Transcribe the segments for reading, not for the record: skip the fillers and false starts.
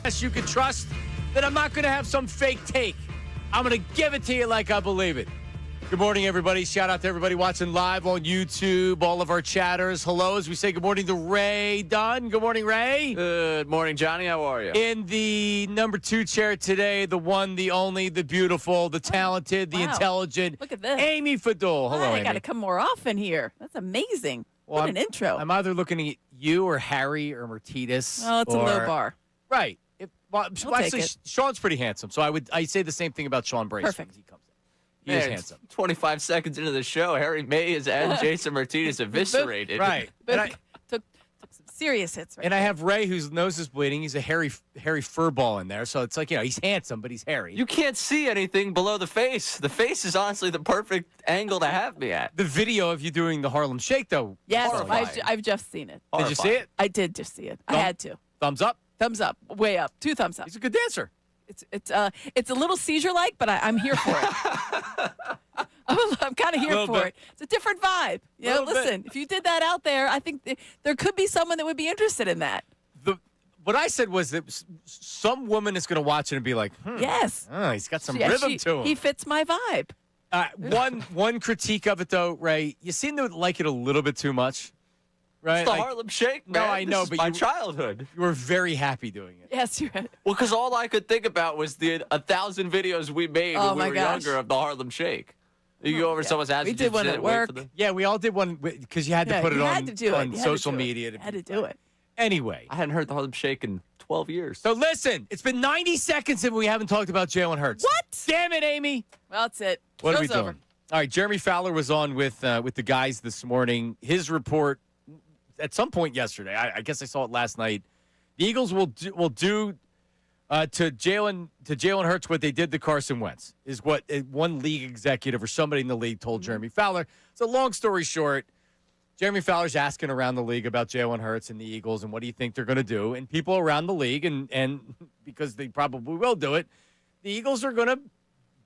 You can trust that I'm not going to have some fake take. I'm going to give it to you like I believe it. Good morning, everybody. Shout out to everybody watching live on YouTube, all of our chatters. Hello, as we say good morning to Ray Dunn. Good morning, Ray. Good morning, Johnny. How are you? In the number 2 chair today, the one, the only, the beautiful, the talented, the intelligent. Look at this. Amy Fadul. Hello, Amy. I got to come more often here. That's amazing. Well, what an intro. I'm either looking at you or Harry or Mertitas. Oh, it's a low bar. Right. Actually, take it. Sean's pretty handsome, so I'd say the same thing about Sean Brace. Perfect. He comes in. He is Man, handsome. 25 seconds into the show, Harry Mays and Jason Martinez eviscerated. Right. Took some serious hits And I have Ray, whose nose is bleeding. He's a hairy furball in there, so it's like, he's handsome, but he's hairy. You can't see anything below the face. The face is honestly the perfect angle to have me at. The video of you doing the Harlem Shake, though. Yes, Horrifying. I've just seen it. Did you see it? I did just see it. I had to. Thumbs up? Thumbs up. Way up. 2 thumbs up. He's a good dancer. It's a little seizure-like, but I'm here for it. I'm kind of here for it. It's a different vibe. Yeah, listen, if you did that out there, I think there could be someone that would be interested in that. What I said was that some woman is going to watch it and be like, Yes. he's got some rhythm to him. He fits my vibe. One critique of it, though, Ray, you seem to like it a little bit too much. Right? It's the Harlem Shake, man. No, I know, this is but my childhood. You were very happy doing it. Yes, you're right. Well, because all I could think about was the 1,000 videos we made when we were younger of the Harlem Shake. You go over to someone's house. We did one at work. Yeah, we all did one because you had to put it on social media. You had to do it. Anyway. I hadn't heard the Harlem Shake in 12 years. So listen, it's been 90 seconds and we haven't talked about Jalen Hurts. What? Damn it, Amy. Well, that's it. What are we Show's doing? over. All right, Jeremy Fowler was on with the guys this morning. His report at some point yesterday, I guess I saw it last night. The Eagles will do to Jalen Hurts what they did to Carson Wentz, is what one league executive or somebody in the league told Jeremy Fowler. So long story short, Jeremy Fowler's asking around the league about Jalen Hurts and the Eagles and what do you think they're going to do? And people around the league, and because they probably will do it, the Eagles are going to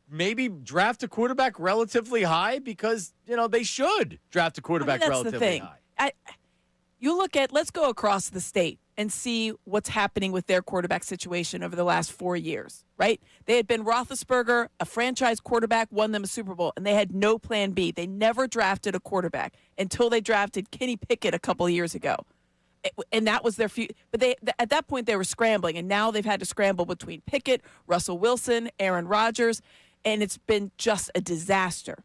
maybe draft a quarterback relatively high because, they should draft a quarterback relatively high. You look at, let's go across the state and see what's happening with their quarterback situation over the last 4 years, right? They had been Roethlisberger, a franchise quarterback, won them a Super Bowl, and they had no plan B. They never drafted a quarterback until they drafted Kenny Pickett a couple of years ago. And that was their future. But at that point, they were scrambling, and now they've had to scramble between Pickett, Russell Wilson, Aaron Rodgers, and it's been just a disaster.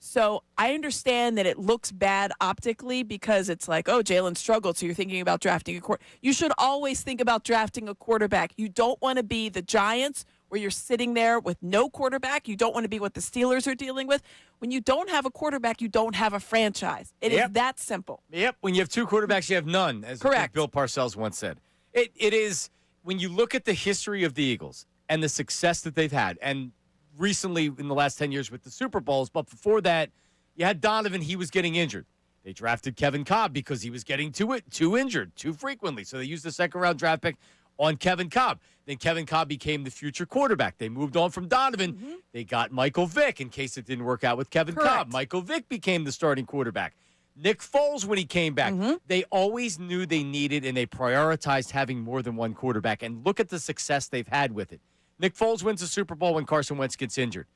So I understand that it looks bad optically because it's like, oh, Jalen struggled, so you're thinking about drafting a quarterback. You should always think about drafting a quarterback. You don't want to be the Giants where you're sitting there with no quarterback. You don't want to be what the Steelers are dealing with. When you don't have a quarterback, you don't have a franchise. It is that simple. Yep. When you have 2 quarterbacks, you have none, as Correct. Bill Parcells once said. It is, when you look at the history of the Eagles and the success that they've had, and recently in the last 10 years with the Super Bowls, but before that, you had Donovan. He was getting injured. They drafted Kevin Cobb because he was getting too injured too frequently. So they used the second-round draft pick on Kevin Cobb. Then Kevin Cobb became the future quarterback. They moved on from Donovan. Mm-hmm. They got Michael Vick in case it didn't work out with Kevin Cobb. Michael Vick became the starting quarterback. Nick Foles, when he came back, they always knew they needed and they prioritized having more than one quarterback. And look at the success they've had with it. Nick Foles wins the Super Bowl when Carson Wentz gets injured.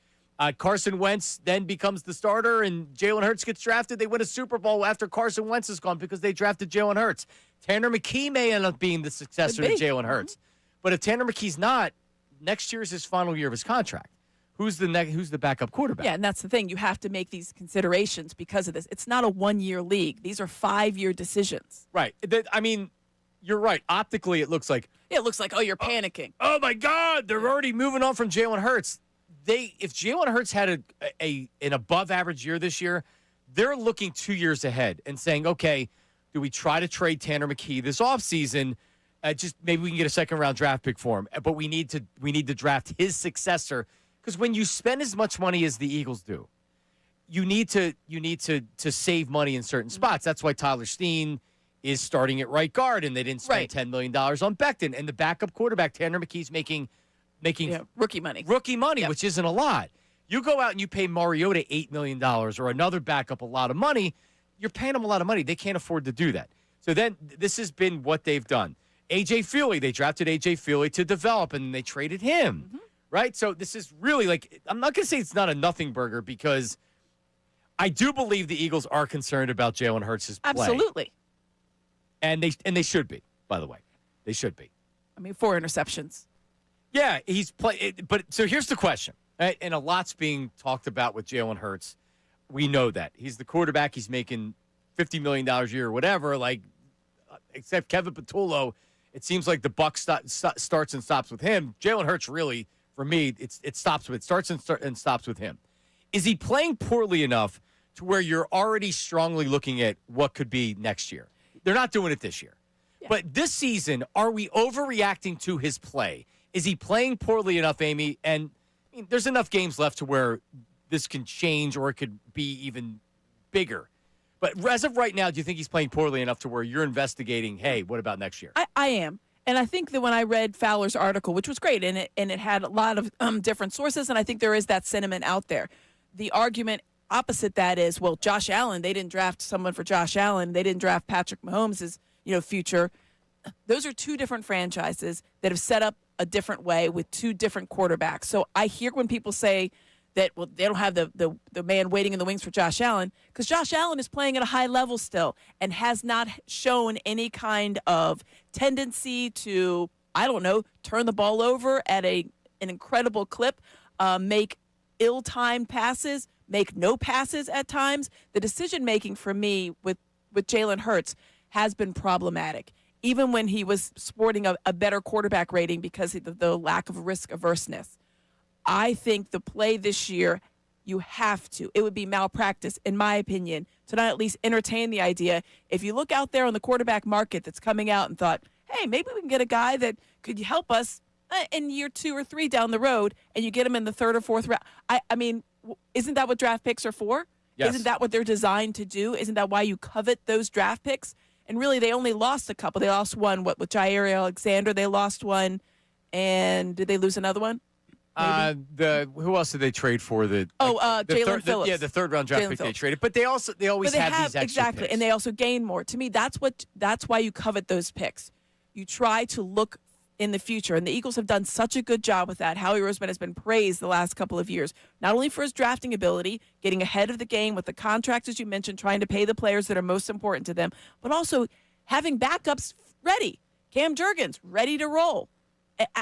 Carson Wentz then becomes the starter, and Jalen Hurts gets drafted. They win a Super Bowl after Carson Wentz is gone because they drafted Jalen Hurts. Tanner McKee may end up being the successor to Jalen Hurts. But if Tanner McKee's not, next year is his final year of his contract. Who's the backup quarterback? Yeah, and that's the thing. You have to make these considerations because of this. It's not a one-year league. These are 5-year decisions. Right. You're right. Optically, it looks like. It looks like, you're panicking. Oh, my God. They're already moving on from Jalen Hurts. If Jalen Hurts had an above-average year this year, they're looking 2 years ahead and saying, okay, do we try to trade Tanner McKee this offseason? Just maybe we can get a second-round draft pick for him. But we need to draft his successor. Because when you spend as much money as the Eagles do, you need to save money in certain spots. That's why Tyler Steen is starting at right guard, and they didn't spend $10 million on Becton. And the backup quarterback, Tanner McKee's making rookie money. Yep. Which isn't a lot. You go out and you pay Mariota $8 million or another backup a lot of money, you're paying them a lot of money. They can't afford to do that. So then this has been what they've done. A.J. Philly, they drafted A.J. Philly to develop, and they traded him, right? So this is really like, I'm not going to say it's not a nothing burger because I do believe the Eagles are concerned about Jalen Hurts' play. Absolutely. And they should be, by the way. They should be. I mean, 4 interceptions. Yeah, he's played. But so here's the question, right? And a lot's being talked about with Jalen Hurts. We know that. He's the quarterback. He's making $50 million a year or whatever. Like, except Kevin Patullo, it seems like the buck starts and stops with him. Jalen Hurts really, for me, it starts and stops with him. Is he playing poorly enough to where you're already strongly looking at what could be next year? They're not doing it this year. Yeah. But this season, are we overreacting to his play? Is he playing poorly enough, Amy? And I mean, there's enough games left to where this can change or it could be even bigger. But as of right now, do you think he's playing poorly enough to where you're investigating, hey, what about next year? I am. And I think that when I read Fowler's article, which was great, and it had a lot of different sources, and I think there is that sentiment out there. The argument opposite that is, well, Josh Allen, they didn't draft someone for Josh Allen. They didn't draft Patrick Mahomes' future. Those are 2 different franchises that have set up a different way with 2 different quarterbacks. So I hear when people say that, well, they don't have the man waiting in the wings for Josh Allen, because Josh Allen is playing at a high level still and has not shown any kind of tendency to, I don't know, turn the ball over at an incredible clip, make ill-timed passes, make no passes at times. The decision-making for me with Jalen Hurts has been problematic, even when he was sporting a better quarterback rating because of the lack of risk averseness. I think the play this year, you have to. It would be malpractice, in my opinion, to not at least entertain the idea. If you look out there on the quarterback market that's coming out and thought, hey, maybe we can get a guy that could help us in year 2 or 3 down the road, and you get him in the 3rd or 4th round. I mean, isn't that what draft picks are for? Yes. Isn't that what they're designed to do? Isn't that why you covet those draft picks? And really, they only lost a couple. They lost one, with Jair Alexander. They lost one, and did they lose another one? Who else did they trade for? Jalen Phillips. The 3rd round draft pick they traded. But they always have these extra exactly, picks. and they also gain more. To me, that's why you covet those picks. You try to look in the future, and the Eagles have done such a good job with that. Howie Roseman has been praised the last couple of years, not only for his drafting ability, getting ahead of the game with the contracts, as you mentioned, trying to pay the players that are most important to them, but also having backups ready. Cam Jurgens ready to roll.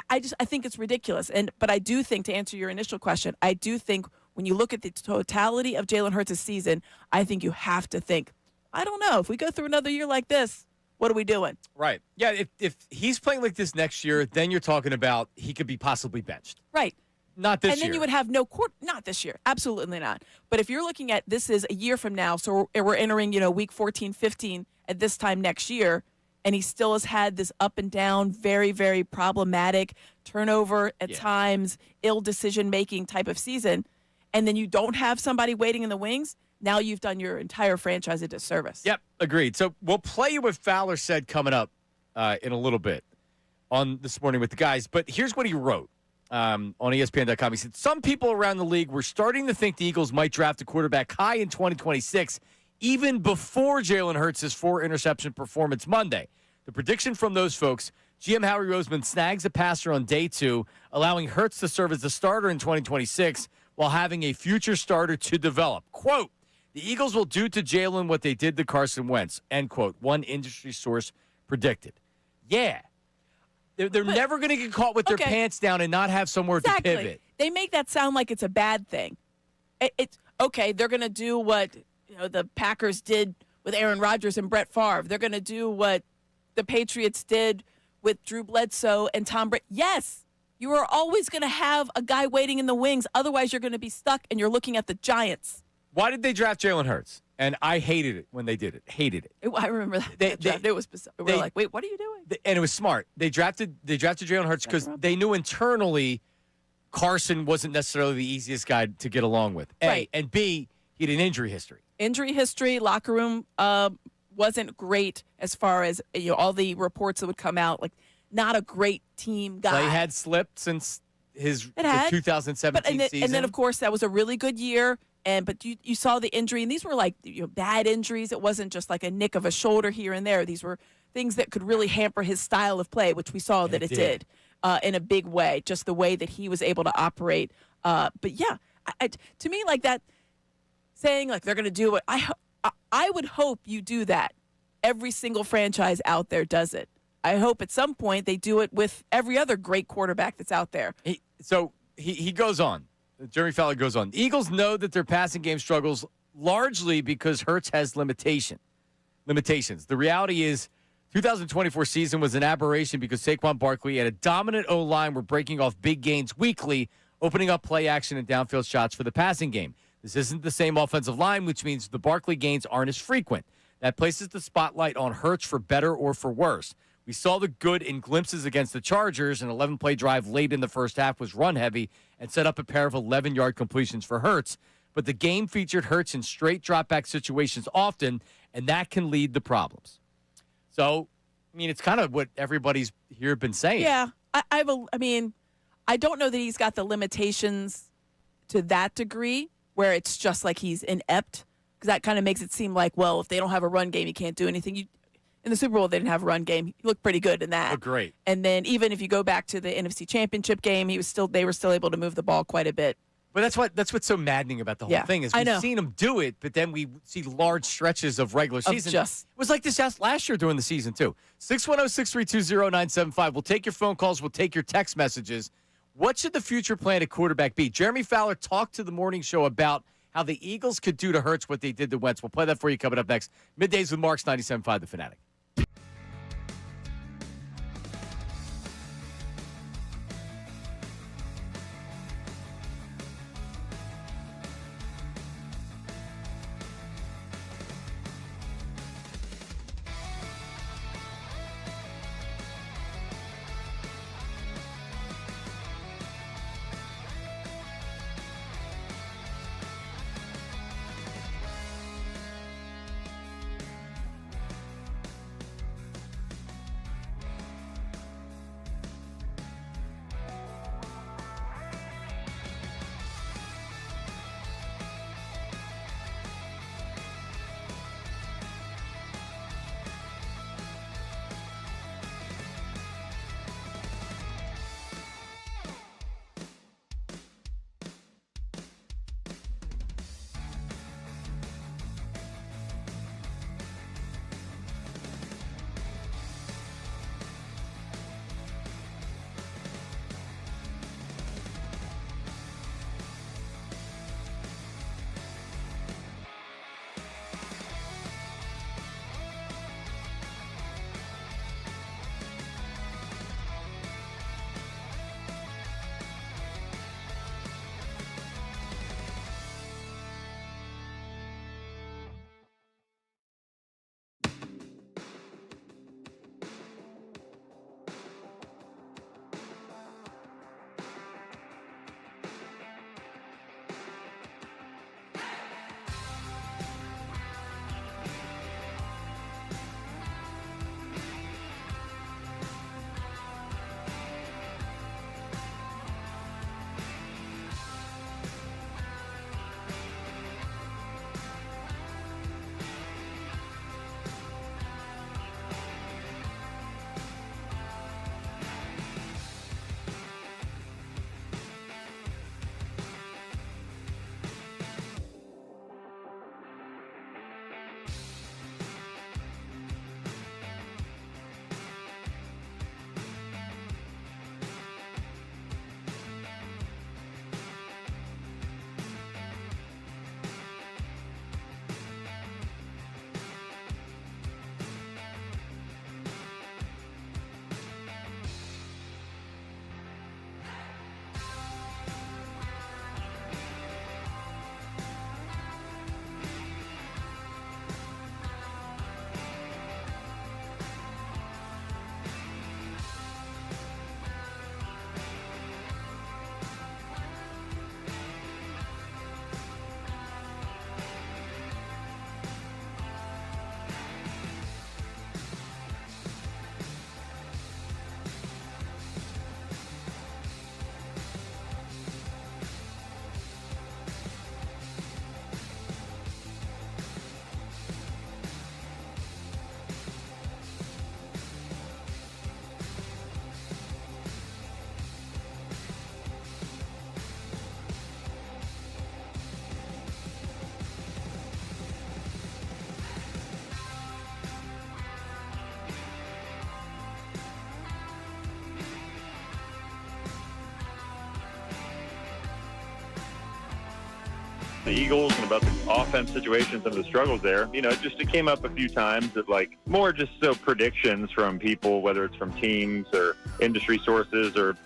I think it's ridiculous. But I do think, to answer your initial question, I do think when you look at the totality of Jalen Hurts' season, I think you have to think, I don't know, if we go through another year like this, what are we doing? Right. Yeah, if he's playing like this next year, then you're talking about he could be possibly benched. Right. Not this year. And then you would have no court. Not this year. Absolutely not. But if you're looking at this is a year from now, so we're entering, week 14, 15 at this time next year, and he still has had this up and down, very, very problematic turnover at times, ill decision-making type of season, and then you don't have somebody waiting in the wings, now you've done your entire franchise a disservice. Yep, agreed. So we'll play you what Fowler said coming up in a little bit on This Morning with the Guys. But here's what he wrote on ESPN.com. He said, some people around the league were starting to think the Eagles might draft a quarterback high in 2026, even before Jalen Hurts' 4-interception performance Monday. The prediction from those folks, GM Howie Roseman snags a passer on day 2, allowing Hurts to serve as the starter in 2026 while having a future starter to develop. Quote, the Eagles will do to Jalen what they did to Carson Wentz, end quote, one industry source predicted. Yeah. They're never going to get caught with their pants down and not have somewhere to pivot. They make that sound like it's a bad thing. It's okay, they're going to do what the Packers did with Aaron Rodgers and Brett Favre. They're going to do what the Patriots did with Drew Bledsoe and Tom Brady. Yes, you are always going to have a guy waiting in the wings. Otherwise, you're going to be stuck and you're looking at the Giants. Why did they draft Jalen Hurts? And I hated it when they did it. Hated it. I remember that draft. It was bizarre. We were like, wait, what are you doing? And it was smart. They drafted Jalen Hurts because they knew internally Carson wasn't necessarily the easiest guy to get along with. A. Right. And B, he had an injury history. Injury history, locker room wasn't great as far as all the reports that would come out. Like, not a great team guy. Play had slipped since the 2017 season. And then, of course, that was a really good year. But you saw the injury, and these were like bad injuries. It wasn't just like a nick of a shoulder here and there. These were things that could really hamper his style of play, which we saw that it did in a big way, just the way that he was able to operate. But yeah, to me, like that, saying like they're going to do it, I would hope you do that. Every single franchise out there does it. I hope at some point they do it with every other great quarterback that's out there. He goes on. Jeremy Fowler goes on. The Eagles know that their passing game struggles largely because Hurts has limitations. The reality is 2024 season was an aberration because Saquon Barkley and a dominant O-line were breaking off big gains weekly, opening up play action and downfield shots for the passing game. This isn't the same offensive line, which means the Barkley gains aren't as frequent. That places the spotlight on Hurts for better or for worse. We saw the good in glimpses against the Chargers. An 11-play drive late in the first half was run-heavy and set up a pair of 11-yard completions for Hurts. But the game featured Hurts in straight drop-back situations often, and that can lead to problems. So, I mean, it's kind of what everybody's here been saying. Yeah. I don't know that he's got the limitations to that degree where it's just like he's inept, because that kind of makes it seem like, well, if they don't have a run game, he can't do anything. In the Super Bowl, they didn't have a run game. He looked pretty good in that. Oh, great. And then even if you go back to the NFC Championship game, they were still able to move the ball quite a bit. But that's what's so maddening about the whole thing is we've seen him do it, but then we see large stretches of regular season. It was like this last year during the season, too. 610-632-0975. We'll take your phone calls. We'll take your text messages. What should the future plan at quarterback be? Jeremy Fowler talked to the morning show about how the Eagles could do to Hurts what they did to Wentz. We'll play that for you coming up next. Middays with Marks, 97.5 The Fanatic. the Eagles and about the offense situations and the struggles there. It came up a few times that more just so predictions from people, whether it's from teams or industry sources or,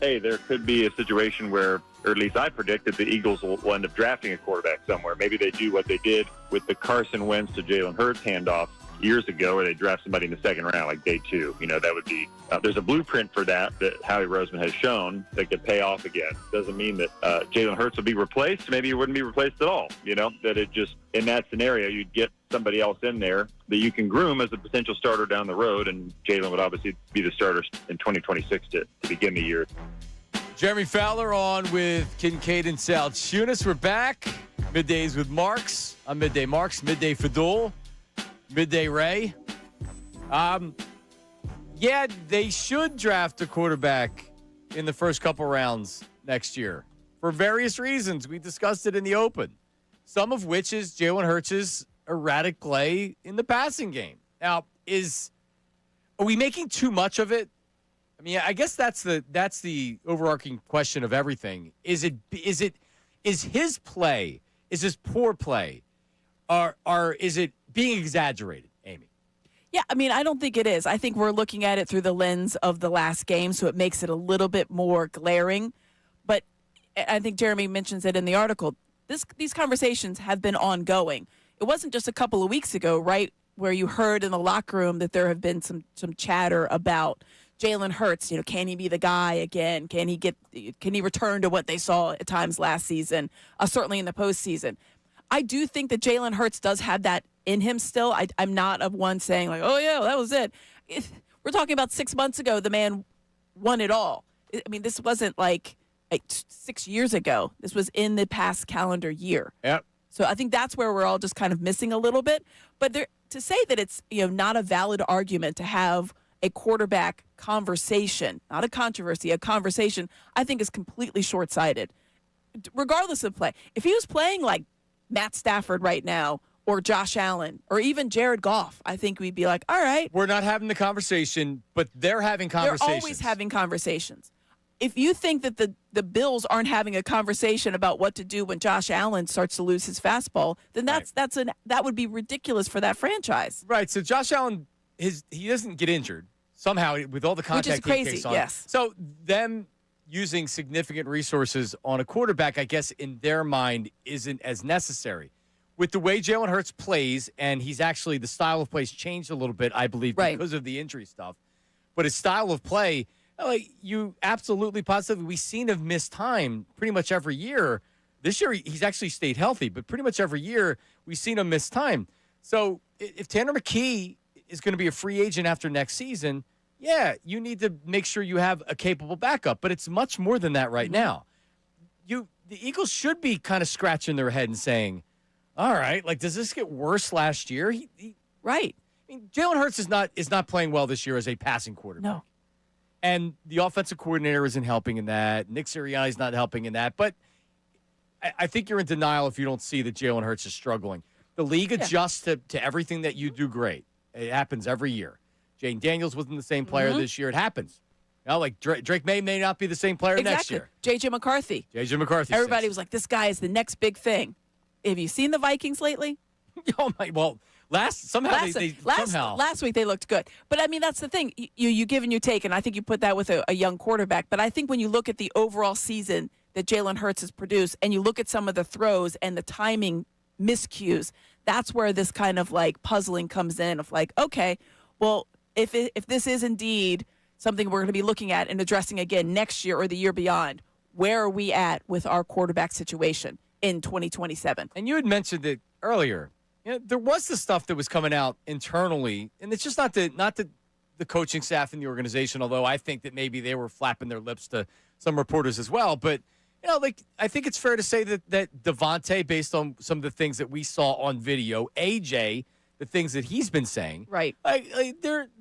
hey, there could be a situation where, or at least I predict that the Eagles will end up drafting a quarterback somewhere. Maybe they do what they did with the Carson Wentz to Jalen Hurts handoff years ago, where they draft somebody in the second round, like day 2. That would be there's a blueprint for that Howie Roseman has shown that could pay off again. Doesn't mean that Jalen Hurts will be replaced. Maybe he wouldn't be replaced at all. That it just, in that scenario, you'd get somebody else in there that you can groom as a potential starter down the road, and Jalen would obviously be the starter in 2026 to begin the year. Jeremy Fowler on with Kincade and Salciunas. We're back. Middays with Marks. I'm Midday Marks, Midday Fadul, Midday Ray. Yeah, they should draft a quarterback in the first couple rounds next year for various reasons. We discussed it in the open, some of which is Jalen Hurts' erratic play in the passing game. Now, are we making too much of it? I mean, I guess that's the overarching question of everything. Is his play, is his poor play, or is it being exaggerated, Amy? Yeah, I mean, I don't think it is. I think we're looking at it through the lens of the last game, so it makes it a little bit more glaring. But I think Jeremy mentions it in the article. These conversations have been ongoing. It wasn't just a couple of weeks ago, right, where you heard in the locker room that there have been some chatter about Jalen Hurts. Can he be the guy again? Can he return to what they saw at times last season? Certainly in the postseason. I do think that Jalen Hurts does have that in him still. I'm not of one saying like, oh yeah, well, that was it. We're talking about 6 months ago, the man won it all. I mean, this wasn't like 6 years ago. This was in the past calendar year. Yep. So I think that's where we're all just kind of missing a little bit. But to say that it's not a valid argument to have a quarterback conversation, not a controversy, a conversation, I think is completely short-sighted, regardless of play. If he was playing like Matt Stafford right now, or Josh Allen, or even Jared Goff, I think we'd be like, all right. We're not having the conversation, but they're having conversations. They're always having conversations. If you think that the Bills aren't having a conversation about what to do when Josh Allen starts to lose his fastball, then that would be ridiculous for that franchise. Right. So Josh Allen, he doesn't get injured somehow with all the contact Which is crazy, he takes on. yes. So them using significant resources on a quarterback, I guess, in their mind, isn't as necessary. With the way Jalen Hurts plays, and he's actually, the style of play has changed a little bit, I believe, because of the injury stuff. But his style of play, you absolutely positively, we've seen him miss time pretty much every year. This year, he's actually stayed healthy, but pretty much every year, we've seen him miss time. So if Tanner McKee is going to be a free agent after next season, yeah, you need to make sure you have a capable backup. But it's much more than that right now. The Eagles should be kind of scratching their head and saying, all right, does this get worse last year? Right. I mean, Jalen Hurts is not playing well this year as a passing quarterback. No. And the offensive coordinator isn't helping in that. Nick Sirianni's not helping in that. But I think you're in denial if you don't see that Jalen Hurts is struggling. The league adjusts to everything that you do great. It happens every year. Jane Daniels wasn't the same player this year. It happens. Drake May not be the same player next year. J.J. McCarthy. Everybody was like, this guy is the next big thing. Have you seen the Vikings lately? Oh my! Well, last week they looked good, but I mean that's the thing. You give and you take, and I think you put that with a young quarterback. But I think when you look at the overall season that Jalen Hurts has produced, and you look at some of the throws and the timing miscues, that's where this kind of puzzling comes in. Of okay, well, if this is indeed something we're going to be looking at and addressing again next year or the year beyond, where are we at with our quarterback situation in 2027? And you had mentioned it earlier. There was the stuff that was coming out internally, and it's just not the coaching staff in the organization, although I think that maybe they were flapping their lips to some reporters as well. But, I think it's fair to say that Devontae, based on some of the things that we saw on video, AJ, the things that he's been saying. Right.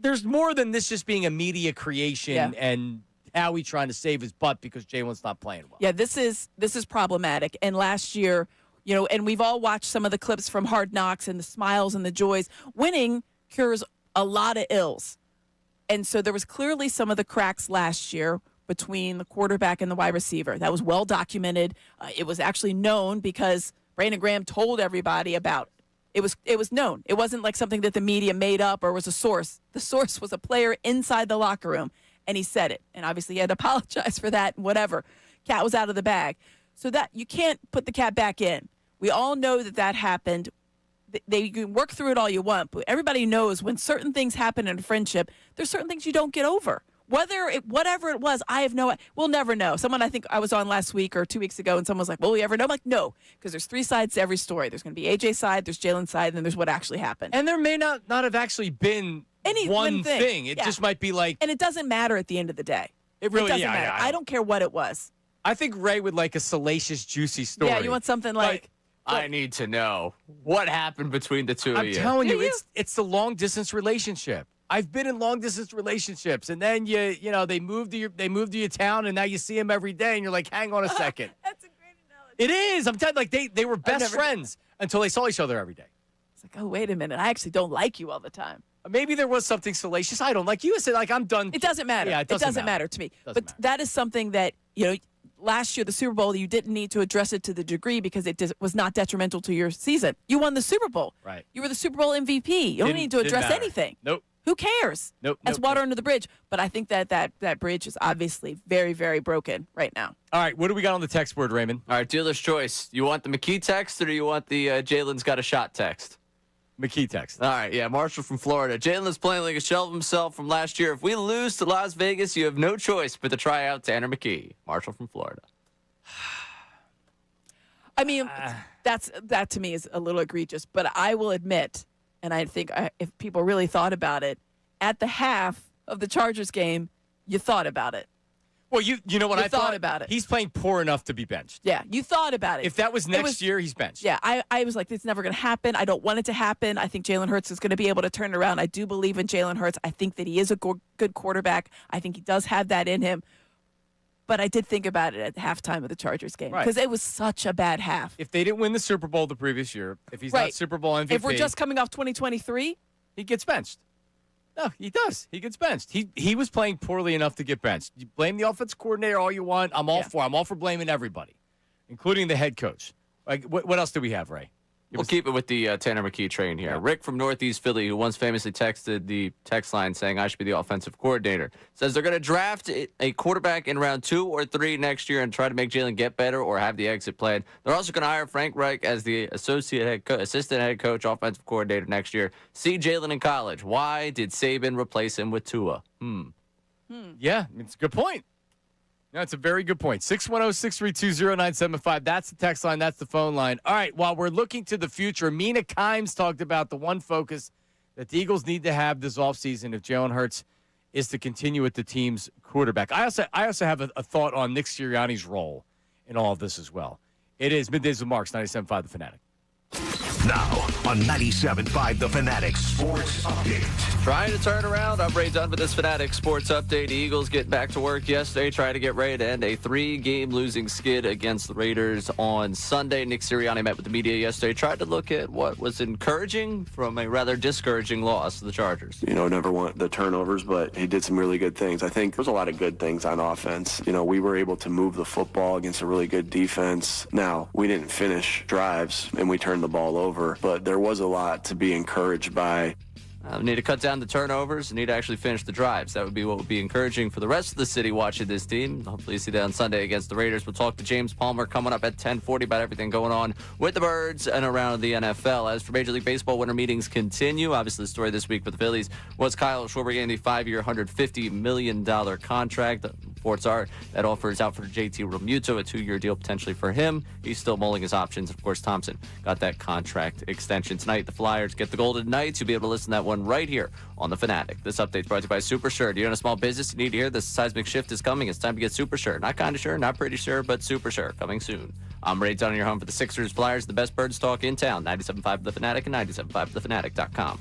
There's more than this just being a media creation and Howie trying to save his butt because Jalen's not playing well. Yeah, this is problematic. And last year, and we've all watched some of the clips from Hard Knocks and the smiles and the joys. Winning cures a lot of ills. And so there was clearly some of the cracks last year between the quarterback and the wide receiver. That was well documented. It was actually known because Brandon Graham told everybody about it. It was known. It wasn't like something that the media made up or was a source. The source was a player inside the locker room, and he said it. And obviously he had to apologize for that and whatever. Cat was out of the bag. So that you can't put the cat back in. We all know that happened. You can work through it all you want, but everybody knows when certain things happen in a friendship, there's certain things you don't get over. Whatever it was, we'll never know. Someone I think I was on last week or 2 weeks ago, and someone was like, will we ever know? I'm like, no, because there's 3 sides to every story. There's going to be AJ's side, there's Jalen's side, and then there's what actually happened. And there may not have actually been one thing. It just might be like... And it doesn't matter at the end of the day. It really doesn't matter. I don't care what it was. I think Ray would like a salacious, juicy story. Yeah, you want something like I need to know what happened between the two of you. I'm telling you, it's the long-distance relationship. I've been in long-distance relationships, and then they moved to your town, and now you see them every day, and you're like, hang on a second. That's a great analogy. It is. I'm telling you, like they were best friends until they saw each other every day. It's like, oh, wait a minute. I actually don't like you all the time. Maybe there was something salacious. I don't like you. I said, like, I'm done. It doesn't matter. Yeah, it doesn't matter to me. But that is something that, last year, the Super Bowl, you didn't need to address it to the degree because it was not detrimental to your season. You won the Super Bowl. Right. You were the Super Bowl MVP. You don't need to address anything. Nope. Who cares? Nope. That's water under the bridge. But I think that bridge is obviously very, very broken right now. All right. What do we got on the text board, Raymond? All right, dealer's choice. You want the McKee text or do you want the Jalen's got a shot text? McKee text. All right, yeah, Marshall from Florida. Jalen is playing like a shell of himself from last year. If we lose to Las Vegas, you have no choice but to try out Tanner McKee. Marshall from Florida. I mean, that to me is a little egregious, but I will admit, and I think if people really thought about it, at the half of the Chargers game, you thought about it. Well, you know what I thought about it. He's playing poor enough to be benched. Yeah, you thought about it. If that was next year, he's benched. Yeah, I was like, it's never going to happen. I don't want it to happen. I think Jalen Hurts is going to be able to turn it around. I do believe in Jalen Hurts. I think that he is a good quarterback. I think he does have that in him. But I did think about it at halftime of the Chargers game because it was such a bad half. If they didn't win the Super Bowl the previous year, if he's not Super Bowl MVP. If we're just coming off 2023. He gets benched. No, he does. He gets benched. He was playing poorly enough to get benched. You blame the offense coordinator all you want. I'm all for blaming everybody, including the head coach. Like, what else do we have, Ray? We'll keep it with the Tanner McKee train here. Yeah. Rick from Northeast Philly, who once famously texted the text line saying, I should be the offensive coordinator, says they're going to draft a quarterback in round 2 or 3 next year and try to make Jalen get better or have the exit plan. They're also going to hire Frank Reich as the assistant head coach, offensive coordinator next year. See Jalen in college. Why did Saban replace him with Tua? Yeah, it's a good point. That's a very good point. 610-632-0975. That's the text line. That's the phone line. All right, while we're looking to the future, Mina Kimes talked about the one focus that the Eagles need to have this offseason if Jalen Hurts is to continue with the team's quarterback. I also have a thought on Nick Sirianni's role in all of this as well. It is Middays with Marks, 97.5 The Fanatic. Now on 97.5 The Fanatic Sports Update. Trying to turn around. I'm Ray Dunn with this Fanatic Sports Update. The Eagles get back to work yesterday, trying to get ready to end a 3-game losing skid against the Raiders on Sunday. Nick Sirianni met with the media yesterday, tried to look at what was encouraging from a rather discouraging loss to the Chargers. Never want the turnovers, but he did some really good things. I think there's a lot of good things on offense. We were able to move the football against a really good defense. Now, we didn't finish drives, and we turned the ball over, but there was a lot to be encouraged by. We need to cut down the turnovers and need to actually finish the drives. That would be what would be encouraging for the rest of the city watching this team. Hopefully you see that on Sunday against the Raiders. We'll talk to James Palmer coming up at 10:40 about everything going on with the Birds and around the NFL. As for Major League Baseball, winter meetings continue. Obviously, the story this week for the Phillies was Kyle Schwarber getting the 5-year, $150 million contract. The reports are that offer is out for JT Realmuto, a 2-year deal potentially for him. He's still mulling his options. Of course, Thompson got that contract extension. Tonight, the Flyers get the Golden Knights. You'll be able to listen to that one right here on The Fanatic. This update is brought to you by Super Sure. Do you own a small business? You need to hear this seismic shift is coming. It's time to get Super Sure. Not kind of sure, not pretty sure, but Super Sure. Coming soon. I'm Ray Dunn, your home for the Sixers, Flyers, the best Birds talk in town. 97.5 The Fanatic and 97.5thefanatic.com.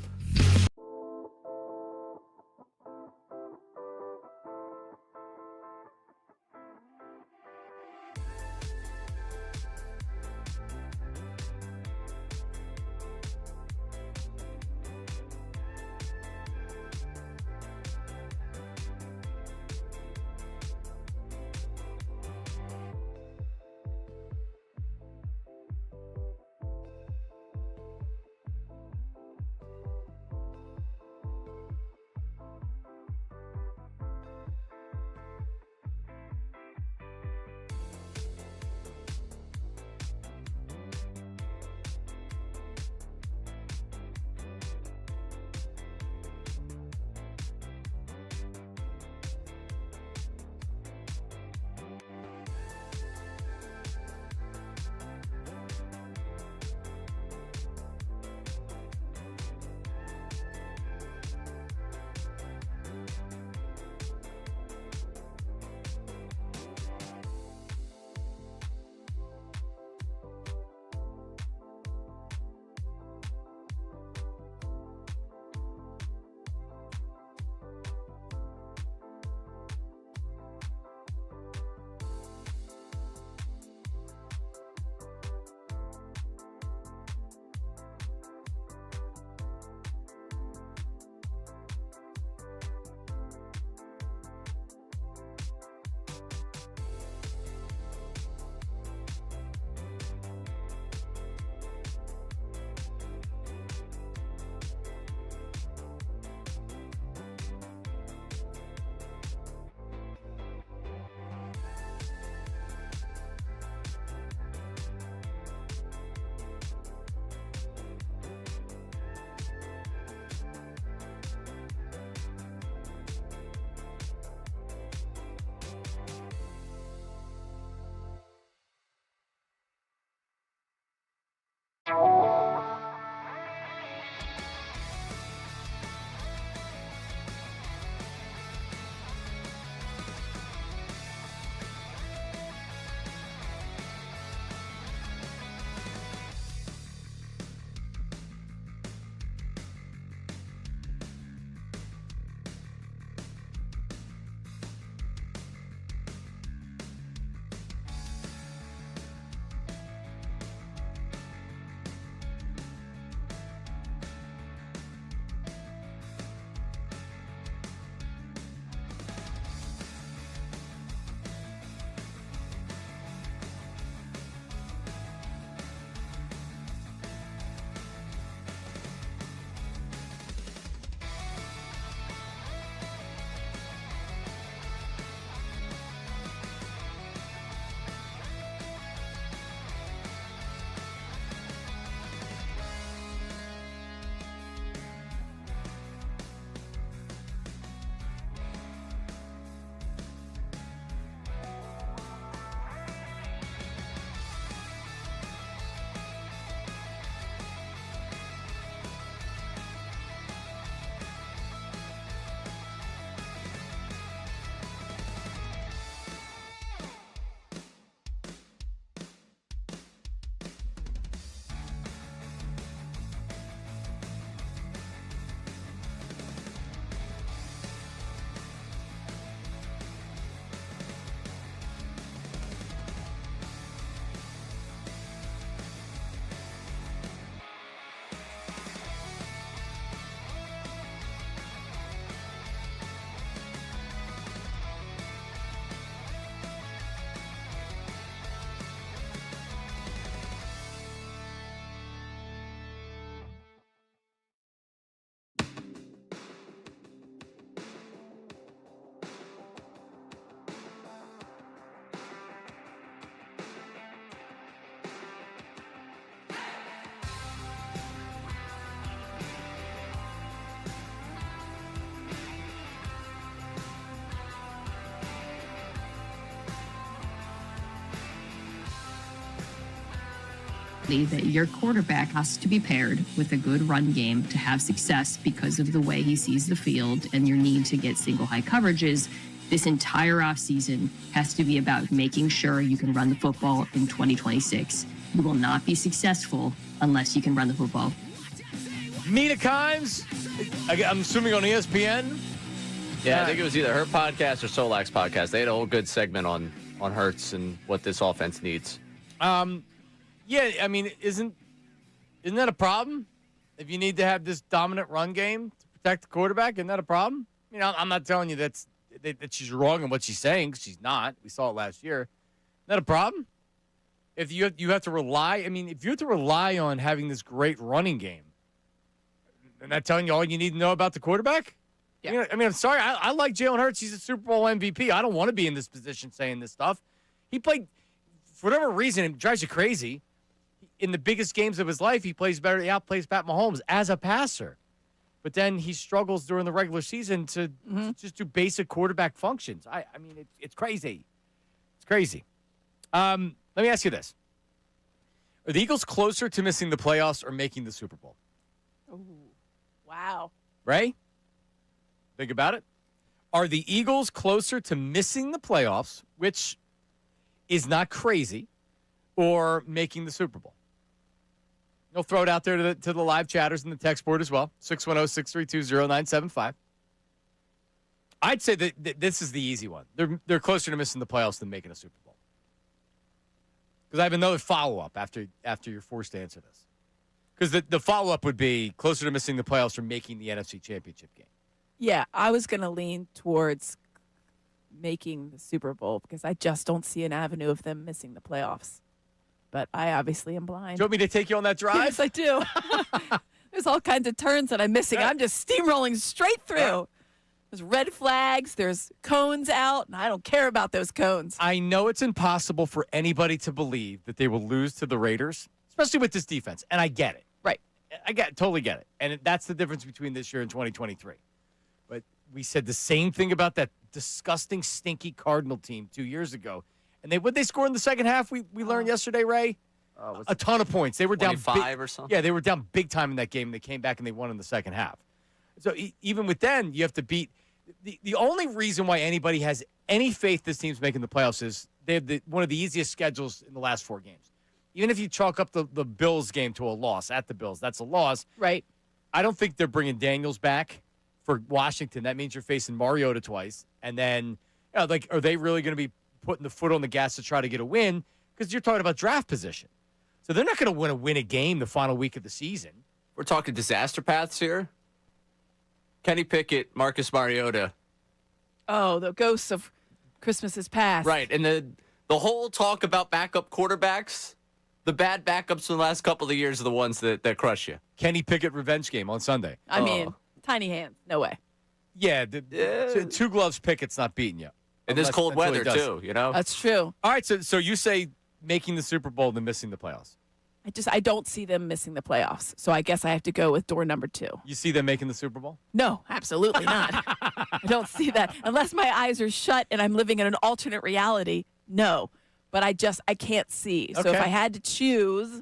that your quarterback has to be paired with a good run game to have success because of the way he sees the field and your need to get single high coverages. This entire offseason has to be about making sure you can run the football in 2026. You will not be successful unless you can run the football. Mina Kimes, I'm assuming on ESPN. Yeah, I think it was either her podcast or Solak's podcast. They had a whole good segment on Hurts and what this offense needs. Yeah, I mean, isn't that a problem? If you need to have this dominant run game to protect the quarterback, isn't that a problem? You know, I'm not telling you that she's wrong in what she's saying, 'cause she's not. We saw it last year. Isn't that a problem? If you have to rely, I mean, if you have to rely on having this great running game, isn't that telling you all you need to know about the quarterback? Yeah. I mean, I'm sorry. I like Jalen Hurts. He's a Super Bowl MVP. I don't want to be in this position saying this stuff. He played, for whatever reason, it drives you crazy. In the biggest games of his life, he plays better. He outplays Pat Mahomes as a passer. But then he struggles during the regular season to just do basic quarterback functions. I mean, it's crazy. It's crazy. Let me ask you this. Are the Eagles closer to missing the playoffs or making the Super Bowl? Ooh, wow. Ray? Think about it. Are the Eagles closer to missing the playoffs, which is not crazy, or making the Super Bowl? You'll throw it out there to the live chatters and the text board as well. 610-632-0975. I'd say that this is the easy one. They're closer to missing the playoffs than making a Super Bowl. Because I have another follow-up after you're forced to answer this. Because the follow-up would be closer to missing the playoffs or making the NFC Championship game. Yeah, I was going to lean towards making the Super Bowl because I just don't see an avenue of them missing the playoffs. But I obviously am blind. Do you want me to take you on that drive? Yes, I do. There's all kinds of turns that I'm missing. I'm just steamrolling straight through. There's red flags. There's cones out, and I don't care about those cones. I know it's impossible for anybody to believe that they will lose to the Raiders, especially with this defense, and I get it. Right. Totally get it. And that's the difference between this year and 2023. But we said the same thing about that disgusting, stinky Cardinal team 2 years ago. And would they score in the second half? We learned yesterday, Ray? A ton of points. They were down 25 or something? Yeah, they were down big time in that game. They came back and they won in the second half. So even with them, you have to beat. The only reason why anybody has any faith this team's making the playoffs is they have one of the easiest schedules in the last 4 games. Even if you chalk up the Bills game to a loss at the Bills, that's a loss. Right. I don't think they're bringing Daniels back for Washington. That means you're facing Mariota twice. And then, are they really going to be putting the foot on the gas to try to get a win? Because you're talking about draft position. So they're not going to win a game the final week of the season. We're talking disaster paths here. Kenny Pickett, Marcus Mariota. Oh, the ghosts of Christmases past. Right, and the whole talk about backup quarterbacks, the bad backups in the last couple of years are the ones that crush you. Kenny Pickett revenge game on Sunday. I mean, tiny hands. No way. Yeah, two gloves Pickett's not beating you. In this cold weather, too, you know? That's true. All right, so you say making the Super Bowl than missing the playoffs. I don't see them missing the playoffs. So I guess I have to go with door number 2. You see them making the Super Bowl? No, absolutely not. I don't see that. Unless my eyes are shut and I'm living in an alternate reality, no. But I can't see. So if I had to choose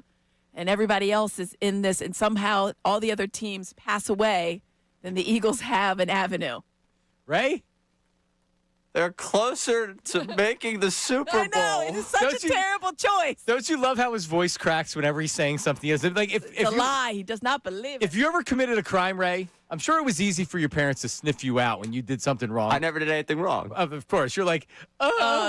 and everybody else is in this and somehow all the other teams pass away, then the Eagles have an avenue. Ray? They're closer to making the Super Bowl. I know, it is such a terrible choice. Don't you love how his voice cracks whenever he's saying something? It's like it's a lie. He does not believe it. If you ever committed a crime, Ray, I'm sure it was easy for your parents to sniff you out when you did something wrong. I never did anything wrong. Of course. You're like,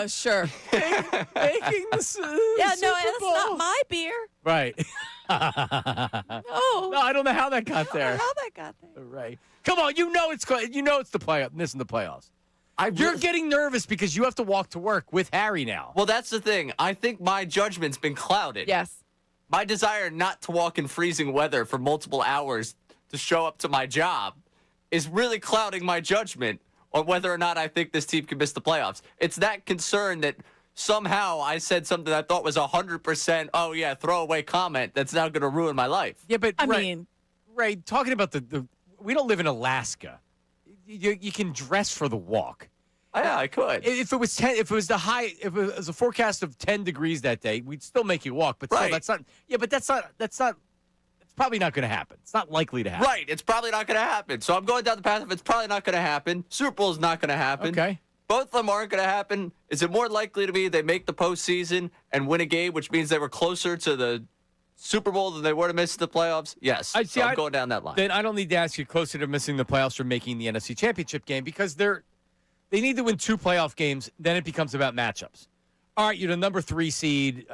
sure. making the Super Bowl. That's not my beer. Right. No, I don't know how that got there. How that got there. Right. Come on, you know it's the playoff, missing the playoffs. You're getting nervous because you have to walk to work with Harry now. Well, that's the thing. I think my judgment's been clouded. Yes. My desire not to walk in freezing weather for multiple hours to show up to my job is really clouding my judgment on whether or not I think this team can miss the playoffs. It's that concern that somehow I said something I thought was 100%, throwaway comment that's now going to ruin my life. Yeah, but I mean, Ray, talking about we don't live in Alaska. You can dress for the walk. Yeah, I could. If it was 10, if it was a forecast of 10 degrees that day, we'd still make you walk. But still, Right. that's not. Yeah, but that's not. It's probably not going to happen. It's not likely to happen. Right. It's probably not going to happen. So I'm going down the path of it's probably not going to happen. Super Bowl is not going to happen. Okay. Both of them aren't going to happen. Is it more likely to be they make the postseason and win a game, which means they were closer to the Super Bowl than they were to miss the playoffs? Yes. I'm going down that line. Then I don't need to ask you closer to missing the playoffs or making the NFC Championship game because they need to win 2 playoff games. Then it becomes about matchups. All right, you're the number 3 seed.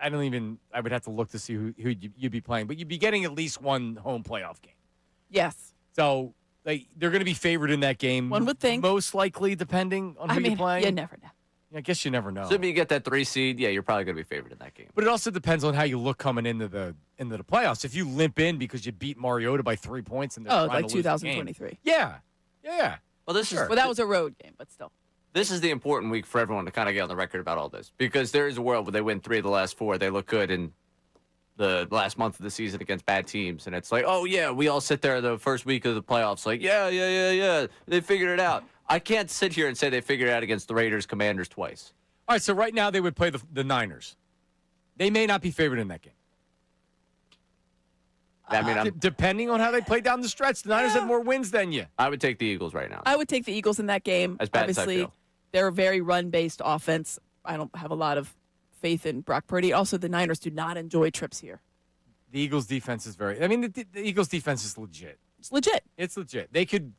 I would have to look to see who you'd be playing, but you'd be getting at least one home playoff game. Yes. So they're going to be favored in that game. One would think. Most likely, depending on who you're playing. You never know. I guess you never know. So if you get that 3 seed, yeah, you're probably going to be favored in that game. But it also depends on how you look coming into the playoffs. If you limp in because you beat Mariota by 3 points and they're trying like to lose the game. 2023. Yeah. Well, this is Well, that was a road game, but still. This is the important week for everyone to kind of get on the record about all this because there is a world where they win 3 of the last 4. They look good in the last month of the season against bad teams. And it's like, oh, yeah, we all sit there the first week of the playoffs like, yeah. They figured it out. I can't sit here and say they figured it out against the Raiders, Commanders twice. All right, so right now they would play the Niners. They may not be favored in that game. I mean, Depending on how they play down the stretch, the Niners have more wins than you. I would take the Eagles right now. I would take the Eagles in that game. As bad as I Obviously, feel. they're a very run-based offense. I don't have a lot of faith in Brock Purdy. Also, the Niners do not enjoy trips here. The Eagles' defense is the Eagles' defense is legit. It's legit. It's legit. They could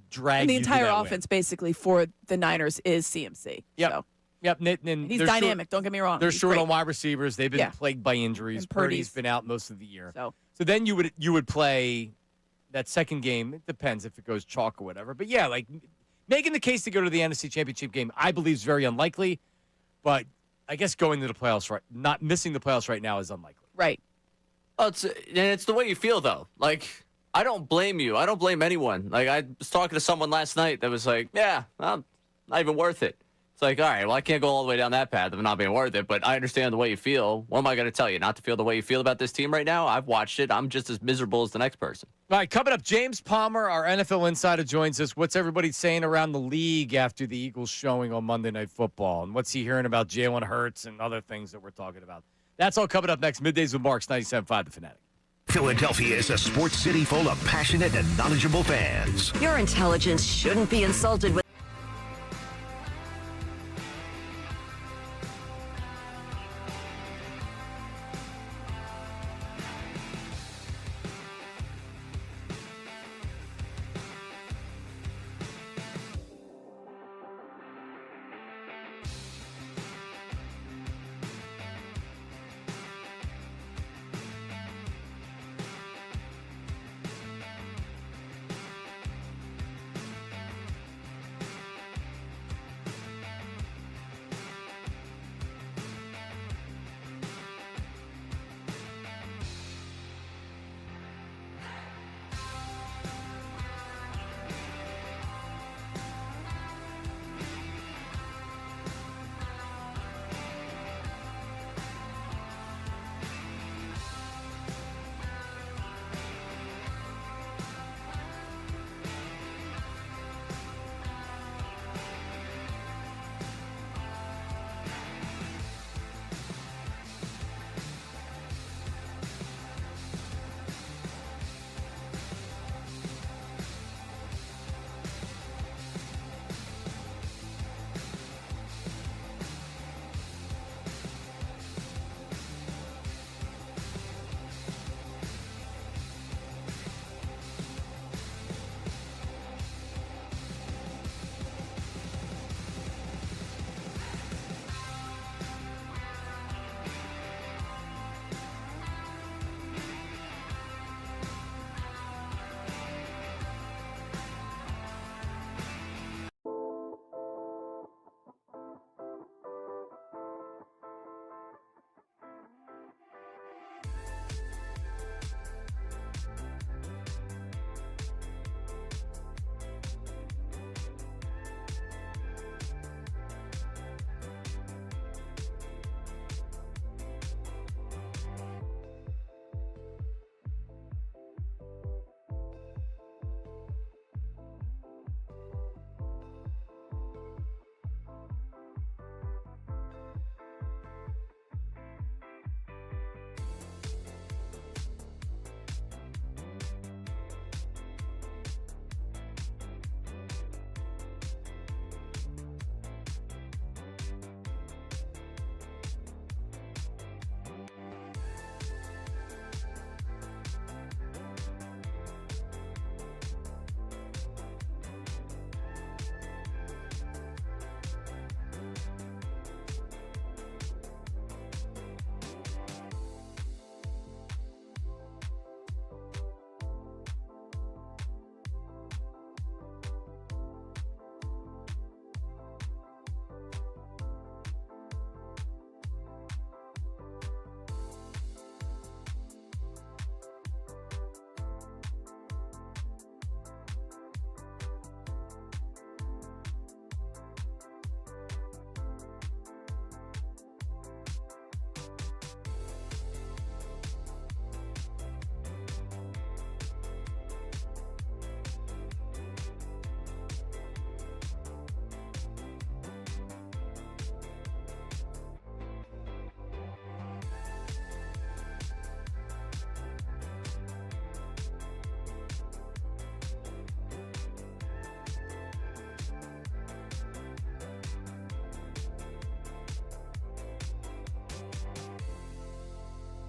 drag And the you to entire that offense, win. basically, for the Niners is CMC. Yep. So, Yep. And and he's they're dynamic. Don't get me wrong. They're He's short great. on wide receivers. They've been Yeah. plagued by injuries. And Purdy's Purdy's- been out most of the year. So then you would play that second game. It depends if it goes chalk or whatever. But yeah, like making the case to go to the NFC Championship game, I believe is very unlikely. But I guess going to the playoffs not missing the playoffs right now is unlikely. right. Oh, it's the way you feel, though. Like, I don't blame you. I don't blame anyone. Like, I was talking to someone last night that was like, yeah, not even worth it. It's like, all right, well, I can't go all the way down that path of not being worth it, but I understand the way you feel. What am I going to tell you? Not to feel the way you feel about this team right now? I've watched it. I'm just as miserable as the next person. All right, coming up, James Palmer, our NFL insider, joins us. What's everybody saying around the league after the Eagles showing on Monday Night Football? And what's he hearing about Jalen Hurts and other things that we're talking about? That's all coming up next. Middays with Marks, 97.5 The Fanatic. Philadelphia is a sports city full of passionate and knowledgeable fans. Your intelligence shouldn't be insulted with.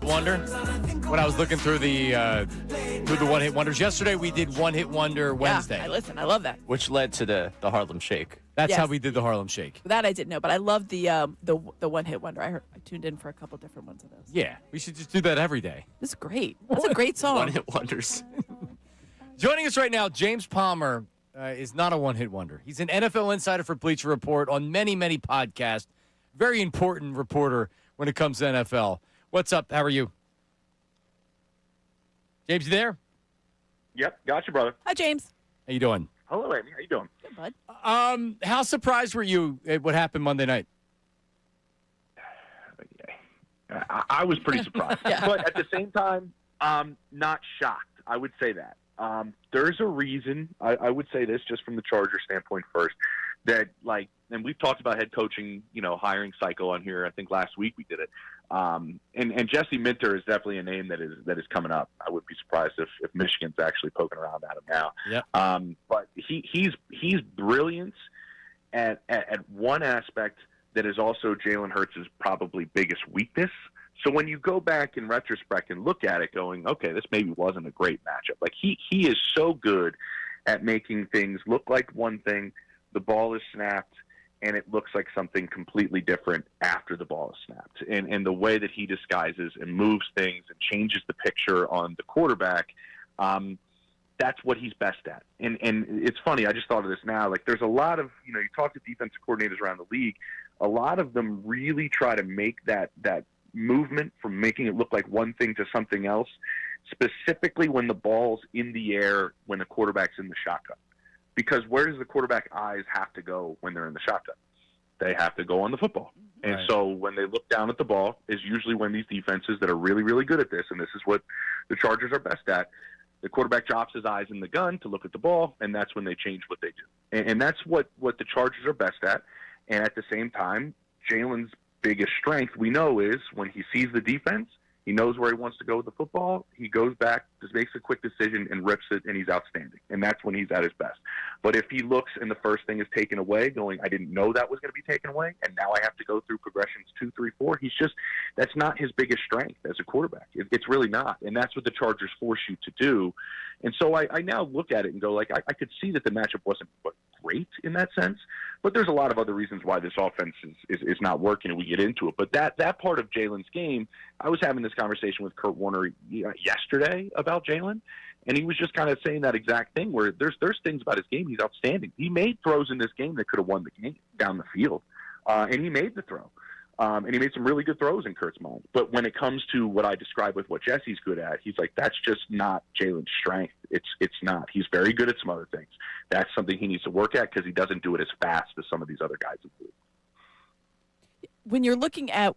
wonder when I was looking through the one-hit wonders. Yesterday we did one-hit wonder Wednesday. Yeah, I love that. Which led to the Harlem Shake. That's Yes. how we did the Harlem Shake. That I didn't know, but I love the one-hit wonder. I tuned in for a couple different ones of those. Yeah, we should just do that every day. This is great. That's a great song. One-hit wonders. Joining us right now, James Palmer is not a one-hit wonder. He's an NFL insider for Bleacher Report on many, many podcasts. Very important reporter when it comes to NFL. What's up? How are you? James, you there? Yep, got you, brother. Hi, James. How you doing? Hello, Amy. How you doing? Good, bud. How surprised were you at what happened Monday night? I was pretty surprised, but at the same time, not shocked. I would say that. There's a reason. I would say this just from the Chargers standpoint first, that and we've talked about head coaching, hiring cycle on here. I think last week we did it. And Jesse Minter is definitely a name that is coming up. I wouldn't be surprised if Michigan's actually poking around at him now. Yep. But he's brilliant at one aspect that is also Jalen Hurts' probably biggest weakness. So when you go back in retrospect and look at it going, okay, this maybe wasn't a great matchup. Like he is so good at making things look like one thing, the ball is snapped, and it looks like something completely different after the ball is snapped. And the way that he disguises and moves things and changes the picture on the quarterback, that's what he's best at. And it's funny, I just thought of this now. Like there's a lot of, you talk to defensive coordinators around the league, a lot of them really try to make that movement from making it look like one thing to something else, specifically when the ball's in the air when the quarterback's in the shotgun. Because where does the quarterback eyes have to go when they're in the shotgun? They have to go on the football. And Right. so when they look down at the ball is usually when these defenses that are really, really good at this, and this is what the Chargers are best at, the quarterback drops his eyes in the gun to look at the ball, and that's when they change what they do. And that's what the Chargers are best at. And at the same time, Jalen's biggest strength we know is when he sees the defense, he knows where he wants to go with the football. He goes back, just makes a quick decision and rips it, and he's outstanding. And that's when he's at his best. But if he looks and the first thing is taken away, going, I didn't know that was going to be taken away, and now I have to go through progressions 2, 3, 4, that's not his biggest strength as a quarterback. It's really not. And that's what the Chargers force you to do. And so I now look at it and go, like, I could see that the matchup wasn't great in that sense, but there's a lot of other reasons why this offense is not working, and we get into it. But that part of Jalen's game, I was having this conversation with Kurt Warner yesterday about Jalen, and he was just kind of saying that exact thing where there's things about his game. He's outstanding. He made throws in this game that could have won the game down the field, and he made the throw. And he made some really good throws in Kurt's mind. But when it comes to what I describe with what Jesse's good at, he's like, that's just not Jalen's strength. It's not. He's very good at some other things. That's something he needs to work at because he doesn't do it as fast as some of these other guys in the league. When you're looking at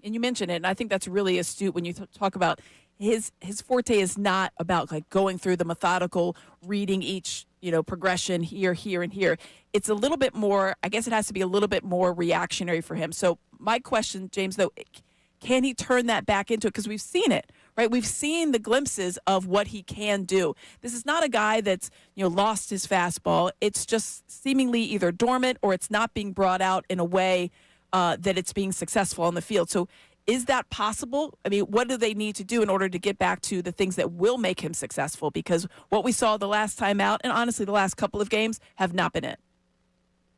and you mentioned it, and I think that's really astute when you talk about his forte is not about like going through the methodical, reading each progression here, and here. It's a little bit more, I guess it has to be a little bit more reactionary for him. So my question, James, though, can he turn that back into it? Because we've seen it, right? We've seen the glimpses of what he can do. This is not a guy that's, lost his fastball. It's just seemingly either dormant or it's not being brought out in a way that it's being successful on the field. So is that possible? I mean, what do they need to do in order to get back to the things that will make him successful? Because what we saw the last time out, and honestly the last couple of games, have not been it.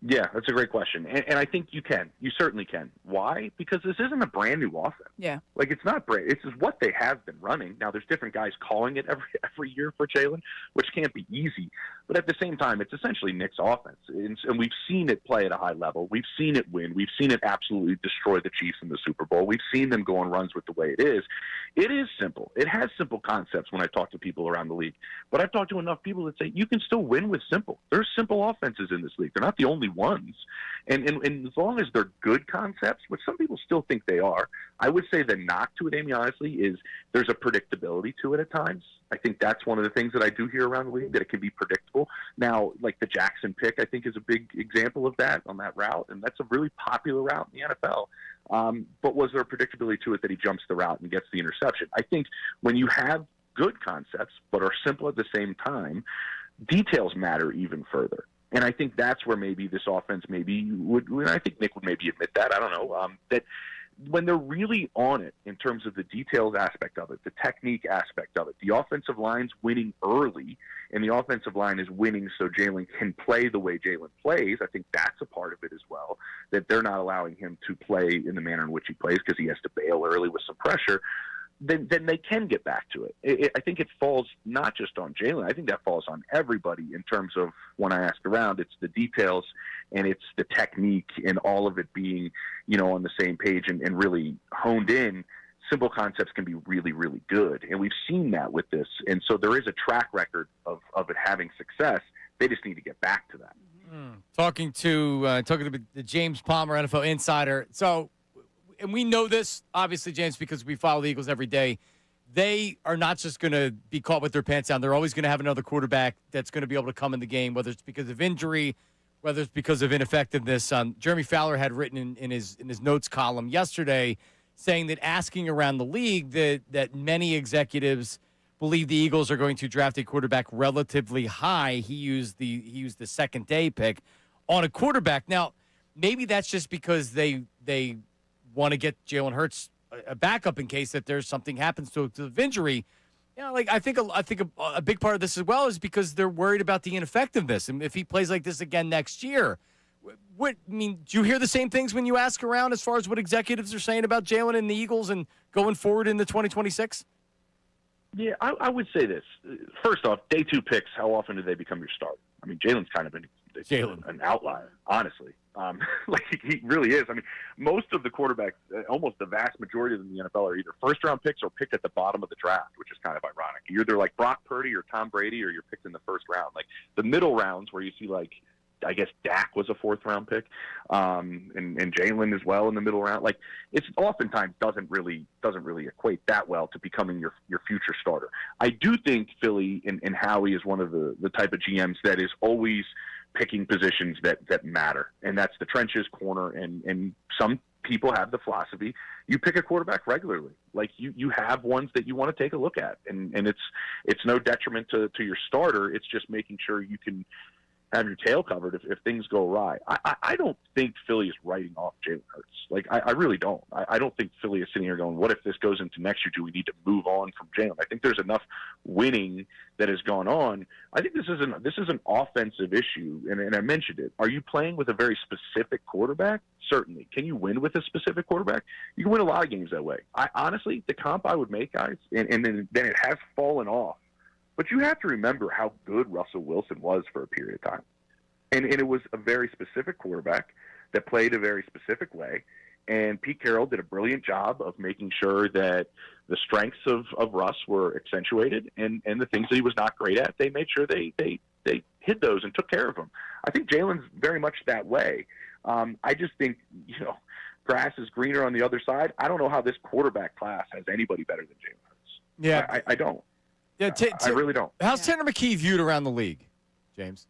Yeah, that's a great question. And I think you can. You certainly can. Why? Because this isn't a brand new offense. Yeah. Like, it's not brand. It's just what they have been running. Now, there's different guys calling it every year for Jalen, which can't be easy. But at the same time, it's essentially Nick's offense. And we've seen it play at a high level. We've seen it win. We've seen it absolutely destroy the Chiefs in the Super Bowl. We've seen them go on runs with the way it is. It is simple. It has simple concepts when I talk to people around the league. But I've talked to enough people that say you can still win with simple. There's simple offenses in this league. They're not the only ones. And as long as they're good concepts, which some people still think they are, I would say the knock to it, Amy, honestly, is there's a predictability to it at times. I think that's one of the things that I do hear around the league, that it can be predictable. Now, like the Jackson pick, I think is a big example of that on that route, and that's a really popular route in the NFL. But was there a predictability to it that he jumps the route and gets the interception? I think when you have good concepts but are simple at the same time, details matter even further. And I think that's where maybe this offense maybe would, and I think Nick would maybe admit that, I don't know, that when they're really on it in terms of the details aspect of it, the technique aspect of it, the offensive line's winning early, and the offensive line is winning so Jalen can play the way Jalen plays. I think that's a part of it as well, that they're not allowing him to play in the manner in which he plays because he has to bail early with some pressure. Then they can get back to it. I think it falls not just on Jalen. I think that falls on everybody in terms of when I ask around, it's the details and it's the technique and all of it being, on the same page and really honed in. Simple concepts can be really, really good. And we've seen that with this. And so there is a track record of it having success. They just need to get back to that. Talking to the James Palmer, NFL insider. So, and we know this, obviously, James, because we follow the Eagles every day. They are not just going to be caught with their pants down. They're always going to have another quarterback that's going to be able to come in the game, whether it's because of injury, whether it's because of ineffectiveness. Jeremy Fowler had written in his notes column yesterday saying that asking around the league that many executives believe the Eagles are going to draft a quarterback relatively high. He used the second day pick on a quarterback. Now, maybe that's just because they want to get Jalen Hurts a backup in case that there's something happens to the injury. I think a big part of this as well is because they're worried about the ineffectiveness. And if he plays like this again next year, do you hear the same things when you ask around as far as what executives are saying about Jalen and the Eagles and going forward into 2026? Yeah, I would say this. First off, day 2 picks, how often do they become your starter? I mean, Jalen's kind of an outlier, honestly. He really is. I mean, most of the quarterbacks, almost the vast majority of them in the NFL are either first-round picks or picked at the bottom of the draft, which is kind of ironic. You're either like Brock Purdy or Tom Brady, or you're picked in the first round. Like the middle rounds where you see I guess Dak was a 4th-round pick, and Jalen as well in the middle round. It's oftentimes doesn't really equate that well to becoming your future starter. I do think Philly and Howie is one of the type of GMs that is always picking positions that matter, and that's the trenches, corner, and some people have the philosophy you pick a quarterback regularly. You have ones that you want to take a look at, and it's no detriment to your starter. It's just making sure you can have your tail covered if things go awry. I don't think Philly is writing off Jalen Hurts. I really don't. I don't think Philly is sitting here going, what if this goes into next year? Do we need to move on from Jalen? I think there's enough winning that has gone on. I think this is an offensive issue, and I mentioned it. Are you playing with a very specific quarterback? Certainly. Can you win with a specific quarterback? You can win a lot of games that way. Honestly, the comp I would make, guys, and then it has fallen off. But you have to remember how good Russell Wilson was for a period of time. And it was a very specific quarterback that played a very specific way. And Pete Carroll did a brilliant job of making sure that the strengths of Russ were accentuated and the things that he was not great at, they made sure they hid those and took care of them. I think Jalen's very much that way. I just think, grass is greener on the other side. I don't know how this quarterback class has anybody better than Jalen Hurts. Yeah. I don't. Yeah, I really don't. How's Tanner McKee viewed around the league, James?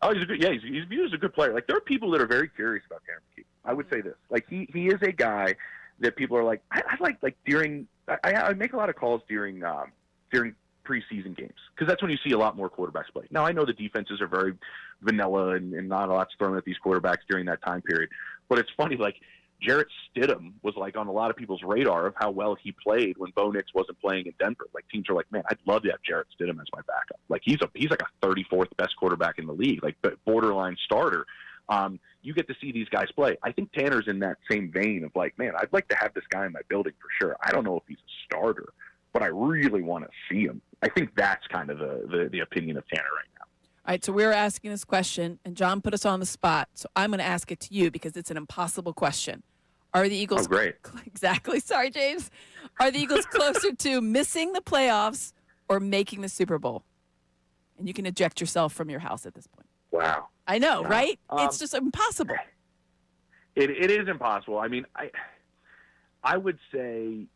Oh, he's viewed as a good player. There are people that are very curious about Tanner McKee. I would say this. He is a guy that people are like, I make a lot of calls during preseason games because that's when you see a lot more quarterbacks play. Now, I know the defenses are very vanilla and not a lot's thrown at these quarterbacks during that time period. But it's funny, Jarrett Stidham was on a lot of people's radar of how well he played when Bo Nix wasn't playing in Denver. Teams are like, man, I'd love to have Jarrett Stidham as my backup. He's a 34th best quarterback in the league, borderline starter. You get to see these guys play. I think Tanner's in that same vein of man, I'd like to have this guy in my building for sure. I don't know if he's a starter, but I really want to see him. I think that's kind of the opinion of Tanner right now. All right, so we were asking this question, and John put us on the spot. So I'm going to ask it to you because it's an impossible question. Are the Eagles... Oh, great. Exactly. Sorry, James. Are the Eagles closer to missing the playoffs or making the Super Bowl? And you can eject yourself from your house at this point. Wow. I know, right? It's just impossible. It is impossible. I mean, I would say...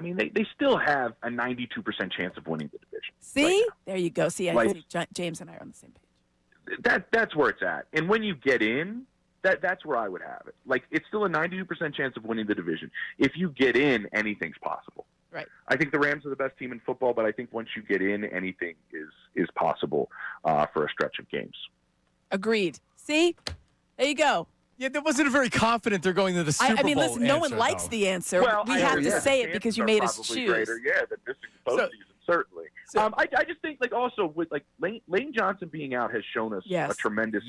they still have a 92% chance of winning the division. See? Right, there you go. See, I think James and I are on the same page. That's where it's at. And when you get in, that's where I would have it. It's still a 92% chance of winning the division. If you get in, anything's possible. Right. I think the Rams are the best team in football, but I think once you get in, anything is possible for a stretch of games. Agreed. See? There you go. Yeah, that wasn't a very confident they're going to the Super Bowl. I mean, listen, no one answer, likes though. the answer. We have to say it because you made us choose. Greater, yeah, than missing the postseason, certainly. I just think, also with Lane Johnson being out has shown us a tremendous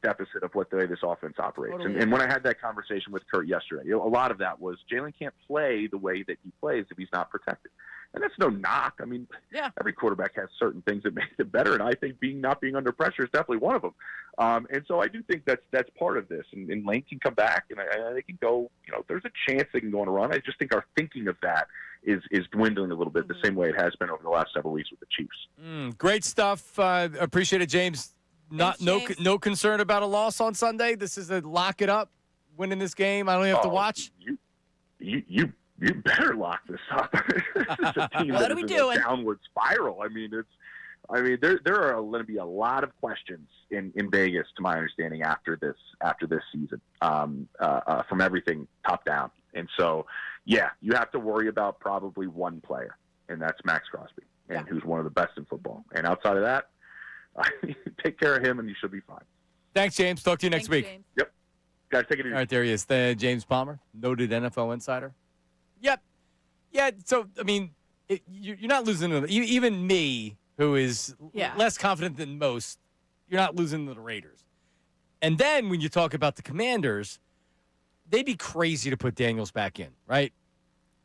deficit of what the way this offense operates. Totally. And when I had that conversation with Kurt yesterday, a lot of that was Jalen can't play the way that he plays if he's not protected. And that's no knock. I mean, every quarterback has certain things that make it better, and I think not being under pressure is definitely one of them. And so I do think that's part of this. And Lane can come back, and they can go. There's a chance they can go on a run. I just think our thinking of that is dwindling a little bit, the same way it has been over the last several weeks with the Chiefs. Great stuff. Appreciate it, James. No concern about a loss on Sunday. This is a lock it up, winning this game. I don't even have to watch. You better lock this up. This is a team what that are we is doing? In a downward spiral. There are going to be a lot of questions in Vegas, to my understanding, after this season, from everything top down. And so, you have to worry about probably one player, and that's Max Crosby, and who's one of the best in football. And outside of that, take care of him, and you should be fine. Thanks, James. Talk to you next week. James. Yep. Guys, take it easy. All right, there he is. James Palmer, noted NFL insider. Yep. Yeah, so, I mean, you're not losing to even me, who is less confident than most, you're not losing to the Raiders. And then when you talk about the Commanders, they'd be crazy to put Daniels back in, right?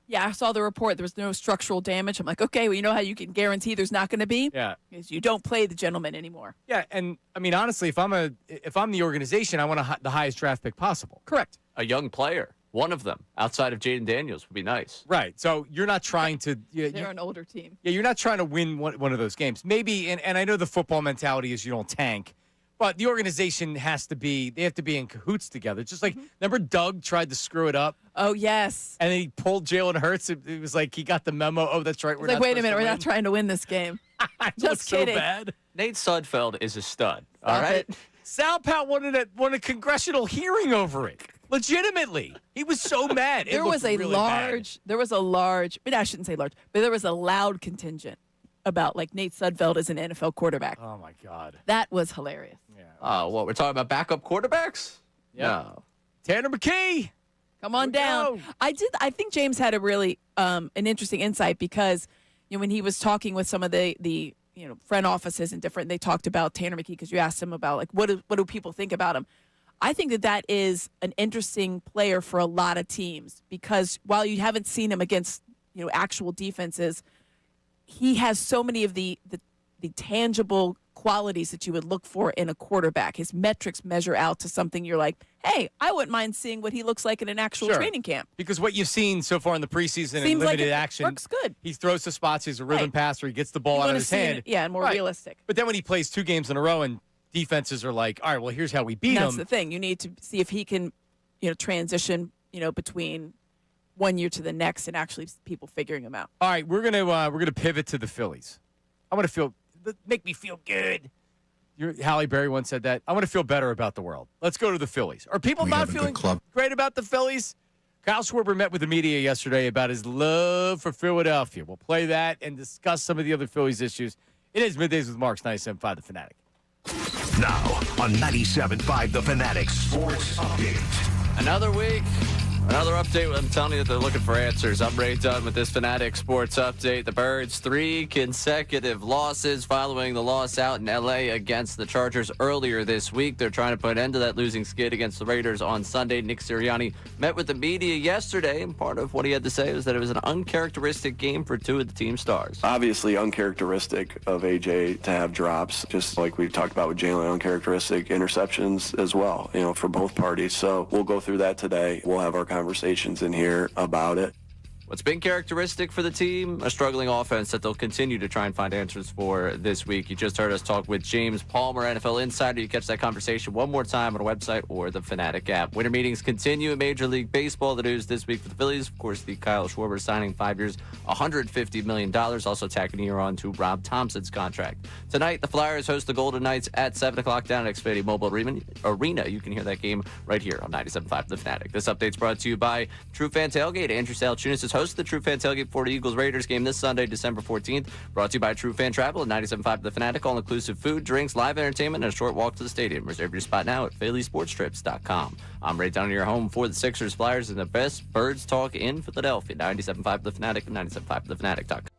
Yeah, I saw the report. There was no structural damage. I'm like, okay, well, you know how you can guarantee there's not going to be? Yeah. Is you don't play the gentleman anymore. Yeah, and, I mean, honestly, if I'm the organization, I want the highest draft pick possible. Correct. A young player. One of them, outside of Jaden Daniels, would be nice. Right. So you're not trying to. They're an older team. Yeah, you're not trying to win one of those games. Maybe, and I know the football mentality is you don't tank, but the organization they have to be in cahoots together. Just like, remember Doug tried to screw it up? Oh, yes. And then he pulled Jalen Hurts. It was like he got the memo. Oh, that's right. We're wait a minute. We're not trying to win this game. Just kidding. So bad. Nate Sudfeld is a stud. All right. Sal Pat wanted a congressional hearing over it. Legitimately. He was so mad. There was a large, I shouldn't say large, but there was a loud contingent about like Nate Sudfeld as an NFL quarterback. Oh, my God. That was hilarious. Yeah. What, we're talking about backup quarterbacks? Yeah. No. Tanner McKee. Come on down. I think James had a really an interesting insight because when he was talking with some of the front offices and different, they talked about Tanner McKee because you asked him about like what do people think about him. I think that is an interesting player for a lot of teams because while you haven't seen him against actual defenses, he has so many of the tangible qualities that you would look for in a quarterback. His metrics measure out to something you're like, hey, I wouldn't mind seeing what he looks like in an actual training camp. Because what you've seen so far in the preseason Seems and limited like action, works good. He throws to spots. He's a rhythm passer. He gets the ball out of his hand. And more realistic. But then when he plays 2 games in a row and defenses are like, all right, well, here's how we beat him. That's the thing. You need to see if he can, transition, between one year to the next and actually people figuring him out. All right, we're gonna pivot to the Phillies. I want to make me feel good. Halle Berry once said that. I want to feel better about the world. Let's go to the Phillies. Are people not feeling great about the Phillies? Kyle Schwarber met with the media yesterday about his love for Philadelphia. We'll play that and discuss some of the other Phillies issues. It is Middays with Marks, 97.5 The Fanatic. Now on 97.5 The Fanatic Sports Update. Another week, another update. I'm telling you that they're looking for answers. I'm Ray Dunn with this Fanatic Sports Update. The Birds, 3 consecutive losses following the loss out in L.A. against the Chargers earlier this week. They're trying to put an end to that losing skid against the Raiders on Sunday. Nick Sirianni met with the media yesterday, and part of what he had to say was that it was an uncharacteristic game for 2 of the team stars. Obviously uncharacteristic of AJ to have drops, just like we've talked about with Jalen, uncharacteristic interceptions as well, for both parties. So we'll go through that today. We'll have our conversations in here about it. What's been characteristic for the team? A struggling offense that they'll continue to try and find answers for this week. You just heard us talk with James Palmer, NFL insider. You catch that conversation one more time on our website or the Fanatic app. Winter meetings continue in Major League Baseball. The news this week for the Phillies, of course, the Kyle Schwarber signing 5 years, $150 million, also tacking a year on to Rob Thompson's contract. Tonight, the Flyers host the Golden Knights at 7 o'clock down at Xfinity Mobile Arena. You can hear that game right here on 97.5 The Fanatic. This update's brought to you by True Fan Tailgate. Andrew Salciunas is host the True Fan Tailgate for the Eagles-Raiders game this Sunday, December 14th. Brought to you by True Fan Travel at 97.5 The Fanatic. All-inclusive food, drinks, live entertainment, and a short walk to the stadium. Reserve your spot now at PhillySportsTrips.com. I'm Ray Down, your home for the Sixers, Flyers, and the best Birds talk in Philadelphia. 97.5 The Fanatic and 97.5TheFanatic.com.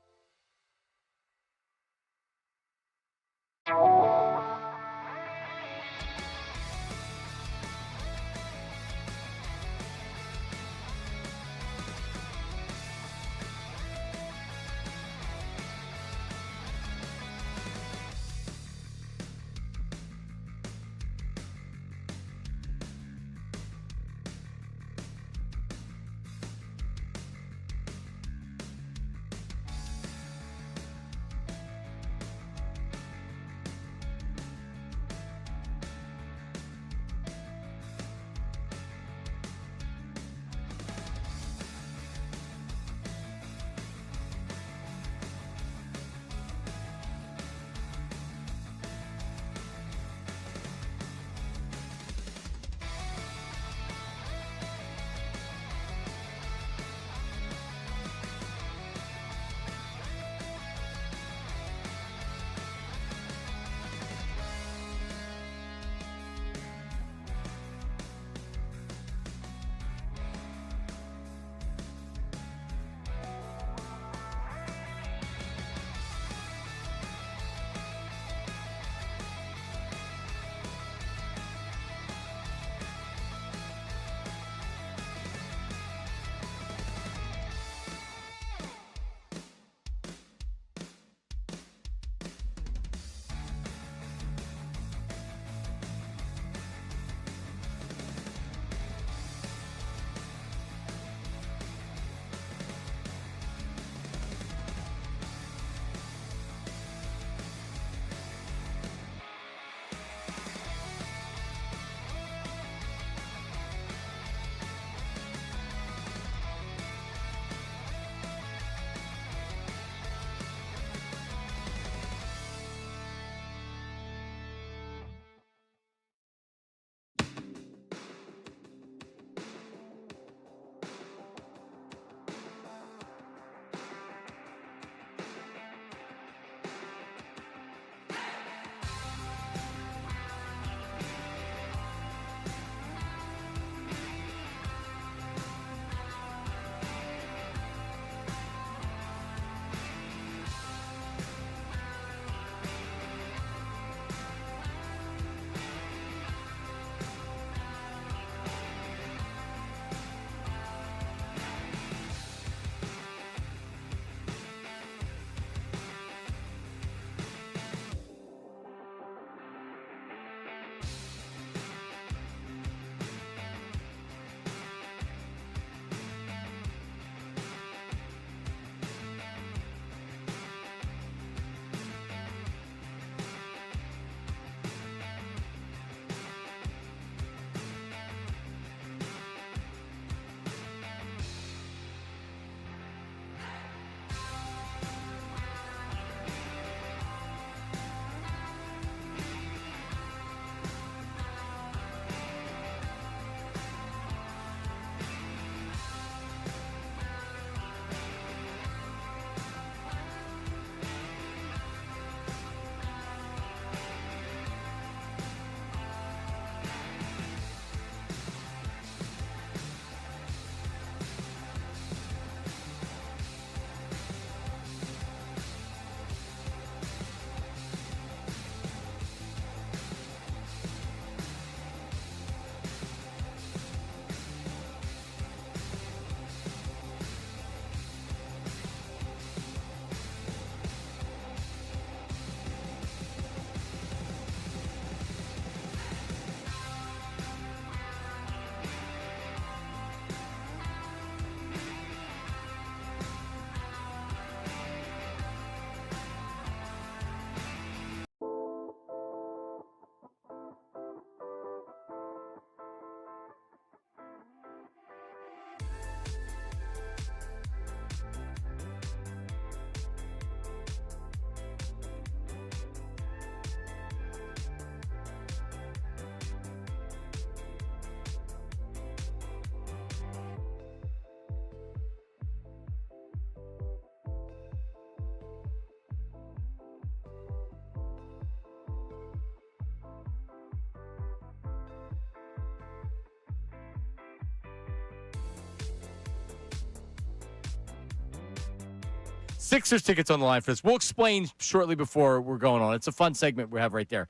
Sixers tickets on the line for this. We'll explain shortly before we're going on. It's a fun segment we have right there.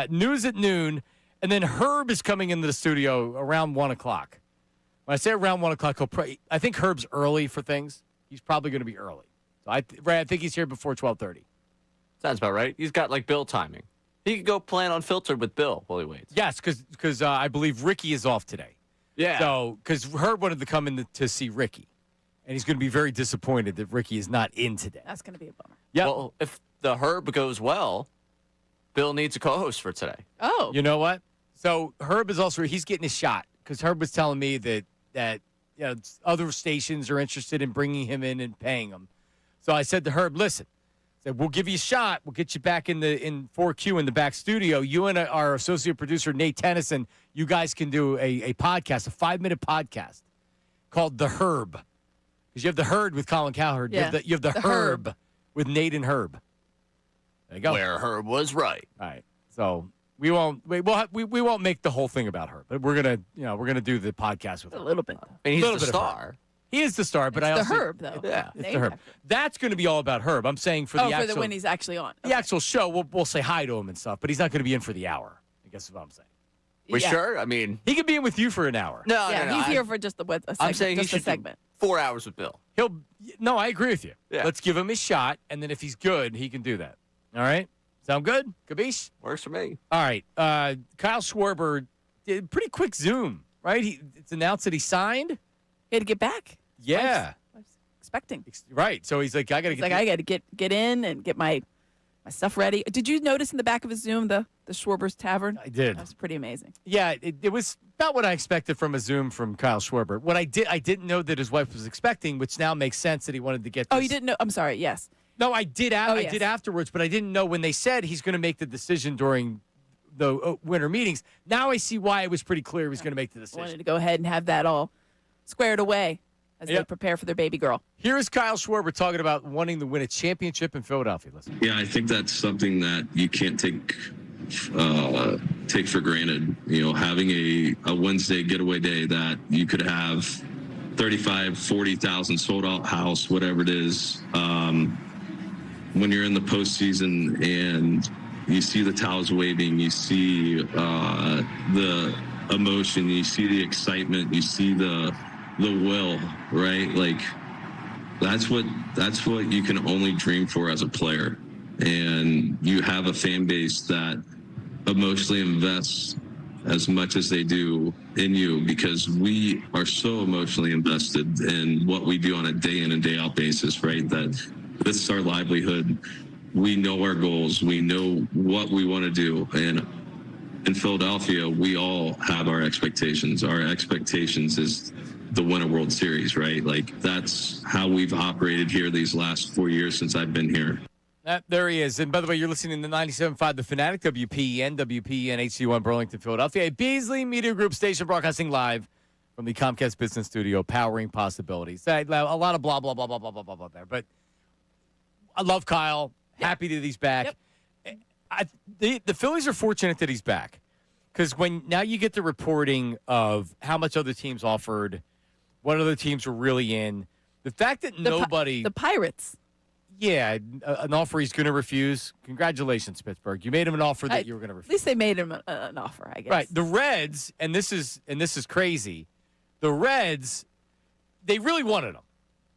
News at noon, and then Herb is coming into the studio around 1 o'clock. When I say around 1 o'clock, I think Herb's early for things. He's probably going to be early. So I think he's here before 12:30. Sounds about right. He's got like Bill timing. He could go plan on Filtered with Bill while he waits. Yes, because I believe Ricky is off today. Yeah. So because Herb wanted to come in to see Ricky, and he's going to be very disappointed that Ricky is not in today. That's going to be a bummer. Yeah. Well, if the Herb goes well, Bill needs a co-host for today. Oh. You know what? So Herb is also he's getting his shot because Herb was telling me that other stations are interested in bringing him in and paying him. So I said to Herb, listen, we'll give you a shot. We'll get you back in 4Q in the back studio. You and our associate producer, Nate Tennyson, you guys can do a podcast, a 5-minute podcast called The Herb. Because you have The Herd with Colin Cowherd. Yeah. You have the Herb with Nate and Herb. There you go. Where Herb was right. All right. So we won't make the whole thing about Herb, but we're gonna do the podcast with A Herb. little bit. And he's Little the bit of star. He is the star, but It's I the also Herb, though. Yeah. It's Nate the Herb. after. That's going to be all about Herb. I'm saying for the actual when he's actually on. the actual show, we'll say hi to him and stuff, but he's not going to be in for the hour. I guess is what I'm saying. We Yeah. sure? I mean, He could be in with you for an hour. no, Yeah, no. he's here for just a segment. I'm saying just he a should segment. do 4 hours with Bill. No, I agree with you. Yeah. Let's give him his shot, and then if he's good, he can do that. All right? Sound good? Kabish? Works for me. All right. Kyle Schwarber did a pretty quick Zoom, right? It's announced that he signed. He had to get back. Yeah. I was expecting. Right. So he's like, I got to He's get like, I got to get in and get my stuff ready. Did you notice in the back of his Zoom the Schwarber's Tavern? I did. That was pretty amazing. Yeah, it was about what I expected from a Zoom from Kyle Schwarber. What I didn't know that his wife was expecting, which now makes sense that he wanted to get this. Oh, you didn't know? I'm sorry. Yes. No, I did. Oh, I yes. did afterwards, but I didn't know when they said he's going to make the decision during the winter meetings. Now I see why it was pretty clear he was going to make the decision. Wanted to go ahead and have that all squared away as they Yep. prepare for their baby girl. Here is Kyle Schwarber talking about wanting to win a championship in Philadelphia. Listen. Yeah, I think that's something that you can't take for granted. You know, having a Wednesday getaway day that you could have 35, 40,000 sold out house, whatever it is. When you're in the postseason and you see the towels waving, you see the emotion, you see the excitement, you see the will, right? Like that's what you can only dream for as a player. And you have a fan base that emotionally invests as much as they do in you, because we are so emotionally invested in what we do on a day in and day out basis, right? That this is our livelihood. We know our goals. We know what we want to do. And in Philadelphia, we all have our expectations. Our expectations is the win a World Series, right? Like that's how we've operated here these last 4 years since I've been here. There he is. And by the way, you're listening to 97.5 The Fanatic, WPEN, HD1 Burlington, Philadelphia, a Beasley Media Group station broadcasting live from the Comcast Business Studio, powering possibilities. A lot of blah, blah, blah, blah, blah, blah, blah, blah there. But I love Kyle. Happy that he's back. Yep. The Phillies are fortunate that he's back, because when now you get the reporting of how much other teams offered, what other teams were really in, the fact that The Pirates. Yeah, an offer he's going to refuse. Congratulations, Pittsburgh. You made him an offer that you were going to refuse. At least they made him an offer, I guess. Right. The Reds, and this is crazy. The Reds, they really wanted him.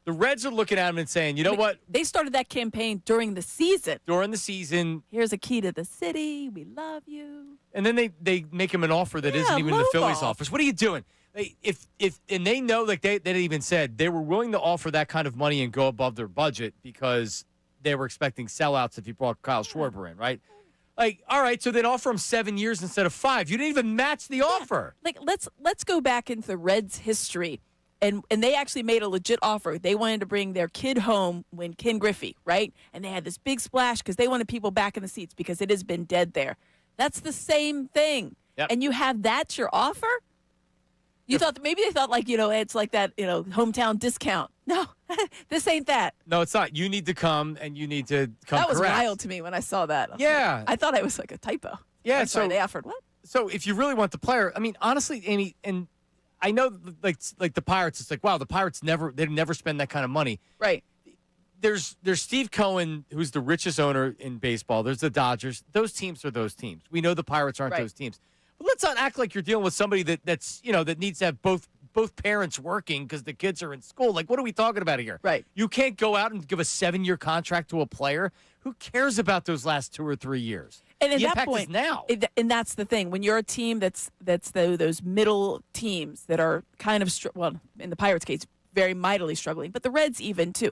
The Reds are looking at him and saying, you know what? They started that campaign during the season. During the season. Here's a key to the city. We love you. And then they make him an offer that isn't even in the Phillies' offers. What are you doing? And they know, like they even said, they were willing to offer that kind of money and go above their budget because they were expecting sellouts if you brought Kyle Schwarber in, right? Like, all right, so they'd offer him 7 years instead of 5. You didn't even match the offer. Like, let's go back into the Reds' history. And they actually made a legit offer. They wanted to bring their kid home when Ken Griffey, right? And they had this big splash because they wanted people back in the seats because it has been dead there. That's the same thing. Yep. And you have that's your offer? You thought maybe they thought it's like that, hometown discount. No, this ain't that. No, it's not. You need to come, and you need to come That was correct. wild to me when I saw that. Yeah. I thought it was like a typo. Yeah, I'm sorry, so they offered what? So if you really want the player, I mean, honestly, Amy, and I know like the Pirates, it's like, wow, the Pirates never spend that kind of money. Right. there's Steve Cohen, who's the richest owner in baseball. There's the Dodgers. Those teams are those teams. We know the Pirates aren't those teams. But let's not act like you're dealing with somebody that's that needs to have both parents working because the kids are in school. Like, what are we talking about here? Right. You can't go out and give a 7-year contract to a player. Who cares about those last 2 or 3 years? And at the that impact point, is now. And that's the thing. When you're a team that's those middle teams that are kind of in the Pirates' case, very mightily struggling, but the Reds even too.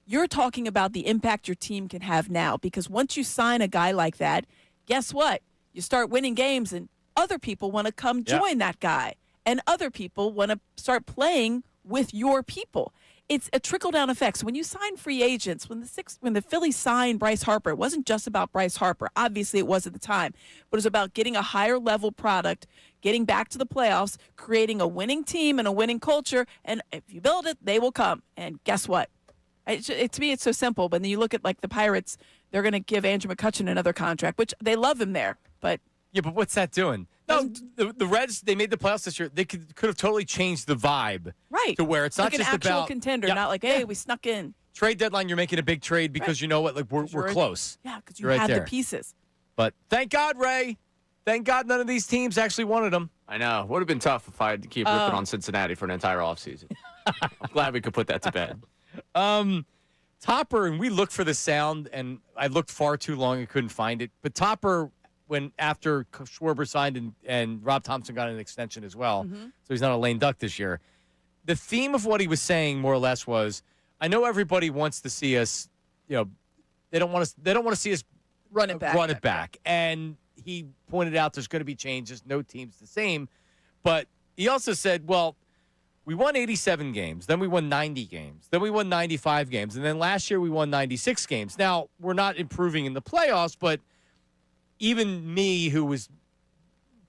You're talking about the impact your team can have now, because once you sign a guy like that, guess what? You start winning games, and other people want to come join that guy, and other people want to start playing with your people. It's a trickle-down effect. So when you sign free agents, when the Phillies signed Bryce Harper, it wasn't just about Bryce Harper. Obviously, it was at the time. But it was about getting a higher-level product, getting back to the playoffs, creating a winning team and a winning culture. And if you build it, they will come. And guess what? To me, it's so simple. But then you look at, like, the Pirates, they're going to give Andrew McCutchen another contract, which they love him there. But what's that doing? No, the Reds, they made the playoffs this year. They could have totally changed the vibe. Right. To where it's not like just an actual about contender, not like, hey, we snuck in. Trade deadline, you're making a big trade because you know what? Like, we're close. Yeah, because you Right have there. the pieces. But thank God, Ray. Thank God none of these teams actually wanted him. I know. Would have been tough if I had to keep ripping on Cincinnati for an entire offseason. I'm glad we could put that to bed. Topper, and we looked for the sound, and I looked far too long and couldn't find it. But Topper, after Schwarber signed and Rob Thompson got an extension as well, so he's not a lame duck this year. The theme of what he was saying, more or less, was, I know everybody wants to see us, they don't want to see us run it back. And he pointed out there's going to be changes. No team's the same. But he also said, well, we won 87 games. Then we won 90 games. Then we won 95 games. And then last year we won 96 games. Now, we're not improving in the playoffs, but even me, who was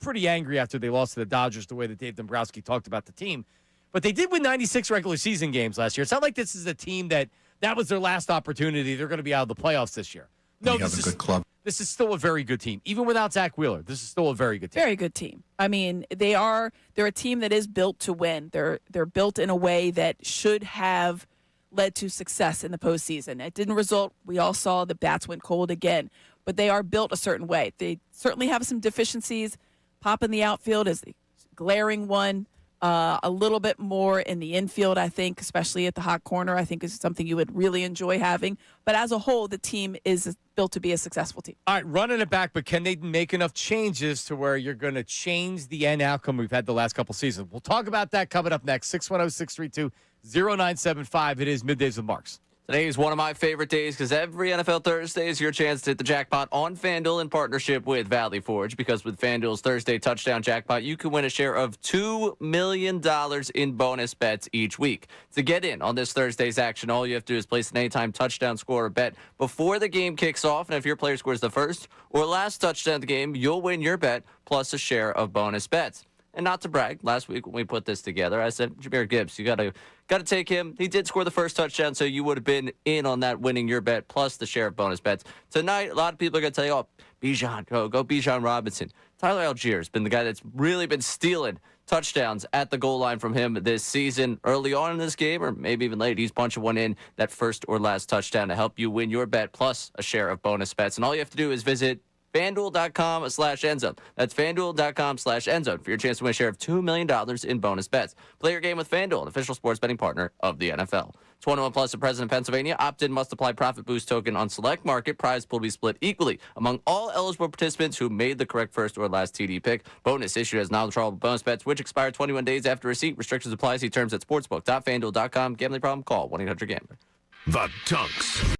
pretty angry after they lost to the Dodgers, the way that Dave Dombrowski talked about the team, but they did win 96 regular season games last year. It's not like this is a team that was their last opportunity. They're going to be out of the playoffs this year. No, this is a good club. This is still a very good team. Even without Zach Wheeler, this is still a very good team. Very good team. I mean, they're a team that is built to win. They're built in a way that should have led to success in the postseason. It didn't result. We all saw the bats went cold again, but they are built a certain way. They certainly have some deficiencies. Pop in the outfield is the glaring one. A little bit more in the infield, I think, especially at the hot corner, I think is something you would really enjoy having. But as a whole, the team is built to be a successful team. All right, running it back, but can they make enough changes to where you're going to change the end outcome we've had the last couple seasons? We'll talk about that coming up next. 610-632-0975. It is Middays with Marks. Today is one of my favorite days because every NFL Thursday is your chance to hit the jackpot on FanDuel in partnership with Valley Forge. Because with FanDuel's Thursday touchdown jackpot, you can win a share of $2 million in bonus bets each week. To get in on this Thursday's action, all you have to do is place an anytime touchdown score or bet before the game kicks off. And if your player scores the first or last touchdown of the game, you'll win your bet plus a share of bonus bets. And not to brag, last week when we put this together, I said, Jahmyr Gibbs, you got to take him. He did score the first touchdown, so you would have been in on that winning your bet plus the share of bonus bets. Tonight, a lot of people are going to tell you, Bijan, go Bijan Robinson. Tyler Allgeier's been the guy that's really been stealing touchdowns at the goal line from him this season. Early on in this game, or maybe even late, he's punching one in, that first or last touchdown to help you win your bet plus a share of bonus bets. And all you have to do is visit FanDuel.com/endzone. That's FanDuel.com/endzone for your chance to win a share of $2 million in bonus bets. Play your game with FanDuel, an official sports betting partner of the NFL. 21 plus and present in Pennsylvania. Opt-in must apply profit boost token on select market. Prize pool will be split equally among all eligible participants who made the correct first or last TD pick. Bonus issued as non-withdrawable bonus bets, which expire 21 days after receipt. Restrictions apply. See terms at sportsbook.fanduel.com. Gambling problem? Call 1-800-GAMBLER. The Dunks.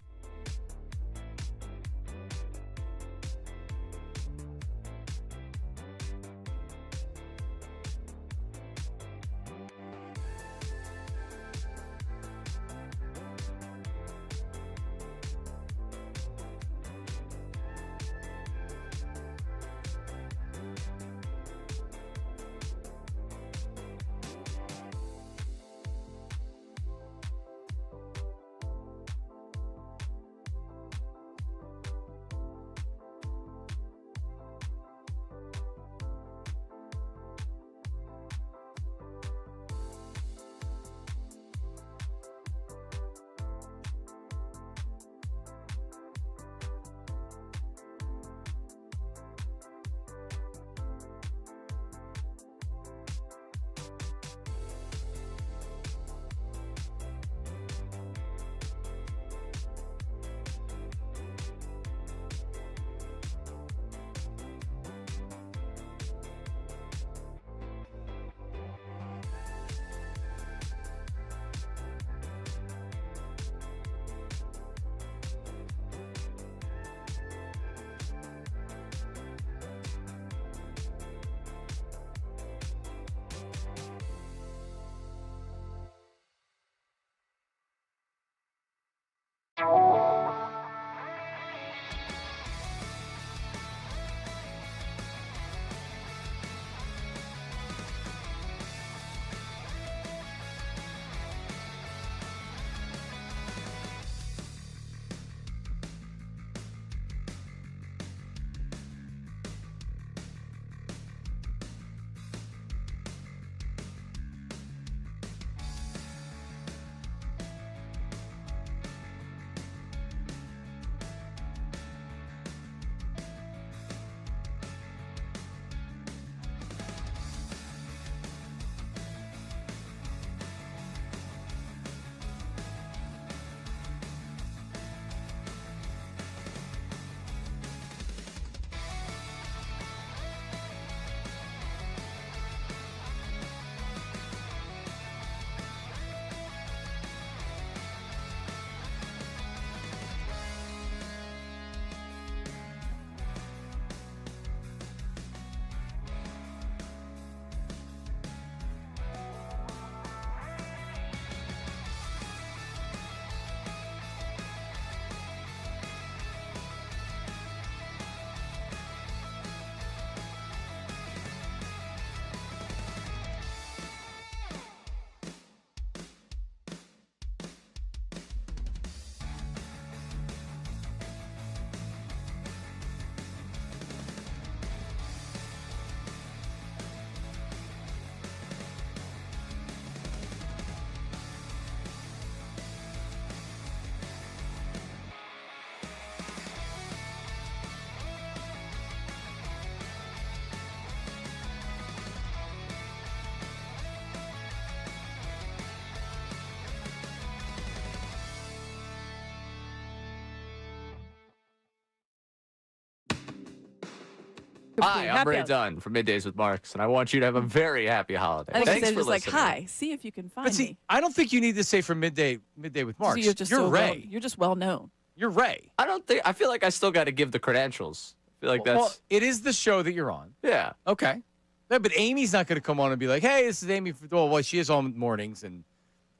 Hi, I'm Happy Ray holiday. Dunn from Middays with Marks, and I want you to have a very happy holiday. I think Thanks instead for of just like, listening. hi, see if you can find But see, me. I don't think you need to say for midday with Mark. So you're just Ray. you're just well known. You're Ray. I feel like I still got to give the credentials. I feel like that's, Well, it is the show that you're on. yeah. Okay. No, but Amy's not going to come on and be like, hey, this is Amy. Well, she is on mornings. And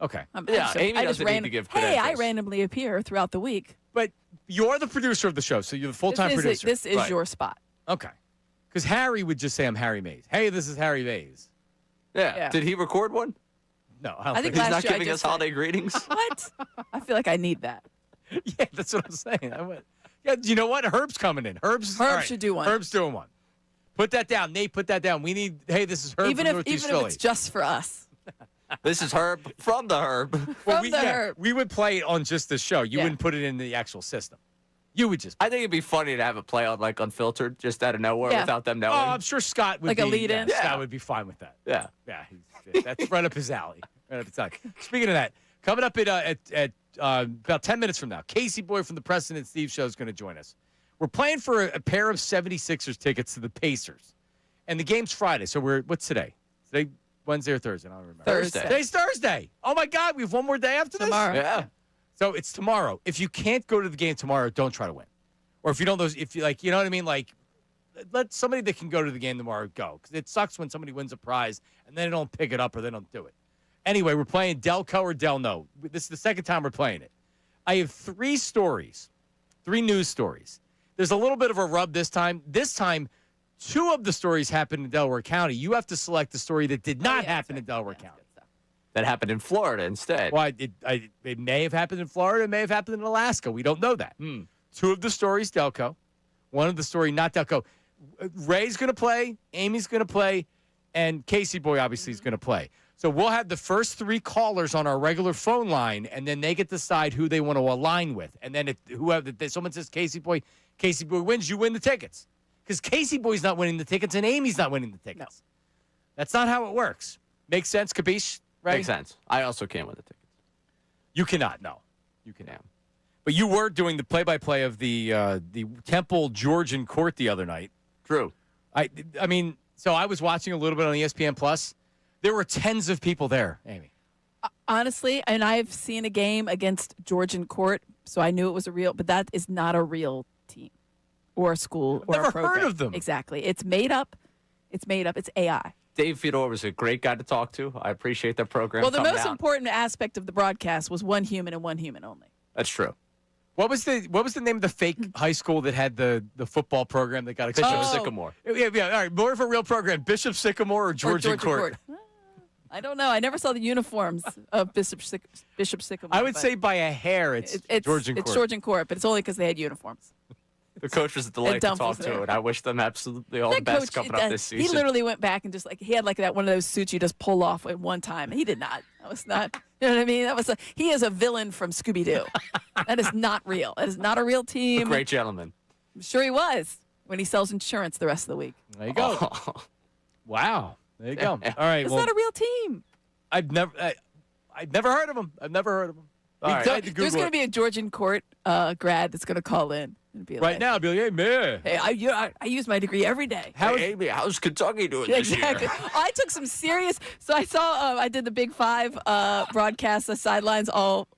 okay. Yeah, Amy doesn't need to give Hey, I credentials. randomly appear throughout the week. But you're the producer of the show, so you're the full-time producer. This is Right. your spot. Okay. Because Harry would just say, I'm Harry Mays. Hey, this is Harry Mays. Yeah. Yeah. Did he record one? No, I think He's last not year I giving us just said- holiday greetings? What? I feel like I need that. Yeah, that's what I'm saying. Yeah, you know what? Herb's coming in. Herb's all right. should do one. Herb's doing one. Put that down. Nate, put that down. We need, hey, this is Herb Even from if Northeast even if Philly. it's just for us. This is Herb from the Herb. From the Herb. We would play it on just the show. You Yeah. wouldn't put it in the actual system. You would just. I think it'd be funny to have it play on like Unfiltered, just out of nowhere Yeah. without them Oh, knowing. I'm sure Scott would Like be. a lead-in? Yeah, Yeah. Scott would be fine with that. Yeah. Yeah, that's right up his alley. Right up his alley. Speaking of that, coming up at about 10 minutes from now, Casey Boy from the Preston and Steve Show is going to join us. We're playing for a pair of 76ers tickets to the Pacers. And the game's Friday, so what's today? Today, Wednesday or Thursday? I don't remember. Thursday. Today's Thursday. Oh, my God, we have one more day after this? Tomorrow. Yeah. So it's tomorrow. If you can't go to the game tomorrow, don't try to win. Or if you don't, if you like, you know what I mean? Like, let somebody that can go to the game tomorrow go. Because it sucks when somebody wins a prize and then they don't pick it up or they don't do it. Anyway, we're playing Delco or Del No. This is the second time we're playing it. I have three news stories. There's a little bit of a rub this time. This time, two of the stories happened in Delaware County. You have to select the story that did not happen in Delaware County. That happened in Florida instead. Well, it may have happened in Florida. It may have happened in Alaska. We don't know that. Two of the stories, Delco. One of the story, not Delco. Ray's going to play. Amy's going to play. And Casey Boy, obviously, is going to play. So we'll have the first three callers on our regular phone line, and then they get to decide who they want to align with. And then if someone says Casey Boy wins, you win the tickets. Because Casey Boy's not winning the tickets, and Amy's not winning the tickets. No. That's not how it works. Makes sense, capiche? Right? Makes sense. I also can't win the tickets. You cannot, no. You cannot. But you were doing the play-by-play of the Temple Georgian court the other night. True. I mean, so I was watching a little bit on ESPN Plus. There were tens of people there, Amy. Honestly, and I've seen a game against Georgian Court, so I knew it was a real, but that is not a real team or a school or never a program. heard of them. Exactly. It's made up. It's AI. Dave Fedor was a great guy to talk to. I appreciate that program. Well, the coming most out. important aspect of the broadcast was one human and one human only. That's true. What was the name of the fake high school that had the football program that got Bishop exposed? Sycamore. Yeah, all right. More of a real program, Bishop Sycamore or Georgian Court? I don't know. I never saw the uniforms of Bishop Sycamore. I would but say by a hair it's Georgian Court. It's Georgian Court, but it's only because they had uniforms. The coach was a delight to Dump talk was there. to, and I wish them absolutely all the That best coach, coming up this season. He literally went back and just he had that one of those suits you just pull off at one time. He did not. That was not. You know what I mean? He is a villain from Scooby Doo. That is not real. That is not a real team. A great gentleman. I'm sure he was when he sells insurance the rest of the week. There you go. Wow. There you go. All right. It's well, not a real team. I've never heard of him. All right. I had to There's Google going to it. be a Georgian Court grad that's going to call in and be Right like, now, I'll be like, hey, man. Hey, I use my degree every day. Hey, Amy, how's Kentucky doing this Exactly. year? I took some serious. So I saw. I did the Big Five broadcast, the sidelines, all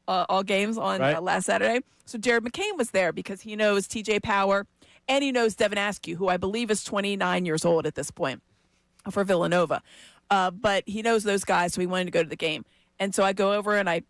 games on Right. last Saturday. So Jared McCain was there because he knows T.J. Power and he knows Devin Askew, who I believe is 29 years old at this point for Villanova. But he knows those guys, so he wanted to go to the game. And so I go over and I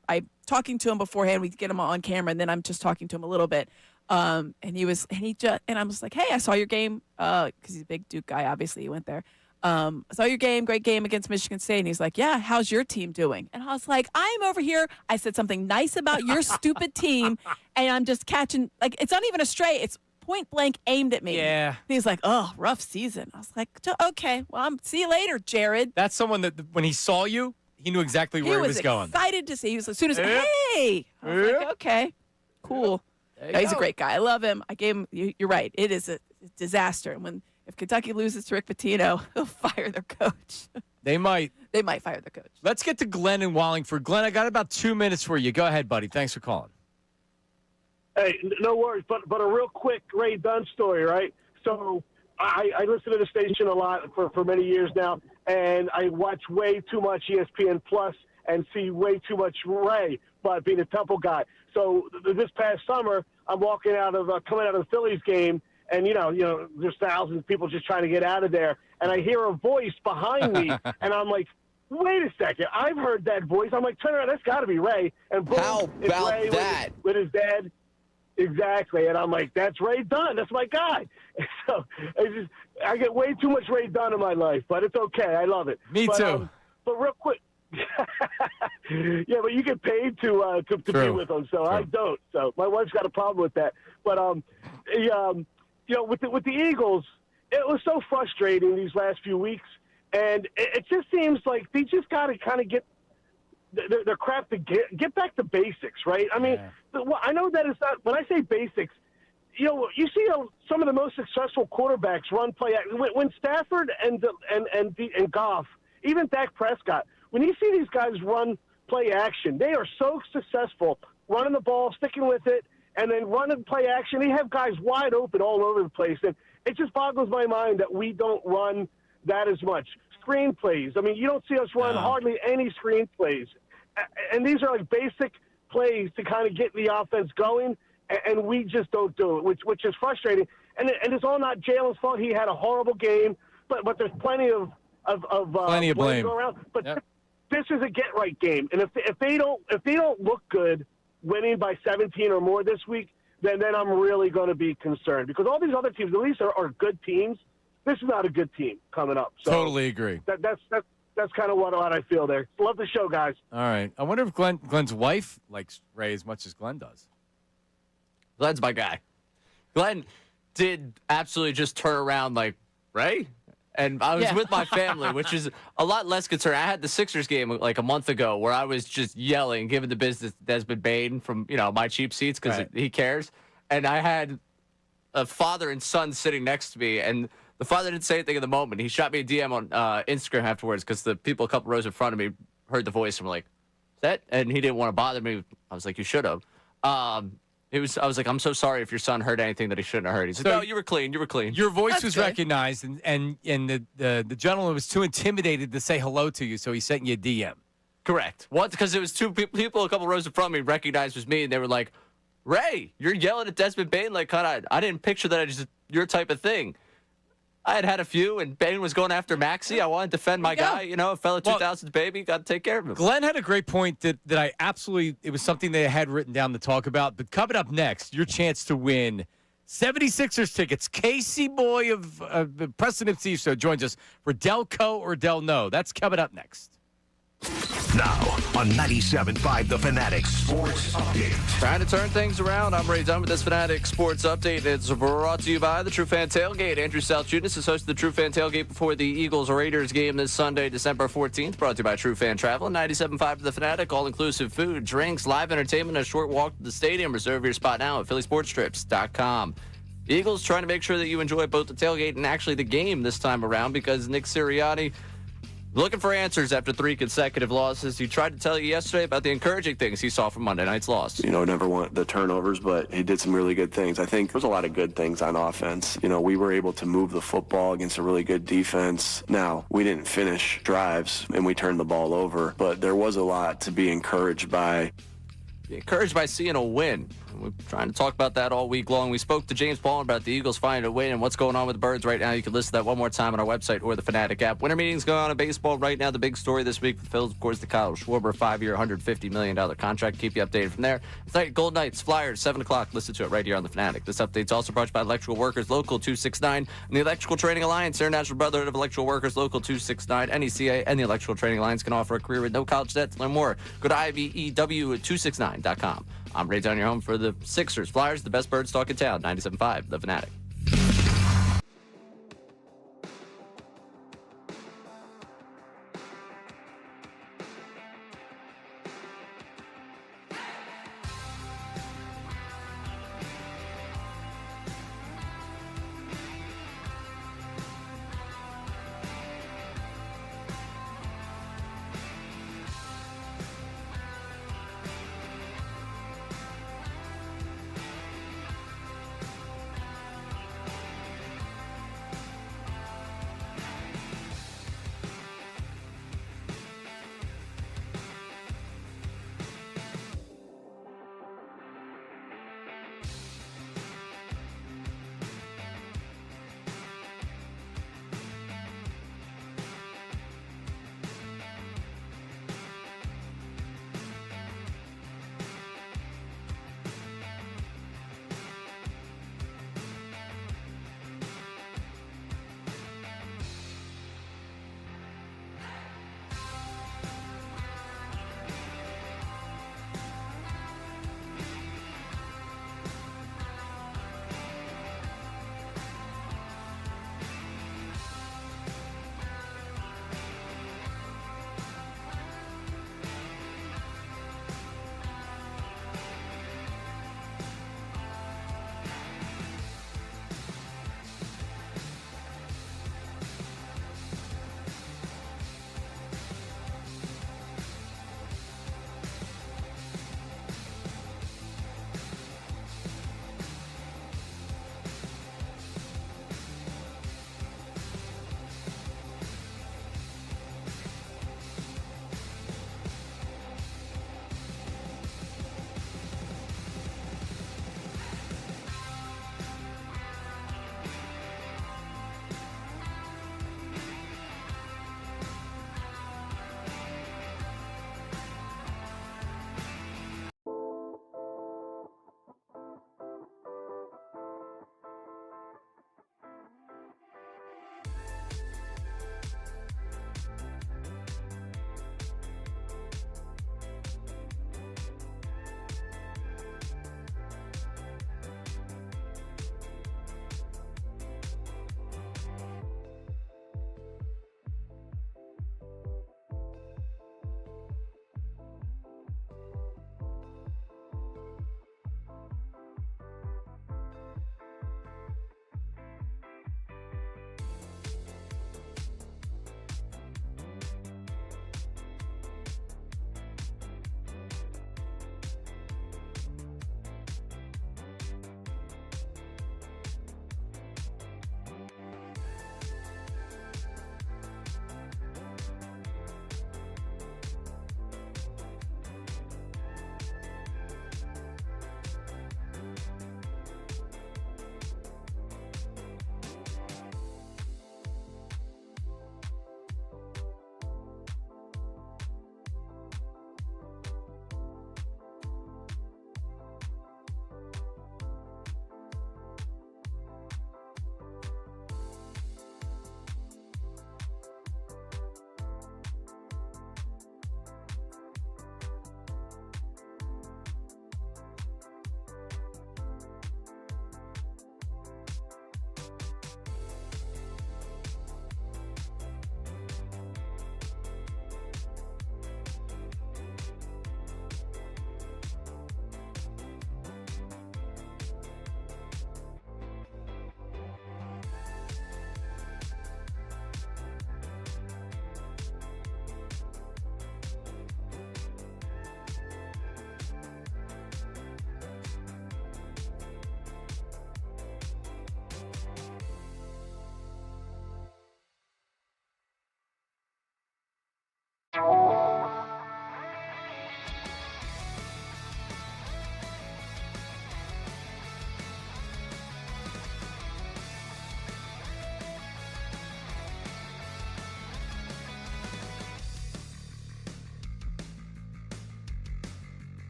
talking to him beforehand. We get him on camera, and then I'm just talking to him a little bit. And I'm just like, hey, I saw your game because he's a big Duke guy. Obviously, he went there. I saw your game, great game against Michigan State. And he's like, yeah, how's your team doing? And I was like, I'm over here. I said something nice about your stupid team, and I'm just catching it's not even a stray. It's point blank aimed at me. Yeah. And he's like, oh, rough season. I was like, okay, well, see you later, Jared. That's someone that when he saw you, he knew exactly where he was going. Excited to see. He was as soon as Yep. hey, I was like, Yep. okay, cool. There you He's a go. great guy. I love him. I gave him. You're right. It is a disaster. And if Kentucky loses to Rick Pitino, he'll fire their coach. They might. They might fire their coach. Let's get to Glenn in Wallingford. Glenn, I got about 2 minutes for you. Go ahead, buddy. Thanks for calling. Hey, no worries, but a real quick Ray Dunn story, right? So I listen to the station a lot for many years now, and I watch way too much ESPN Plus and see way too much Ray, but being a Temple guy. So this past summer, I'm coming out of the Phillies game, and you know, there's thousands of people just trying to get out of there, and I hear a voice behind me, and I'm like, wait a second, I've heard that voice. I'm like, turn around, that's got to be Ray. And boom, How it's about Ray that? with his dad. Exactly, and I'm like, that's Ray Dunn. That's my guy. So I get way too much Ray Dunn in my life, but it's okay. I love it. Me too. But real quick, yeah, but you get paid to be with them, so I don't. So my wife's got a problem with that. But you know, with the Eagles, it was so frustrating these last few weeks, and it just seems like they just got to kind of get their crap to get back to basics, right? I mean, I know that it's not. When I say basics, you know, you see some of the most successful quarterbacks run play. When Stafford and Goff, even Dak Prescott, when you see these guys run play action, they are so successful running the ball, sticking with it, and then running play action. They have guys wide open all over the place, and it just boggles my mind that we don't run that as much. Screen plays. I mean, you don't see us run hardly any screen plays. And these are like basic plays to kind of get the offense going, and we just don't do it, which is frustrating. And it's all not Jalen's fault. He had a horrible game, but there's plenty of blame to go around. But this is a get-right game, and if they don't look good winning by 17 or more this week, then I'm really going to be concerned, because all these other teams, at least, are good teams. This is not a good team coming up. So totally agree. That's kind of what I feel there. Love the show, guys. All right. I wonder if Glenn's wife likes Ray as much as Glenn does. Glenn's my guy. Glenn did absolutely just turn around like, Ray? And I was with my family, which is a lot less concerned. I had the Sixers game like a month ago where I was just yelling, giving the business to Desmond Bain from, you know, my cheap seats because he cares. And I had a father and son sitting next to me, and the father didn't say anything in the moment. He shot me a DM on Instagram afterwards because the people a couple rows in front of me heard the voice and were like, "Is that?" And he didn't want to bother me. I was like, "You should have." I was like, "I'm so sorry if your son heard anything that he shouldn't have heard." He's like, "No, you were clean. You were clean." Your voice was recognized, and the gentleman was too intimidated to say hello to you, so he sent you a DM. Correct. What? Because it was two people a couple rows in front of me recognized it was me, and they were like, "Ray, you're yelling at Desmond Bain like kind of. I didn't picture that as just your type of thing." I had a few, and Bain was going after Maxey. I wanted to defend my guy, you know, a fellow 2000s baby. Got to take care of him. Glenn had a great point that I absolutely, it was something they had written down to talk about. But coming up next, your chance to win 76ers tickets. Casey Boy of the Preston and Steve Show joins us for Delco or Del No. That's coming up next. Now on 97.5 The Fanatic Sports Update. Trying to turn things around. I'm Ray Dunn with this Fanatic Sports Update. It's brought to you by the True Fan Tailgate. Andrew Salciunas is host of the True Fan Tailgate before the Eagles-Raiders game this Sunday, December 14th. Brought to you by True Fan Travel. 97.5 The Fanatic. All-inclusive food, drinks, live entertainment, a short walk to the stadium. Reserve your spot now at phillysportstrips.com. The Eagles trying to make sure that you enjoy both the tailgate and actually the game this time around, because Nick Sirianni looking for answers after 3 consecutive losses. He tried to tell you yesterday about the encouraging things he saw from Monday night's loss. You know, never want the turnovers, but he did some really good things. I think there's a lot of good things on offense. You know, we were able to move the football against a really good defense. Now, we didn't finish drives, and we turned the ball over, but there was a lot to be encouraged by. Encouraged by seeing a win. We're trying to talk about that all week long. We spoke to James Palmer about the Eagles finding a win and what's going on with the Birds right now. You can listen to that one more time on our website or the Fanatic app. Winter meetings going on in baseball right now. The big story this week for the Phillies, of course, the Kyle Schwarber 5-year, $150 million contract. Keep you updated from there. Tonight, Gold Knights, Flyers, 7 o'clock. Listen to it right here on the Fanatic. This update's also brought to you by Electrical Workers Local 269 and the Electrical Training Alliance, International Brotherhood of Electrical Workers Local 269. NECA and the Electrical Training Alliance can offer a career with no college debt. To learn more, go to IBEW269.com. I'm Ray Dunn, your home for the Sixers. Flyers, the best Birds talk in town. 97.5, The Fanatic.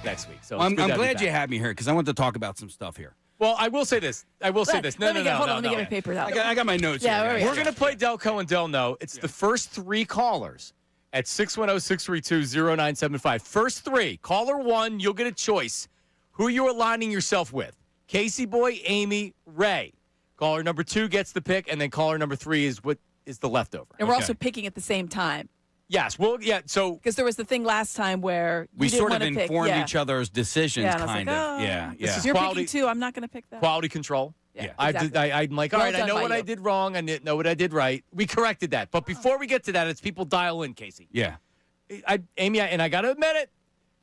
next week. So Well, I'm it's good to have glad back. you had me here because I want to talk about some stuff here. Well, I will say this. No. Hold on, let me get my papers out. I got my notes Yeah, here. where guys. We're going to play Delco and Del No. It's the first 3 callers at 610-632-0975. First 3. Caller 1, you'll get a choice. Who you're aligning yourself with. Casey Boy, Amy, Ray. Caller number 2 gets the pick, and then caller number 3 is what is the leftover. And we're also picking at the same time. Yes. Well, yeah. So Because there was the thing last time where We you didn't sort of wanna pick. informed Yeah. each other's decisions, Yeah, and I was kind like, of. oh, Yeah, this yeah. is You're quality- picking 2. I'm not going to pick that. quality control. Yeah, I'm exactly. like, Well all right, I done know by what I you. did wrong. I know what I did right. We corrected that. But before we get to that, it's people dial in, Casey. Yeah. Amy, and I got to admit it,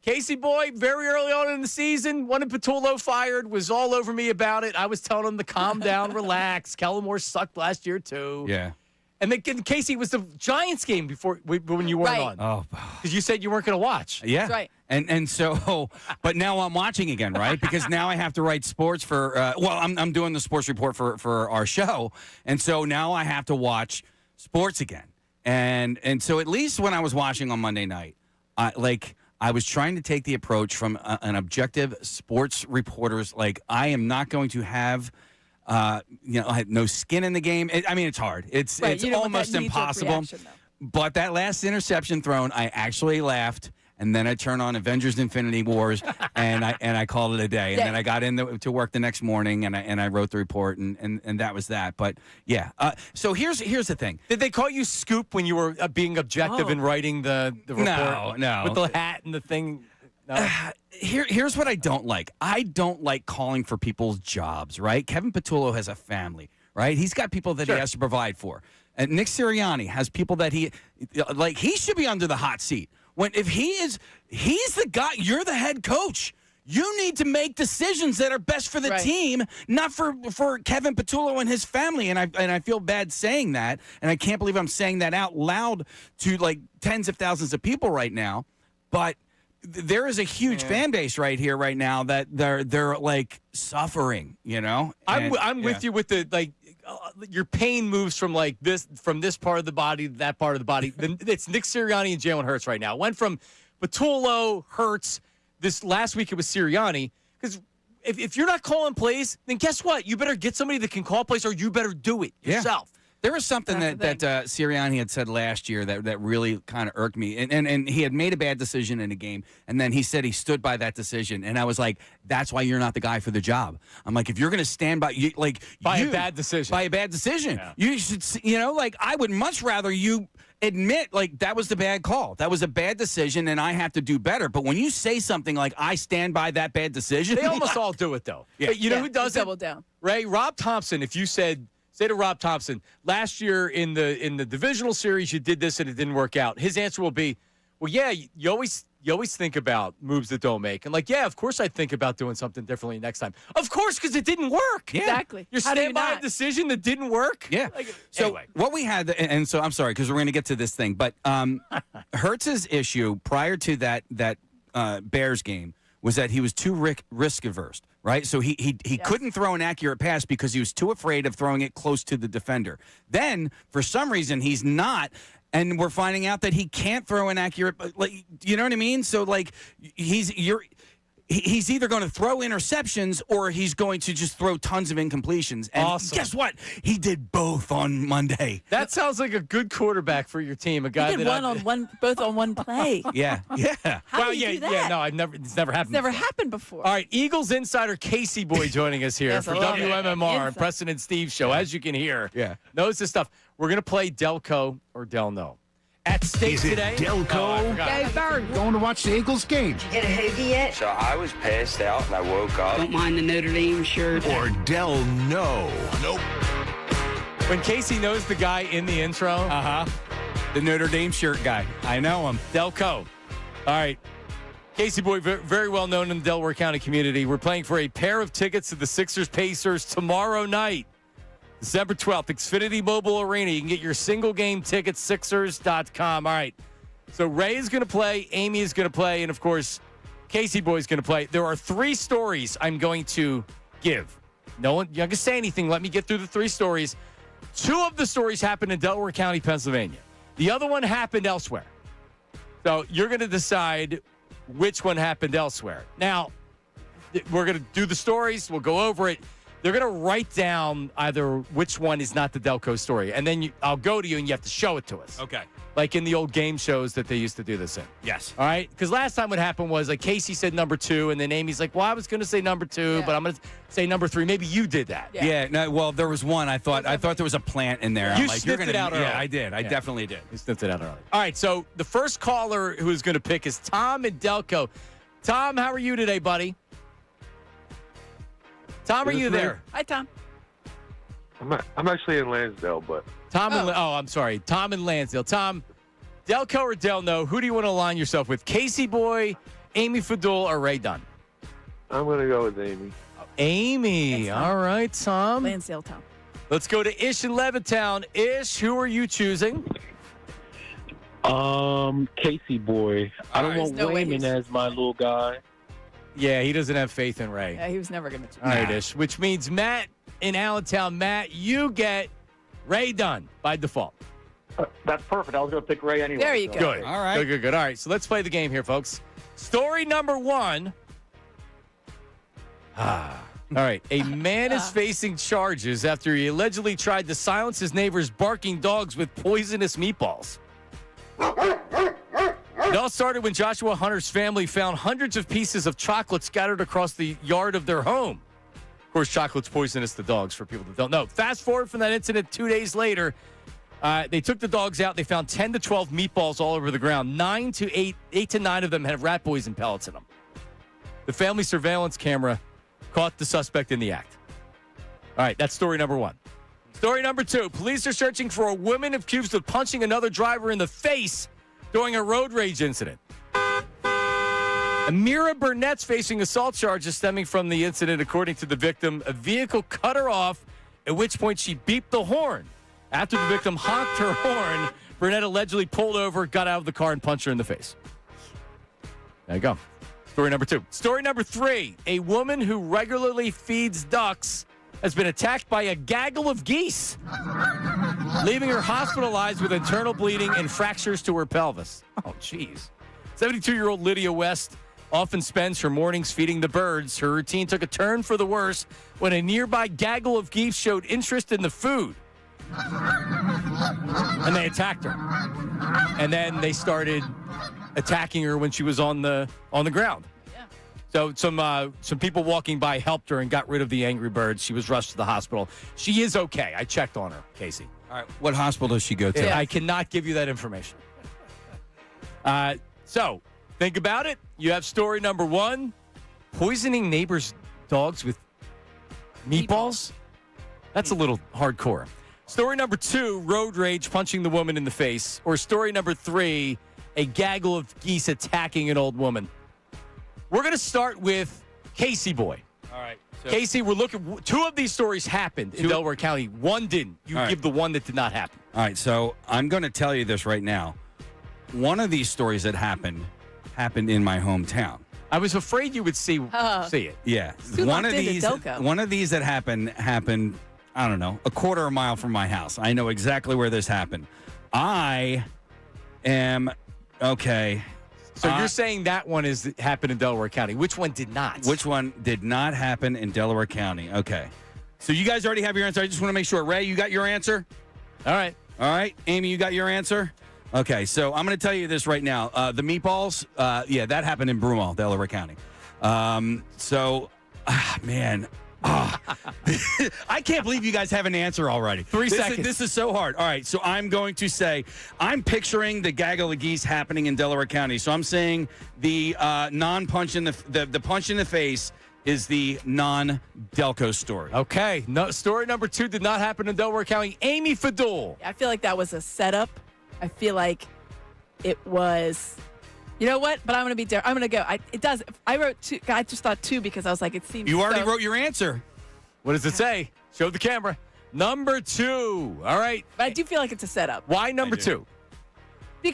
Casey Boy, very early on in the season, wanted Patullo fired, was all over me about it. I was telling him to calm down, relax. Kellen Moore sucked last year, too. Yeah. And then Casey was the Giants game when you weren't on. Oh, Because you said you weren't going to watch. yeah. That's right. And so, but now I'm watching again, right? Because now I have to write sports for. I'm doing the sports report for our show, and so now I have to watch sports again. And so at least when I was watching on Monday night, I was trying to take the approach from an objective sports reporter's. Like, I am not going to have. I had no skin in the game. It's hard. It's Right, you don't want that almost knee-jerk impossible. reaction, though. But that last interception thrown, I actually laughed, and then I turned on Avengers: Infinity Wars, and I called it a day. And then I got to work the next morning, and I wrote the report, and that was that. But yeah, so here's the thing. Did they call you Scoop when you were being objective in writing the report? No. With the hat and the thing? No. Here's what I don't like. I don't like calling for people's jobs, right? Kevin Patullo has a family, right? He's got people that he has to provide for. And Nick Sirianni has people that he should be under the hot seat. He's the guy, you're the head coach. You need to make decisions that are best for the team, not for Kevin Patullo and his family. And I feel bad saying that, and I can't believe I'm saying that out loud to like tens of thousands of people right now. But there is a huge fan base right now that they're like suffering, you know. I'm with you with the your pain moves from this part of the body to that part of the body. It's Nick Sirianni and Jalen Hurts right now. It went from Patullo, Hurts. This last week it was Sirianni. Because if you're not calling plays, then guess what? You better get somebody that can call plays, or you better do it yourself. There was something that Sirianni had said last year that really kind of irked me. And he had made a bad decision in a game, and then he said he stood by that decision. And I was like, that's why you're not the guy for the job. I'm like, if you're going to stand by a bad decision. Yeah. You should, I would much rather you admit, that was the bad call. That was a bad decision, and I have to do better. But when you say something like, I stand by that bad decision. They almost all do it, though. Yeah. But you know who does it? Double down. Ray, Rob Thompson, if you say to Rob Thompson, last year in the divisional series you did this and it didn't work out, his answer will be, well, yeah, you always think about moves that don't make. And yeah, of course I'd think about doing something differently next time. Of course, because it didn't work. Yeah. Exactly. You're How do you standing by a not? decision that didn't work? Yeah. So anyway. what we had, and so I'm sorry because we're going to get to this thing, but Hurts's issue prior to that Bears game was that he was too risk averse, right? So he couldn't throw an accurate pass because he was too afraid of throwing it close to the defender. Then for some reason he's not. And we're finding out that he can't throw an accurate, you know what I mean? So he's either going to throw interceptions or he's going to just throw tons of incompletions. And awesome. Guess what? He did both on Monday. That sounds like a good quarterback for your team. A guy He did both on one play. Yeah. How do you do that? Yeah, no, it's never happened. It's never happened before. All right, Eagles insider Casey Boy joining us here Yes, for I love it. WMMR and Preston and Steve show. As you can hear, knows this stuff. We're going to play Delco or Del No. At stake Is it today. Delco? Hey, Barry, going to watch the Eagles game. Get a hoagie yet? So I was passed out and I woke up. Don't mind the Notre Dame shirt. Or Del No? Nope. When Casey knows the guy in the intro, The Notre Dame shirt guy. I know him. Delco. All right. Casey Boy, very well known in the Delaware County community. We're playing for a pair of tickets to the Sixers-Pacers tomorrow night. December 12th, Xfinity Mobile Arena. You can get your single game tickets, Sixers.com. All right. So Ray is going to play, Amy is going to play, and of course, Casey Boy is going to play. There are 3 stories I'm going to give. No one, you're not going to say anything. Let me get through the 3 stories. 2 of the stories happened in Delaware County, Pennsylvania. The other one happened elsewhere. So you're going to decide which one happened elsewhere. Now, we're going to do the stories. We'll go over it. They're going to write down either which one is not the Delco story, and then I'll go to you, and you have to show it to us. Okay. Like in the old game shows that they used to do this in. Yes. All right? Because last time what happened was, like, Casey said number 2, and then Amy's like, well, I was going to say number 2, but I'm going to say number 3. Maybe you did that. Yeah. No, well, there was one. I thought there was a plant in there. You I'm like, sniffed it out early. Yeah, I did. I definitely did. You sniffed it out early. All right, so the first caller who is going to pick is Tom in Delco. Tom, how are you today, buddy? Tom, are you there? Hi, Tom. I'm actually in Lansdale, but I'm sorry. Tom in Lansdale. Tom, Delco or Del No, who do you want to align yourself with? Casey Boy, Amy Fadul, or Ray Dunn? I'm going to go with Amy. Amy. All right, Tom. Lansdale, Tom. Let's go to Ish in Levittown. Ish, who are you choosing? Casey Boy. I don't want Wayman as my little guy. Yeah, he doesn't have faith in Ray. Yeah, he was never going to choose. All right, Ish, which means Matt in Allentown. Matt, you get Ray Dunn by default. That's perfect. I was going to pick Ray anyway. There you go. Good. All right. Good. All right, so let's play the game here, folks. Story number 1. All right. A man is facing charges after he allegedly tried to silence his neighbor's barking dogs with poisonous meatballs. It all started when Joshua Hunter's family found hundreds of pieces of chocolate scattered across the yard of their home. Of course, chocolate's poisonous to dogs, for people that don't know. Fast forward from that incident 2 days later, they took the dogs out. They found 10 to 12 meatballs all over the ground. 8 to 9 of them had rat poison pellets in them. The family surveillance camera caught the suspect in the act. All right, that's story number 1. Story number 2. Police are searching for a woman accused of punching another driver in the face during a road rage incident. Amira Burnett's facing assault charges stemming from the incident. According to the victim, a vehicle cut her off, at which point she beeped the horn. After the victim honked her horn, Burnett allegedly pulled over, got out of the car, and punched her in the face. There you go. Story number 2. Story number 3. A woman who regularly feeds ducks has been attacked by a gaggle of geese, leaving her hospitalized with internal bleeding and fractures to her pelvis. Oh, jeez. 72-year-old Lydia West often spends her mornings feeding the birds. Her routine took a turn for the worse when a nearby gaggle of geese showed interest in the food. And they attacked her. And then they started attacking her when she was on the ground. So some people walking by helped her and got rid of the angry birds. She was rushed to the hospital. She is okay. I checked on her, Casey. All right. What hospital does she go to? Yeah, I cannot give you that information. So think about it. You have story number 1, poisoning neighbors' dogs with meatballs. That's a little hardcore. Story number 2, road rage, punching the woman in the face. Or story number 3, a gaggle of geese attacking an old woman. We're going to start with Casey Boy. All right. So Casey, we're looking. 2 of these stories happened in Delaware County. 1 didn't. You give the one that did not happen. All right. So I'm going to tell you this right now. One of these stories that happened in my hometown. I was afraid you would see it. Yeah. One of these that happened, I don't know, a quarter of a mile from my house. I know exactly where this happened. I am okay. So you're saying that one happened in Delaware County. Which one did not? Which one did not happen in Delaware County? Okay. So you guys already have your answer. I just want to make sure. Ray, you got your answer? All right. Amy, you got your answer? Okay. So I'm going to tell you this right now. The meatballs, that happened in Broomall, Delaware County. Man. I can't believe you guys have an answer already. 3 seconds. This is so hard. All right, so I'm going to say I'm picturing the gaggle of geese happening in Delaware County. So I'm saying the non-punch in the punch in the face is the non-Delco story. Okay. No, story number 2 did not happen in Delaware County. Amy Fadul. I feel like that was a setup. I feel like it was. You know what? But I'm going to be there. I'm going to go. It does. I wrote 2. I just thought 2 because I was like, it seems. You already wrote your answer. What does it say? Show the camera. Number 2. All right. But I do feel like it's a setup. Why number 2?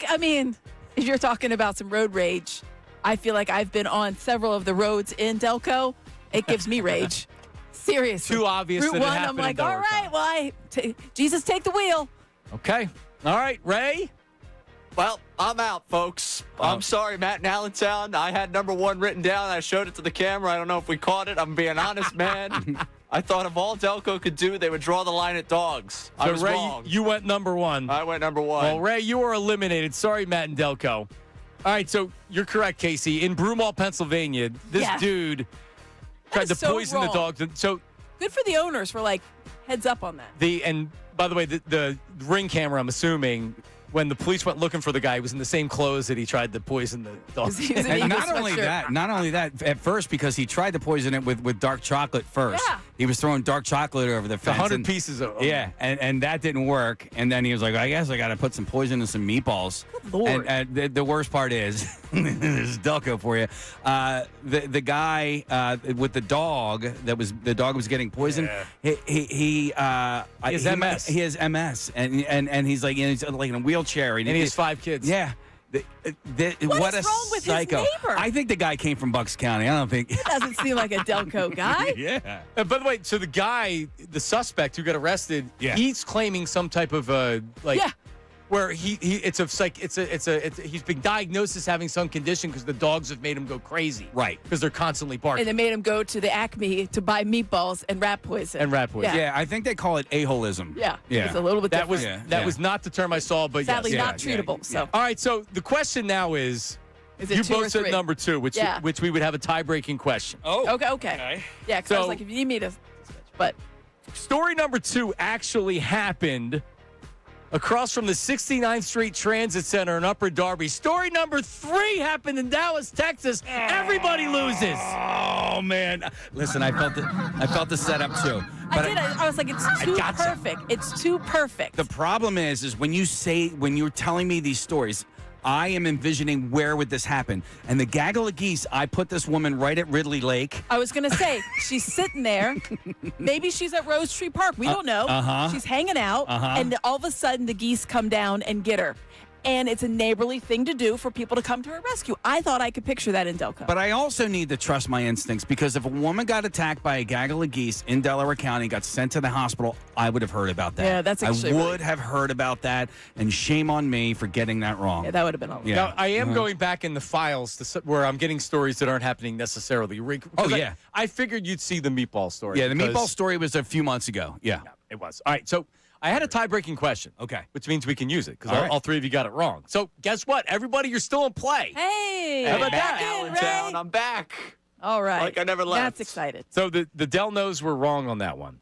I mean, if you're talking about some road rage, I feel like I've been on several of the roads in Delco. It gives me rage. Seriously. Too obvious Route that it 1, happened I'm like, in all Delaware right, well, Jesus, take the wheel. Okay. All right, Ray? Well, I'm out, folks. I'm sorry, Matt in Allentown. I had number 1 written down. I showed it to the camera. I don't know if we caught it. I'm being honest, man. I thought if all Delco could do, they would draw the line at dogs. I was Ray, wrong. you went number 1. I went number 1. Well, Ray, you are eliminated. Sorry, Matt and Delco. All right, so you're correct, Casey. In Broomall, Pennsylvania, this dude tried to poison the dogs. So good for the owners for heads up on that. And by the way, the ring camera, I'm assuming, when the police went looking for the guy, he was in the same clothes that he tried to poison the dogs. And not only that, at first, because he tried to poison it with dark chocolate first. Yeah. He was throwing dark chocolate over the fence. 100 pieces of them. Yeah, and that didn't work. And then he was like, I guess I got to put some poison in some meatballs. Good Lord. And the worst part is, this is Delco for you, the guy with the dog the dog was getting poisoned. Yeah. He has MS. He has MS, and he's like in a wheelchair, and he has 5 kids. Yeah. What is wrong with his psycho. neighbor? I think the guy came from Bucks County. I don't think. That doesn't seem like a Delco guy. Yeah. By the way, so the guy, the suspect who got arrested, he's claiming some type of where he's been diagnosed as having some condition because the dogs have made him go crazy. Right. Because they're constantly barking. And they made him go to the Acme to buy meatballs and rat poison. Yeah, I think they call it a-holism. Yeah. Yeah. It's a little bit different. That was not the term I saw, but sadly yes. not treatable. So all right, so the question now is it you 2 or both said 3? number 2, which we would have a tie-breaking question. Oh. Okay. Yeah, because I was like, if you need me to switch. But story number 2 actually happened across from the 69th Street Transit Center in Upper Darby. Story number 3 happened in Dallas, Texas. Everybody loses. Oh man! Listen, I felt the setup too. But I was like, it's too perfect. It's too perfect. The problem is when you're telling me these stories, I am envisioning where would this happen. And the gaggle of geese, I put this woman right at Ridley Lake. I was going to say, she's sitting there. Maybe she's at Rose Tree Park. We don't know. She's hanging out. And all of a sudden, the geese come down and get her. And it's a neighborly thing to do for people to come to her rescue. I thought I could picture that in Delco. But I also need to trust my instincts because if a woman got attacked by a gaggle of geese in Delaware County, got sent to the hospital, I would have heard about that. Yeah, that's actually I would have heard about that, and shame on me for getting that wrong. Yeah, that would have been all right. Yeah. Now, I am going back in the files where I'm getting stories that aren't happening necessarily. I figured you'd see the meatball story. Yeah, the meatball story was a few months ago. Yeah, it was. All right, so I had a tie-breaking question. Okay. Which means we can use it because all 3 of you got it wrong. So guess what? Everybody, you're still in play. Hey. How about that? Allentown, I'm back. All right. Like I never left. That's excited. So the Delnos were wrong on that one.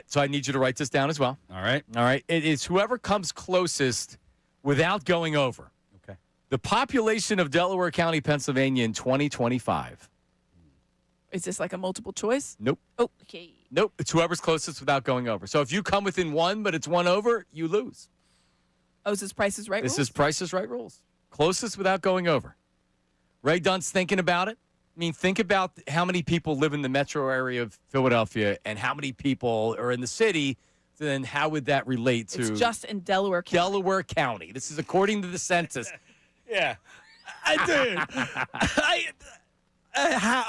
So I need you to write this down as well. All right. All right. It is whoever comes closest without going over. Okay. The population of Delaware County, Pennsylvania in 2025. Is this like a multiple choice? Nope. Okay. Nope. It's whoever's closest without going over. So if you come within 1, but it's 1 over, you lose. Oh, is this Price is Right This rules? is Price is Right rules. Closest without going over. Ray Dunn's thinking about it. I mean, think about how many people live in the metro area of Philadelphia and how many people are in the city. Then how would that relate to? It's just in Delaware County. Delaware County. This is according to the census. Yeah.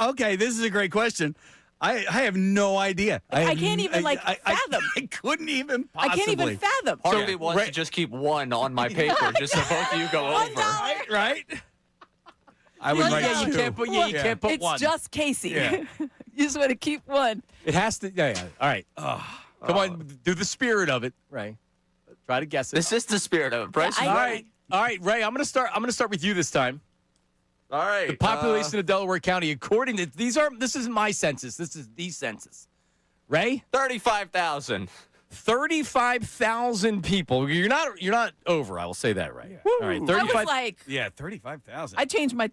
Okay, this is a great question. I have no idea. I can't even fathom. I couldn't even possibly. I can't even fathom. Part of me wants to just keep 1 on my paper just so both of you go over. Right? I would write you 2. can't put you can't put it's 1. It's just Casey. Yeah. You just want to keep 1. It has to. Yeah. All right. Come on, do the spirit of it, Ray. Try to guess it. This is the spirit of it, Bryce. All right, Ray. I'm gonna start with you this time. All right. The population of Delaware County, according to this isn't my census. This is the census. Ray, 35,000. 35,000 people. You're not over. I will say that, right? All right, 35. I was like, 35,000. I changed my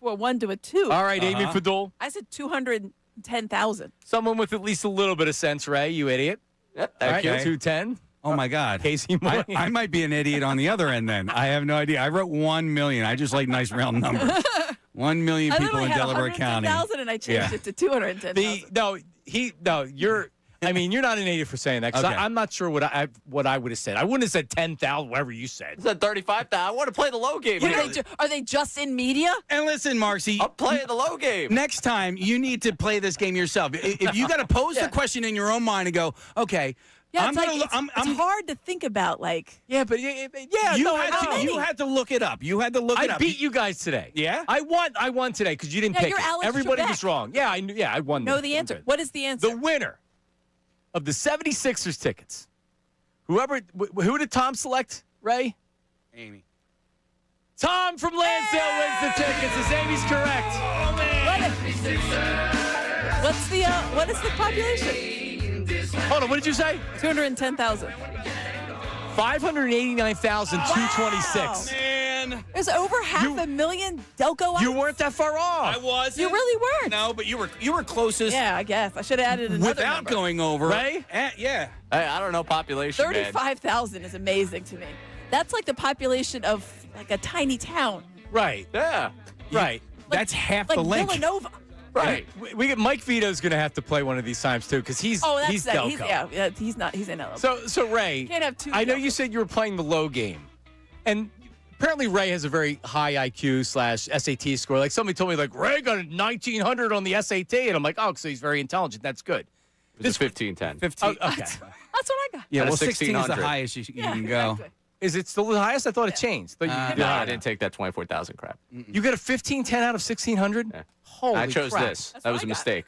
1 to a 2. All right, Amy Fadul. I said 210,000. Someone with at least a little bit of sense, Ray. You idiot. Yep. All right, Okay. 210. Oh my God, Casey Moy. I might be an idiot on the other end. Then I have no idea. I wrote 1 million. I just like nice round numbers. 1 million people in Delaware County. 110,000, and I changed it to 210,000. You're not an idiot for saying that. Because Okay. I'm not sure what I would have said. I wouldn't have said 10,000, whatever you said. I said 35,000. I want to play the low game. Are they just in media? And listen, Marcy, I'm playing the low game. next time you need to play this game yourself. If you got to pose the question in your own mind and go, okay, Yeah, it's hard to think about. Like, yeah, but you had to look it up. You had to look it up. I beat you guys today. Yeah, I won today because you didn't pick you're it. Alex Everybody Trebek. was wrong. Yeah, I knew. Yeah, I won. Know the answer. What is the answer? The winner of the 76ers tickets. Who did Tom select? Ray? Amy. Tom from Lansdale wins the tickets. Is Amy's correct? Oh man! What is the population? Hold on. What did you say? 210,000. 589,226. Man, there's over half a million Delco. You weren't that far off. I was. You really weren't. No, but you were closest. Yeah, I guess I should have added another without number. going over. Right? Yeah. Hey, I don't know population. 35,000 is amazing to me. That's like the population of like a tiny town. Right. Yeah. Right. That's half Like the length. Villanova. Right. We get Mike Vito's going to have to play one of these times too because he's Delco. He's not. He's in LA. So Ray, Can't have two I know Delcos. you said you were playing the low game, and apparently Ray has a very high IQ / SAT score. Like somebody told me, like Ray got a 1900 on the SAT, and I'm like, oh, so he's very intelligent. That's good. It's 1510. 15. Okay. That's what I got. Yeah, Out of well, 16 is the 1600. highest you can go. Exactly. Is it still the highest? I thought it changed. No, I didn't take that 24,000 crap. You got a 1510 out of 1600? Yeah. Holy I chose crap. this. That was a mistake.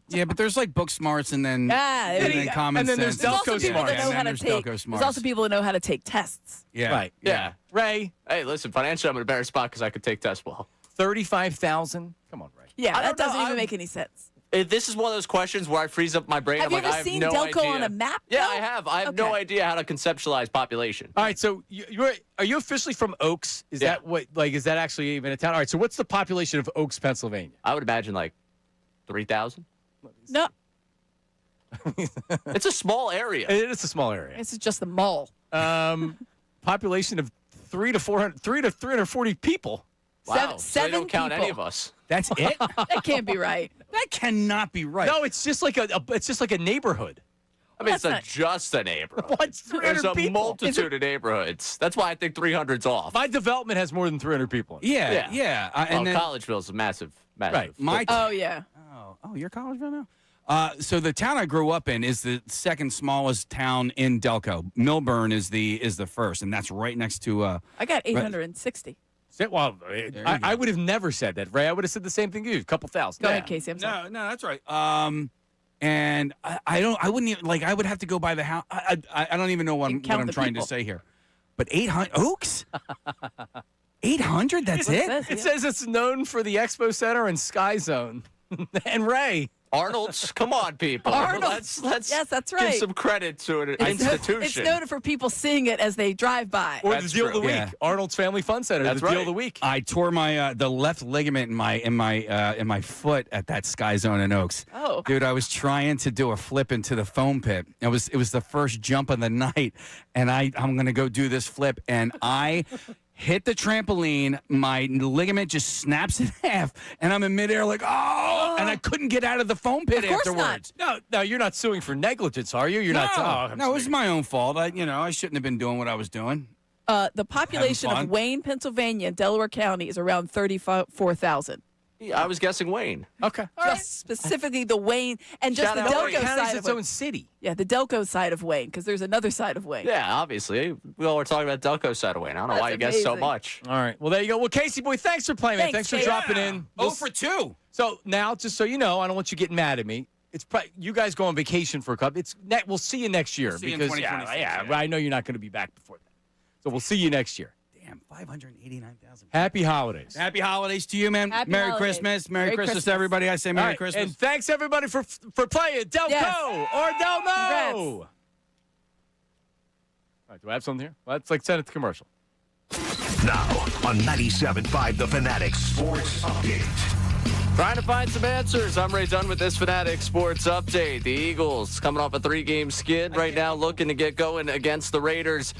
Yeah, but there's like book smarts and then common and then sense. there's Delco also people that smarts. know how to there's take. Delco smarts. There's also people that know how to take tests. Yeah. Right. Yeah. Ray, Hey, listen, financially, I'm in a better spot because I could take tests well. 35,000. Come on, Ray. Yeah, I that don't know. doesn't even make any sense. This is one of those questions where I freeze up my brain. Have I'm you like, ever I have seen no Delco idea. on a map? Yeah, though? I have. I have no Okay. idea how to conceptualize population. All right, so are you officially from Oaks? Is that is that actually even a town? All right, so what's the population of Oaks, Pennsylvania? I would imagine like 3,000. No, It's a small area. It is a small area. this is just the mall. Population of 300 to 340 people. Wow. So they seven don't count people. any of us. That's it? That can't be right. That cannot be right. No, it's just like a neighborhood. I mean, it's That's not just a neighborhood. What's 300 There's a people? multitude of neighborhoods. That's why I think 300's off. My development has more than 300 people in it. Yeah. Well, And then, Collegeville's a massive. Right. Oh yeah. Oh, you're Collegeville now? So the town I grew up in is the second smallest town in Delco. Millburn is the first, and that's right next to. I got 860. Well, I would have never said that, Ray. I would have said the same thing you, a couple thousand. Go ahead, Casey. I'm sorry. No, that's right. And I wouldn't even, like, I would have to go by the house. I don't even know what I'm trying to say here. But 800 Oaks? 800? That's it? It says it's known for the Expo Center and Sky Zone. And Ray. Arnold's, come on, people. Arnold's. Let's Yes, that's right. give some credit to an institution. It's noted for people seeing it as they drive by. Or That's the deal of the true. week. Yeah. Arnold's Family Fun Center. That's the deal right. of the week. I tore my the left ligament in my foot at that Sky Zone in Oaks. Oh. Dude, I was trying to do a flip into the foam pit. It was the first jump of the night, and I'm gonna go do this flip, and I hit the trampoline. My ligament just snaps in half, and I'm in midair like, oh, and I couldn't get out of the foam pit Of course afterwards. No, you're not suing for negligence, are you? You're not. No, it was my own fault. I shouldn't have been doing what I was doing. The population Having of fun. Wayne, Pennsylvania, and Delaware County is around 34,000. Yeah, I was guessing Wayne. Okay. Just specifically the Wayne and just Shout the out Delco Wayne. side County's of its Wayne. own city. Yeah, the Delco side of Wayne, because there's another side of Wayne. Yeah, obviously. We all were talking about Delco side of Wayne. I don't know That's why you guess so amazing. much. All right. Well, there you go. Well, Casey boy, thanks for playing, man. Thanks, Thanks for dropping in. Oh for 2. So now, just so you know, I don't want you getting mad at me. It's you guys go on vacation for a couple. We'll see you next year see you in because 2026, yeah, yeah. I know you're not going to be back before that. So we'll see you next year. Damn, 589,000. Happy holidays. Happy holidays to you, man. Happy Merry holidays. Christmas. Merry Merry Christmas Christmas. to everybody. I say Merry All right, Christmas. and thanks everybody for playing Delco Yes. or Del No. Congrats. All right, do I have something here? Well, let's send it to commercial. Now on 97.5 The Fanatic Sports Update. Trying to find some answers. I'm Ray Dunn with this Fanatic Sports Update. The Eagles coming off a 3-game skid right now, looking to get going against the Raiders.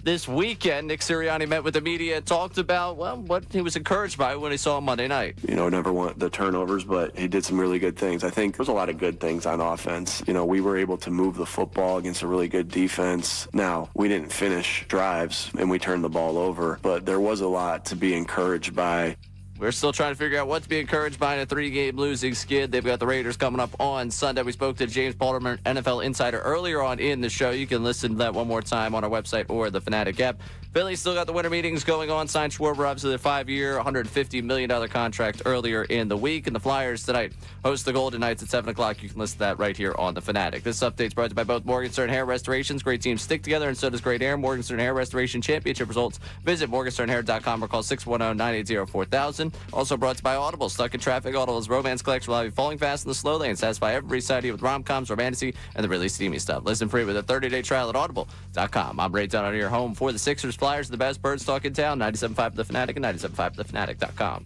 This weekend, Nick Sirianni met with the media and talked about, well, what he was encouraged by when he saw him Monday night. Never want the turnovers, but he did some really good things. I think there's a lot of good things on offense. We were able to move the football against a really good defense. Now, we didn't finish drives, and we turned the ball over, but there was a lot to be encouraged by. we're still trying to figure out what to be encouraged by in a 3-game losing skid. They've got the Raiders coming up on Sunday. We spoke to James Palmer, NFL insider, earlier on in the show. You can listen to that one more time on our website or the Fanatic app. Phillies still got the winter meetings going on. Signed Schwarber, obviously, their 5-year, $150 million contract earlier in the week. And the Flyers tonight host the Golden Knights at 7 o'clock. You can listen to that right here on the Fanatic. This update's brought to you by both Morgenstern Hair Restorations. Great teams stick together, and so does great hair. Morgenstern Hair Restoration Championship results. Visit morgensternhair.com or call 610-980-4000. Also brought to you by Audible. Stuck in traffic? Audible's romance collection will have you falling fast in the slow lane. Satisfy every side of you with rom-coms, romantasy, and the really steamy stuff. Listen free with a 30-day trial at audible.com. I'm Ray Dunn, your home for the Sixers, Flyers, the best birds talk in town. 97.5 The Fanatic and 97.5thefanatic.com.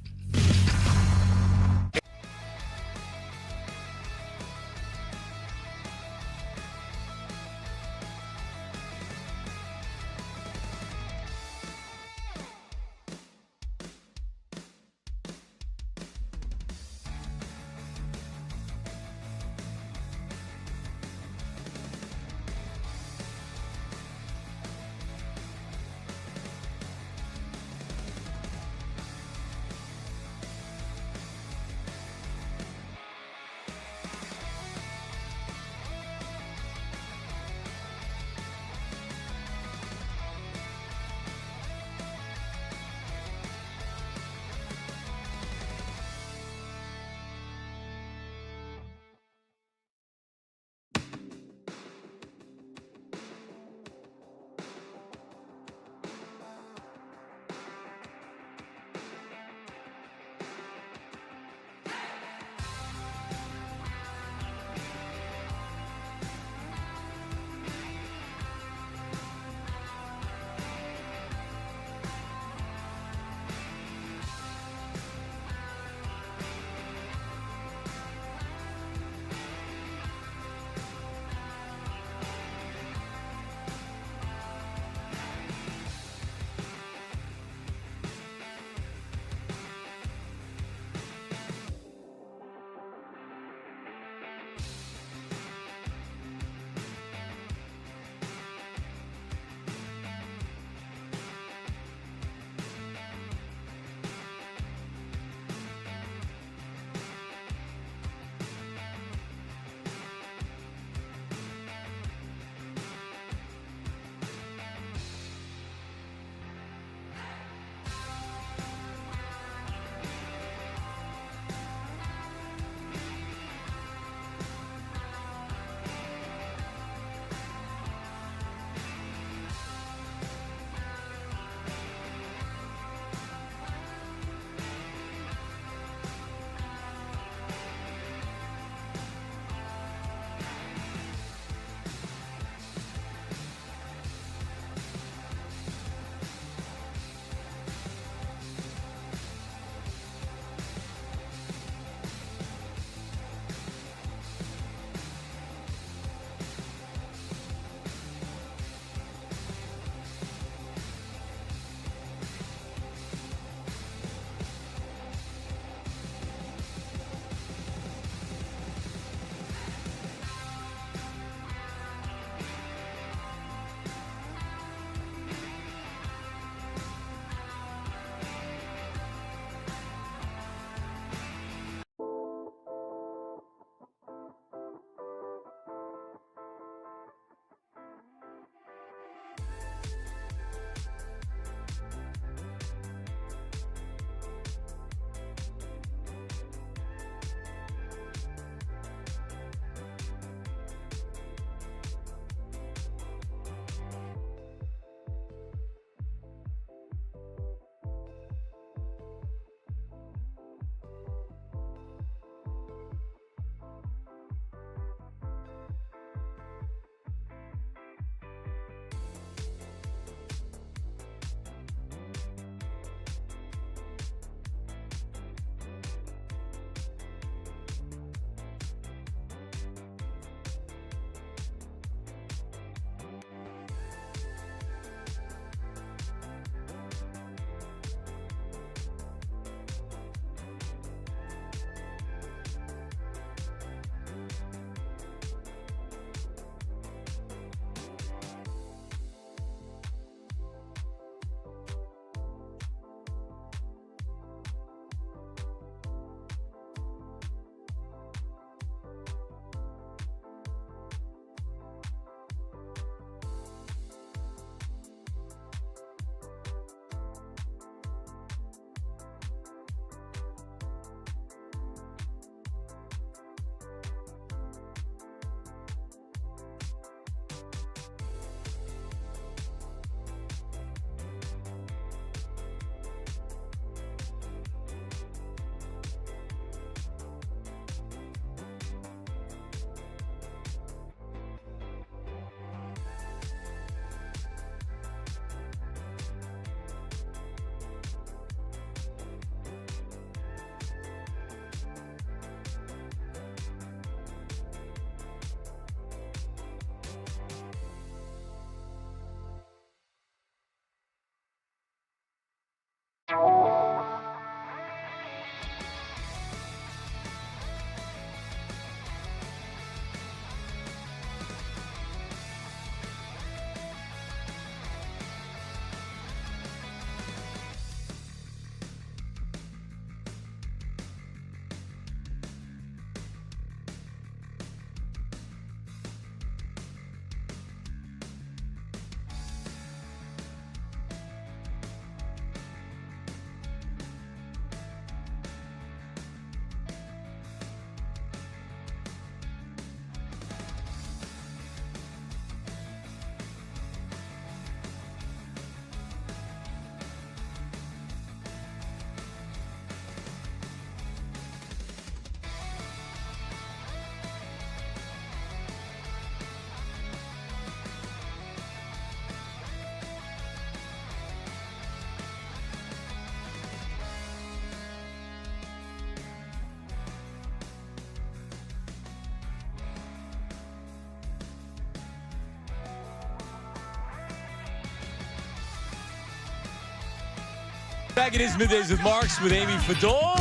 Back it is Middays with Marks with Amy Fadol.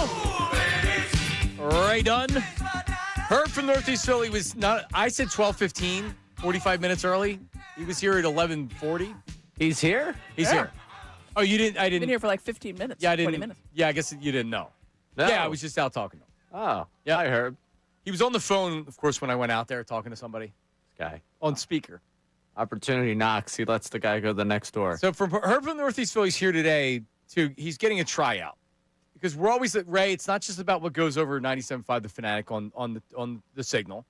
Ray Dunn. Herb from Northeast Philly was not, I said 12:15, 45 minutes early. He was here at 11:40. He's here? He's here. Oh, you didn't? I didn't. Been here for like 15 minutes. Yeah, I didn't. 20 minutes. Yeah, I guess you didn't know. No. Yeah, I was just out talking to him. Oh, yeah. Hi, Herb. He was on the phone, of course, when I went out there talking to somebody. This guy. On speaker. Opportunity knocks. He lets the guy go to the next door. So from Herb from Northeast Philly's here today. He's getting a tryout. Because we're always at Ray, it's not just about what goes over 97.5 The Fanatic on the signal,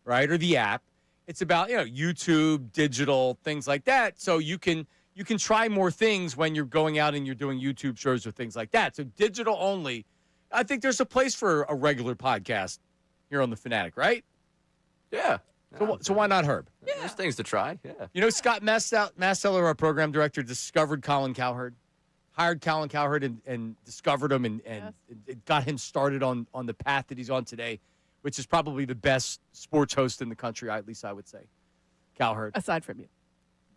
right? Or the app. It's about, YouTube, digital, things like that. So you can try more things when you're going out and you're doing YouTube shows or things like that. So digital only. I think there's a place for a regular podcast here on The Fanatic, right? Yeah. So why not Herb? Yeah. There's things to try. Yeah. Scott Masseller, our program director, discovered Colin Cowherd. Hired Colin Cowherd and discovered him and it got him started on the path that he's on today, which is probably the best sports host in the country, at least I would say. Cowherd. Aside from you.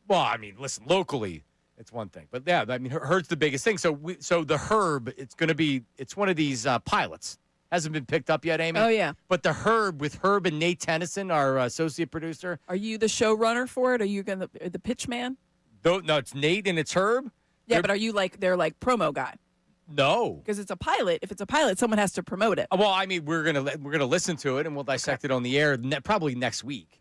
Well, I mean, listen, locally, it's one thing. But, yeah, I mean, Herd's the biggest thing. So the Herb, it's one of these pilots. Hasn't been picked up yet, Amy. Oh, yeah. But the Herb with Herb and Nate Tennyson, our associate producer. Are you the showrunner for it? Are you the pitch man? No, it's Nate and it's Herb. Yeah, but are you their promo guy? No, because it's a pilot. If it's a pilot, someone has to promote it. Well, I mean, we're gonna listen to it and we'll dissect it on the air probably next week,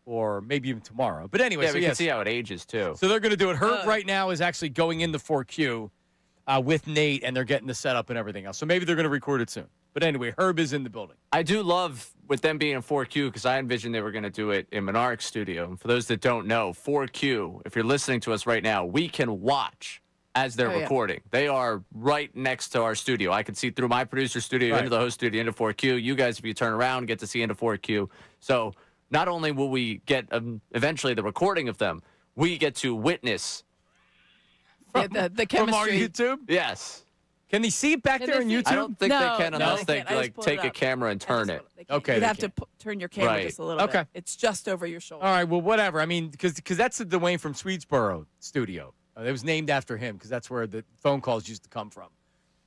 or maybe even tomorrow. But anyway, yeah, we can see how it ages too. So they're gonna do it. Herb right now is actually going into 4Q with Nate, and they're getting the setup and everything else. So maybe they're gonna record it soon. But anyway, Herb is in the building. I do love with them being in 4Q because I envisioned they were going to do it in Monarch's studio. And for those that don't know, 4Q, if you're listening to us right now, we can watch as they're recording. They are right next to our studio. I can see through my producer studio into the host studio into 4Q. You guys, if you turn around, get to see into 4Q. So not only will we get eventually the recording of them, we get to witness the chemistry. From our YouTube? Yes. Can they see it back there on YouTube? I don't think they can unless they take a camera and turn it. Okay. You'd have to turn your camera just a little bit. It's just over your shoulder. All right, well, whatever. I mean, because that's the Dwayne from Swedesboro studio. It was named after him because that's where the phone calls used to come from,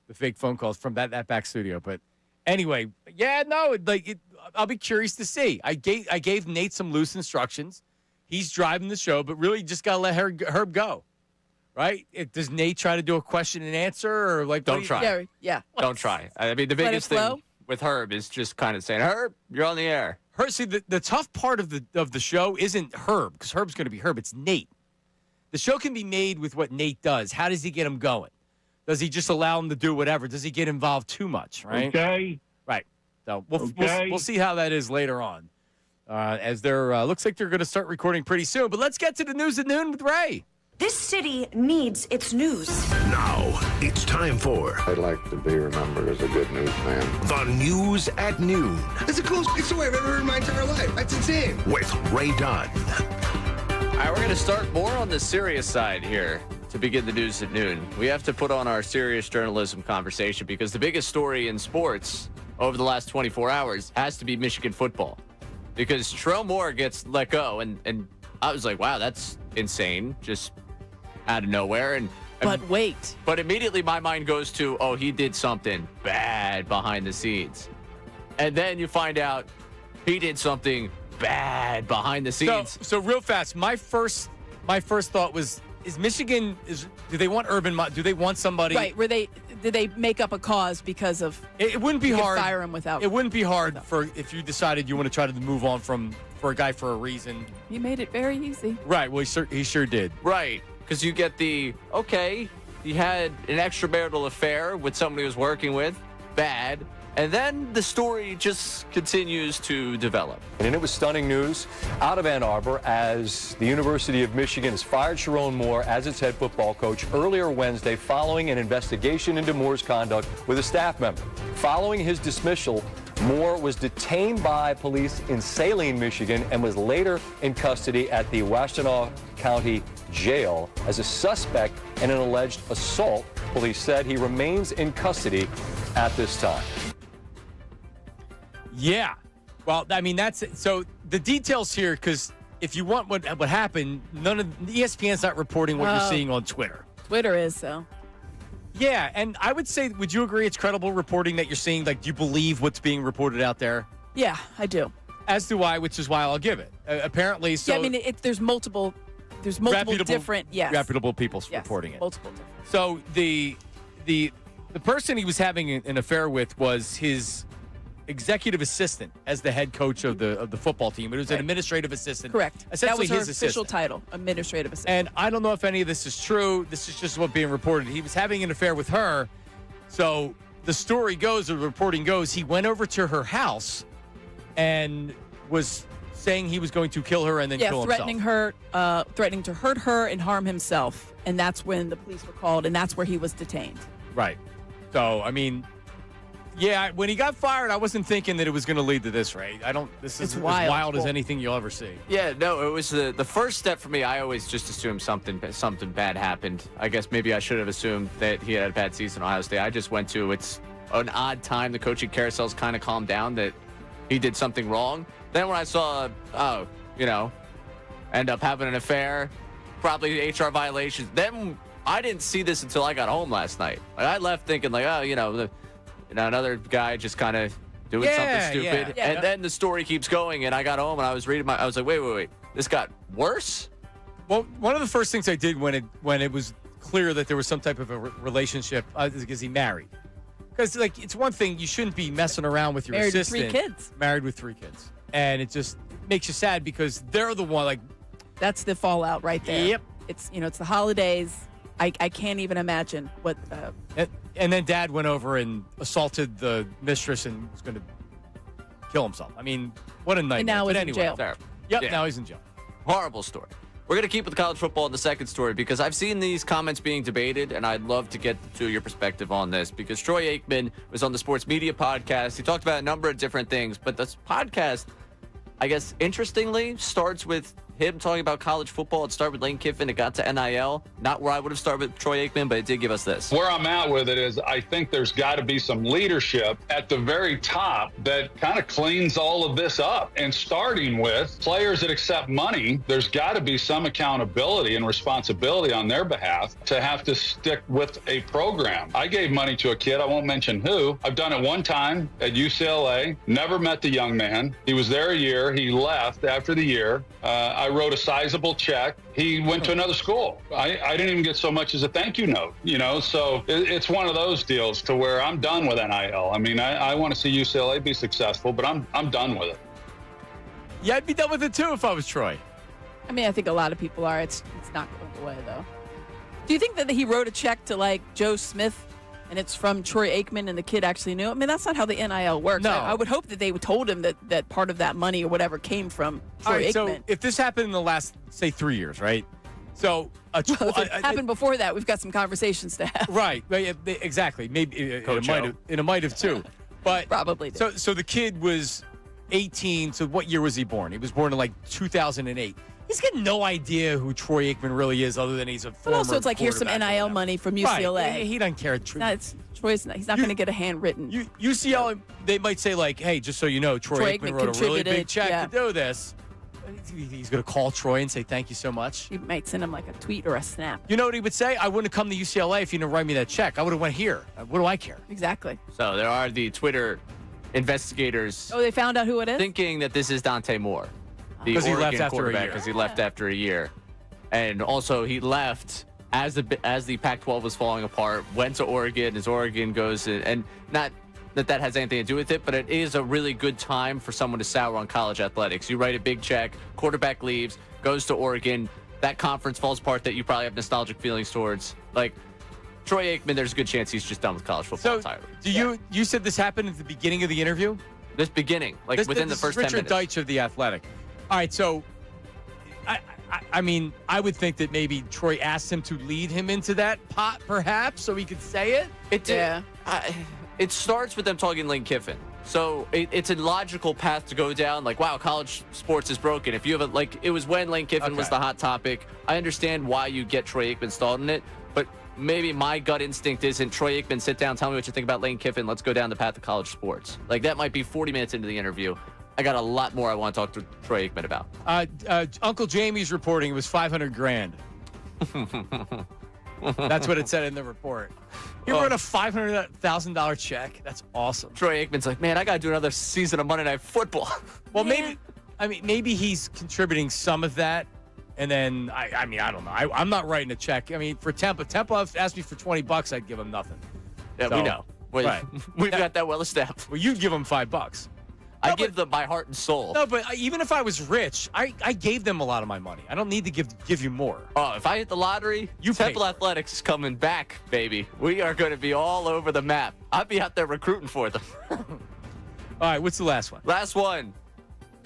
the fake phone calls from that back studio. But anyway, I'll be curious to see. I gave Nate some loose instructions. He's driving the show, but really just got to let Herb go. Right? Does Nate try to do a question and answer or don't try? Yeah. Don't try. I mean, the biggest thing with Herb is just kind of saying, Herb, you're on the air. Herb, see, the tough part of the show isn't Herb because Herb's going to be Herb. It's Nate. The show can be made with what Nate does. How does he get him going? Does he just allow him to do whatever? Does he get involved too much? Right. Okay. Right. So we'll see how that is later on. As they're looks like they're going to start recording pretty soon. But let's get to the news at noon with Ray. This city needs its news. Now, it's time for I'd like to be remembered as a good newsman. the News at Noon That's the coolest big story I've ever heard in my entire life. That's insane. with Ray Dunn. All right, we're going to start more on the serious side here to begin the news at noon. We have to put on our serious journalism conversation because the biggest story in sports over the last 24 hours has to be Michigan football. Because Trell Moore gets let go, and I was like, wow, that's insane. Just out of nowhere. But wait. But immediately my mind goes to, oh, he did something bad behind the scenes. And then you find out he did something bad behind the scenes. So real fast, my first thought was, do they want do they want somebody? Right. Did they make up a cause because of it wouldn't be hard. Fire him without. It wouldn't be hard if you decided you want to try to move on for a guy for a reason. He made it very easy. Right. Well, he sure did. Right. Because you get he had an extramarital affair with somebody he was working with, bad, and then the story just continues to develop. And it was stunning news out of Ann Arbor as the University of Michigan has fired Sharon Moore as its head football coach earlier Wednesday following an investigation into Moore's conduct with a staff member. Following his dismissal, Moore was detained by police in Saline, Michigan, and was later in custody at the Washtenaw County Jail as a suspect in an alleged assault. Police said he remains in custody at this time. Yeah. Well, I mean, that's it. So the details here, because if you want what happened, none of ESPN's not reporting what you're seeing on Twitter. Twitter is, so. Yeah, and I would say, would you agree it's credible reporting that you're seeing? Like, do you believe what's being reported out there? Yeah, I do. As do I, which is why I'll give it. Apparently, so. Yeah, I mean, there's multiple different, reputable people reporting it. Multiple different. So the person he was having an affair with was his executive assistant as the head coach of the football team. It was an administrative assistant. Correct. Essentially that was her his official assistant. title, administrative assistant. And I don't know if any of this is true. This is just what being reported. He was having an affair with her. So the story goes, or the reporting goes, he went over to her house and was saying he was going to kill her and then kill threatening himself. threatening to hurt her and harm himself. And that's when the police were called, and that's where he was detained. Right. So, I mean, yeah, when he got fired, I wasn't thinking that it was going to lead to this, right? This is as wild as anything you'll ever see. Yeah, no, it was the first step for me. I always just assumed something bad happened. I guess maybe I should have assumed that he had a bad season at Ohio State. I just went to, it's an odd time. The coaching carousel's kind of calmed down that he did something wrong. Then when I saw, end up having an affair, probably HR violations, then I didn't see this until I got home last night. Like, I left thinking like, another guy just kind of doing something stupid. Yeah. And then the story keeps going, and I got home and I was reading I was like, wait, this got worse? Well, one of the first things I did when it was clear that there was some type of a relationship is he married. Because, it's one thing, you shouldn't be messing around with your assistant. Married with 3 kids. Married with 3 kids. And it just makes you sad because they're the one, That's the fallout right there. Yep. It's the holidays. I can't even imagine what... And then Dad went over and assaulted the mistress and was going to kill himself. I mean, what a nightmare. And now but he's anyway, in jail. Yep, Yeah. now he's in jail. Horrible story. We're going to keep with college football in the second story because I've seen these comments being debated, and I'd love to get to your perspective on this because Troy Aikman was on the Sports Media Podcast. He talked about a number of different things, but this podcast, I guess, interestingly, starts with him talking about college football. It started with Lane Kiffin. It got to NIL. Not where I would have started with Troy Aikman, but it did give us this. Where I'm at with it is I think there's got to be some leadership at the very top that kind of cleans all of this up. And starting with players that accept money, there's got to be some accountability and responsibility on their behalf to have to stick with a program. I gave money to a kid. I won't mention who. I've done it one time at UCLA. Never met the young man. He was there a year. He left after the year. I wrote a sizable check. He went to another school. I didn't even get so much as a thank you note, so it's one of those deals to where I'm done with NIL. I mean, I want to see UCLA be successful, but I'm done with it. Yeah, I'd be done with it too if I was Troy. I mean, I think a lot of people are. It's not going away, though. Do you think that he wrote a check to, Joe Smith, and it's from Troy Aikman, and the kid actually knew? I mean, that's not how the NIL works. No. I would hope that they told him that part of that money or whatever came from Troy Aikman. So if this happened in the last, say, 3 years, right? So if it happened before that, we've got some conversations to have. Right. Exactly. Maybe it might have too. But probably did. So the kid was 18. So what year was he born? He was born in 2008. He's got no idea who Troy Aikman really is, other than he's a former. But also, it's here's some NIL money from UCLA. Right. He doesn't care. He's not going to get a handwritten. UCLA, they might say hey, just so you know, Troy Aikman wrote a really big check to do this. He's going to call Troy and say thank you so much. He might send him a tweet or a snap. You know what he would say? I wouldn't have come to UCLA if you didn't write me that check. I would have went here. What do I care? Exactly. So there are the Twitter investigators. Oh, they found out who it is? Thinking that this is Dante Moore. Because he left after a year. Because he left after a year. And also he left as the Pac-12 was falling apart, went to Oregon as Oregon goes in, and not that has anything to do with it, but it is a really good time for someone to sour on college athletics. You write a big check, quarterback leaves, goes to Oregon, that conference falls apart that you probably have nostalgic feelings towards. Troy Aikman, there's a good chance he's just done with college football entirely. You said this happened at the beginning of the interview? This beginning, within the first 10 minutes. Richard Deitch of The Athletic. All right, so I mean, I would think that maybe Troy asked him to lead him into that pot, perhaps, so he could say it. It did. Yeah. It starts with them talking Lane Kiffin. So it's a logical path to go down. Wow, college sports is broken. If you have it was when Lane Kiffin was the hot topic. I understand why you get Troy Aikman stalled in it, but maybe my gut instinct isn't Troy Aikman, sit down, tell me what you think about Lane Kiffin. Let's go down the path of college sports. That might be 40 minutes into the interview. I got a lot more I want to talk to Troy Aikman about. Uncle Jamie's reporting it was $500,000. That's what it said in the report. You wrote a $500,000 check. That's awesome. Troy Aikman's like, man, I got to do another season of Monday Night Football. Well, maybe he's contributing some of that. And then, I don't know. I'm not writing a check. I mean, for Tempa asked me for $20, I'd give him nothing. Yeah, So, we know. Right. We've got that well established. Well, you'd give him $5. I give them my heart and soul. No, but even if I was rich, I gave them a lot of my money. I don't need to give you more. Oh, if I hit the lottery, Temple Athletics is coming back, baby. We are going to be all over the map. I'll be out there recruiting for them. All right, what's the last one? Last one.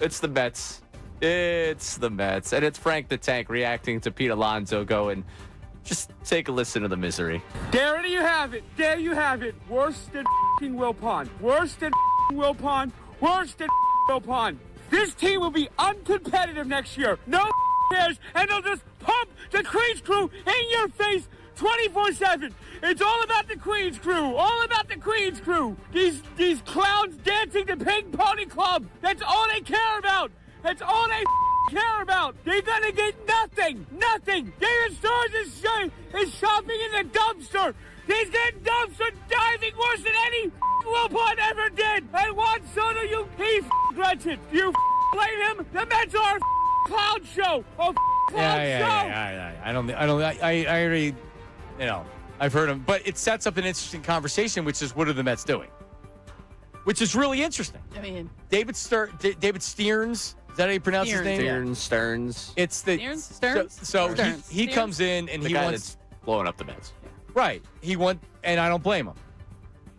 It's the Mets. It's the Mets. And it's Frank the Tank reacting to Pete Alonso going, just take a listen to the misery. There you have it. There you have it. Worse than Will Pond. Worse than Will Pond. Worse than Will Pond. This team will be uncompetitive next year. No cares, and they'll just pump the Queens crew in your face 24/7. It's all about the Queens crew. All about the Queens crew. These clowns dancing to Pink Pony Club. That's all they care about. That's all they care about. They're gonna get nothing. Nothing. David Stars is shopping in the dumpster. He's getting dumpster diving worse than any Will Pond ever did. And Juan Soto, he's wretched. You blame him. The Mets are a clown show. A clown show. I already, I've heard him. But it sets up an interesting conversation, which is what are the Mets doing? Which is really interesting. I mean, David Stearns. Is that how you pronounce his name? Stearns. It's the Stearns. So he comes in and the he guy wants that's blowing up the Mets. right. And I don't blame him.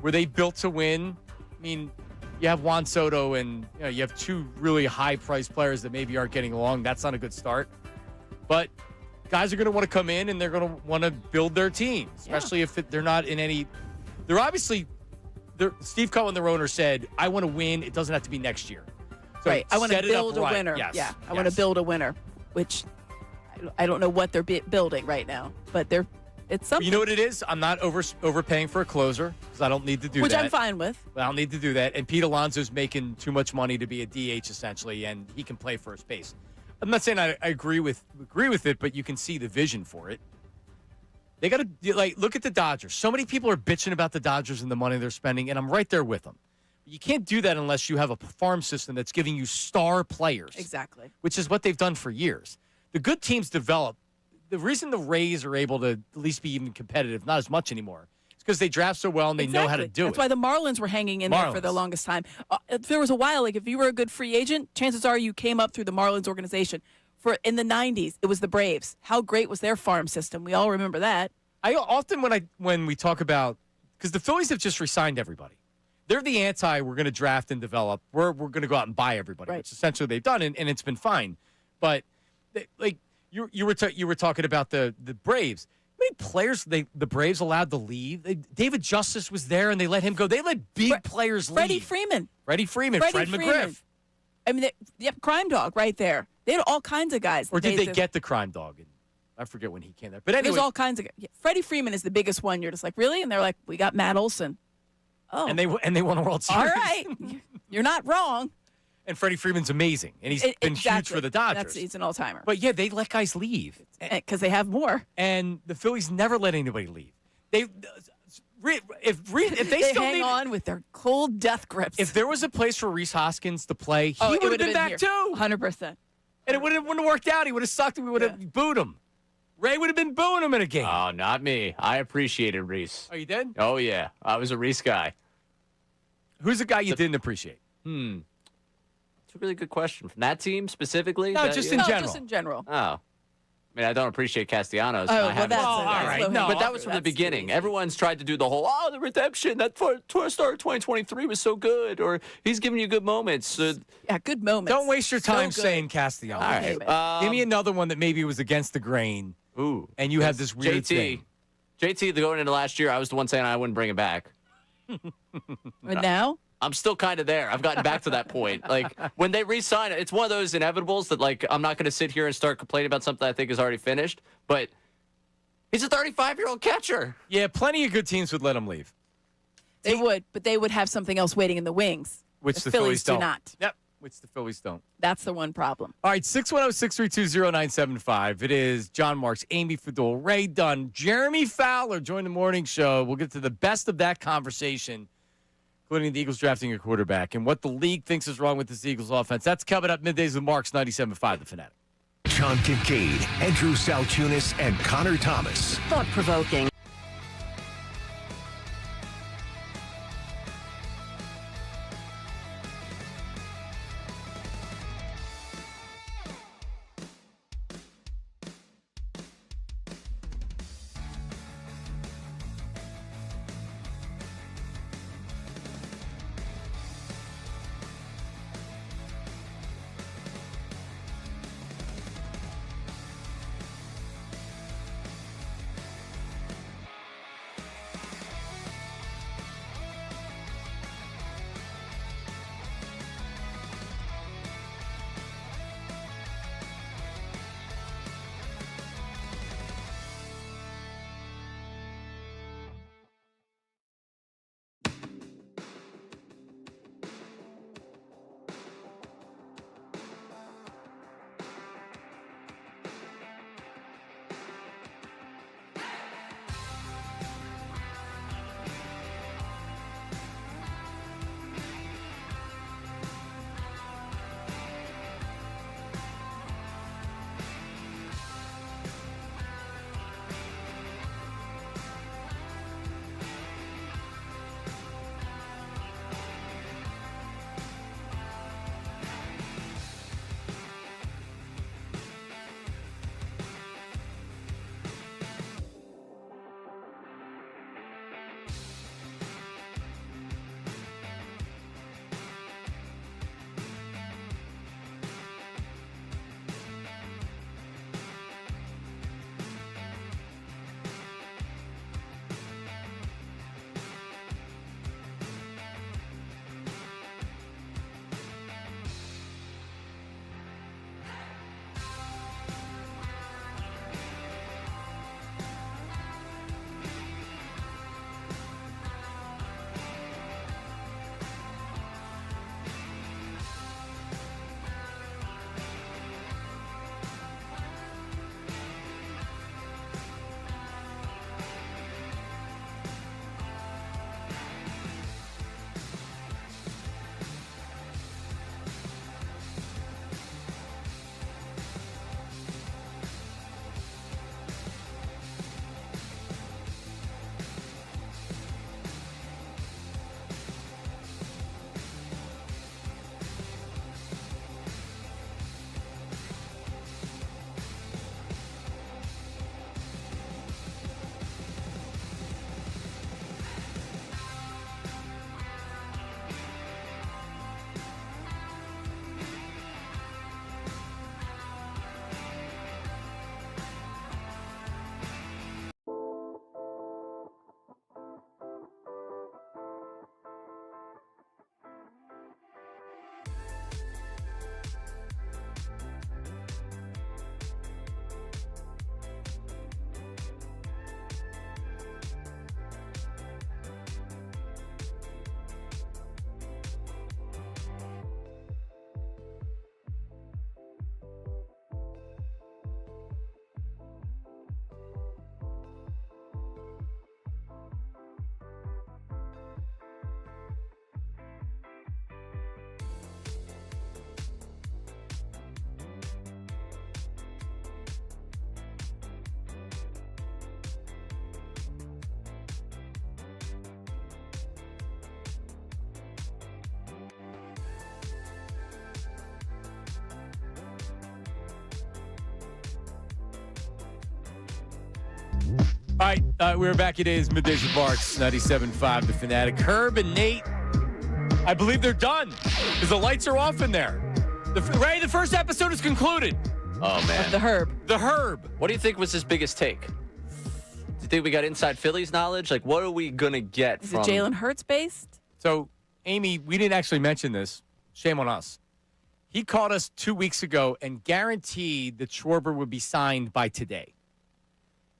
Were they built to win? I mean, you have Juan Soto and you have two really high-priced players that maybe aren't getting along. That's not a good start. But guys are going to want to come in and they're going to want to build their team, especially if they're not in any. They're obviously. Steve Cohen, their owner, said, "I want to win. It doesn't have to be next year." So right. I want to build a winner. Yes. Yeah. I want to build a winner, which I don't know what they're building right now, but it's something. You know what it is? I'm not overpaying for a closer because I don't need to do that. Which I'm fine with. I don't need to do that. And Pete Alonso's making too much money to be a DH essentially, and he can play first base. I'm not saying I agree with it, but you can see the vision for it. They got to look at the Dodgers. So many people are bitching about the Dodgers and the money they're spending, and I'm right there with them. You can't do that unless you have a farm system that's giving you star players. Exactly. Which is what they've done for years. The good teams develop. The reason the Rays are able to at least be even competitive, not as much anymore, is because they draft so well and they know how to do it. That's why the Marlins were hanging in there for the longest time. There was a while, if you were a good free agent, chances are you came up through the Marlins organization. In the 90s, it was the Braves. How great was their farm system? We all remember that. I often, when we talk about, because the Phillies have just re-signed everybody. They're the anti, we're going to draft and develop. We're going to go out and buy everybody, which essentially they've done, and it's been fine. But you were talking about the Braves. How many players the Braves allowed to leave? David Justice was there, and they let him go. They let big players leave. Freddie Freeman, Fred McGriff. I mean, crime dog right there. They had all kinds of guys. Or did they get the crime dog? I forget when he came there. But anyway. There's all kinds of guys. Freddie Freeman is the biggest one. You're just like, really? And they're like, we got Matt Olson. Oh. And they won a World Series. All right. You're not wrong. And Freddie Freeman's amazing. And he's been huge for the Dodgers. He's an all-timer. But, yeah, they let guys leave. Because they have more. And the Phillies never let anybody leave. If they still hang on with their cold death grips. If there was a place for Rhys Hoskins to play, he would have been back here. too. 100%. And it wouldn't have worked out. He would have sucked and we would have booed him. Ray would have been booing him in a game. Oh, not me. I appreciated Rhys. Oh, you did? Oh, yeah. I was a Rhys guy. Who's the guy you didn't appreciate? It's a really good question. From that team specifically? No, just in general. Just in general. Oh. I mean, I don't appreciate Castellanos. Oh, well, that's all right. No, but that was from the beginning. Everyone's tried to do the whole, the redemption. That start of 2023 was so good. Or he's giving you good moments. Yeah, good moments. Don't waste your time saying Castellanos. All right. Give me another one that maybe was against the grain. Ooh. And you have this weird thing. JT, going into last year, I was the one saying I wouldn't bring him back. But now? I'm still kind of there. I've gotten back to that point. Like, when they re-sign it, it's one of those inevitables that, like, I'm not going to sit here and start complaining about something I think is already finished. But he's a 35-year-old catcher. Yeah, plenty of good teams would let him leave. They would, but they would have something else waiting in the wings. Which the Phillies do not. Yep. which the Phillies don't. That's the one problem. All right, 610-632-0975. It is John Marks, Amy Fadul, Ray Dunn, Jeremy Fowler join the morning show. We'll get to the best of that conversation, including the Eagles drafting a quarterback and what the league thinks is wrong with this Eagles offense. That's coming up Middays with Marks, 97.5 The Fanatic. John Kincade, Andrew Salciunas, and Connor Thomas. Thought-provoking. All right, we're back. It is Middays with Marks, 97.5 The Fanatic. Herb and Nate, I believe they're done because the lights are off in there. Ray, the first episode is concluded. Oh, man. Of the Herb. The Herb. What do you think was his biggest take? Do you think we got inside Phillies knowledge? Like, what are we going to get Is from... it Jalen Hurts based? So, Amy, we didn't actually mention this. Shame on us. He called us 2 weeks ago and guaranteed that Schwarber would be signed by today.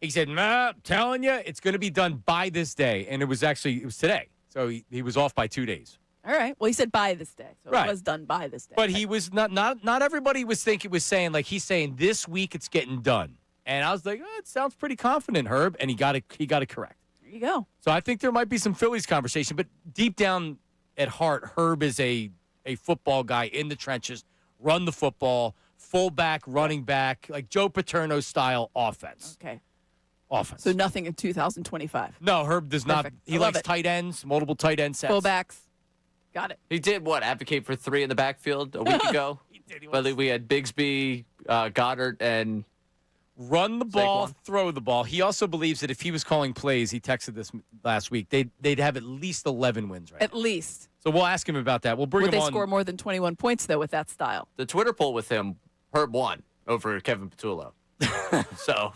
He said, nah, I'm telling you, it's going to be done by this day. And it was today. So he was off by 2 days. All right. Well, he said by this day, so Right. it was done by this day. But he was not everybody was saying like he's saying this week it's getting done. And I was like, it sounds pretty confident, Herb, and he got it correct. There you go. So I think there might be some Phillies conversation, but deep down at heart, Herb is a football guy in the trenches, run the football, fullback, running back, like Joe Paterno style offense. Okay. Offense. So nothing in 2025. No, Herb does not. Perfect. He I love likes it. tight ends, multiple tight end sets. Fullbacks. Got it. He did advocate for 3 in the backfield a week ago. He did. But we had Bigsby, Goddard, and Run the ball, Saquon. throw the ball. He also believes that if he was calling plays, he texted this last week, they'd have at least 11 wins right At least. So we'll ask him about that. We'll bring Would him they on. score more than 21 points, though, with that style? the Twitter poll with him, Herb won over Kevin Patullo. So,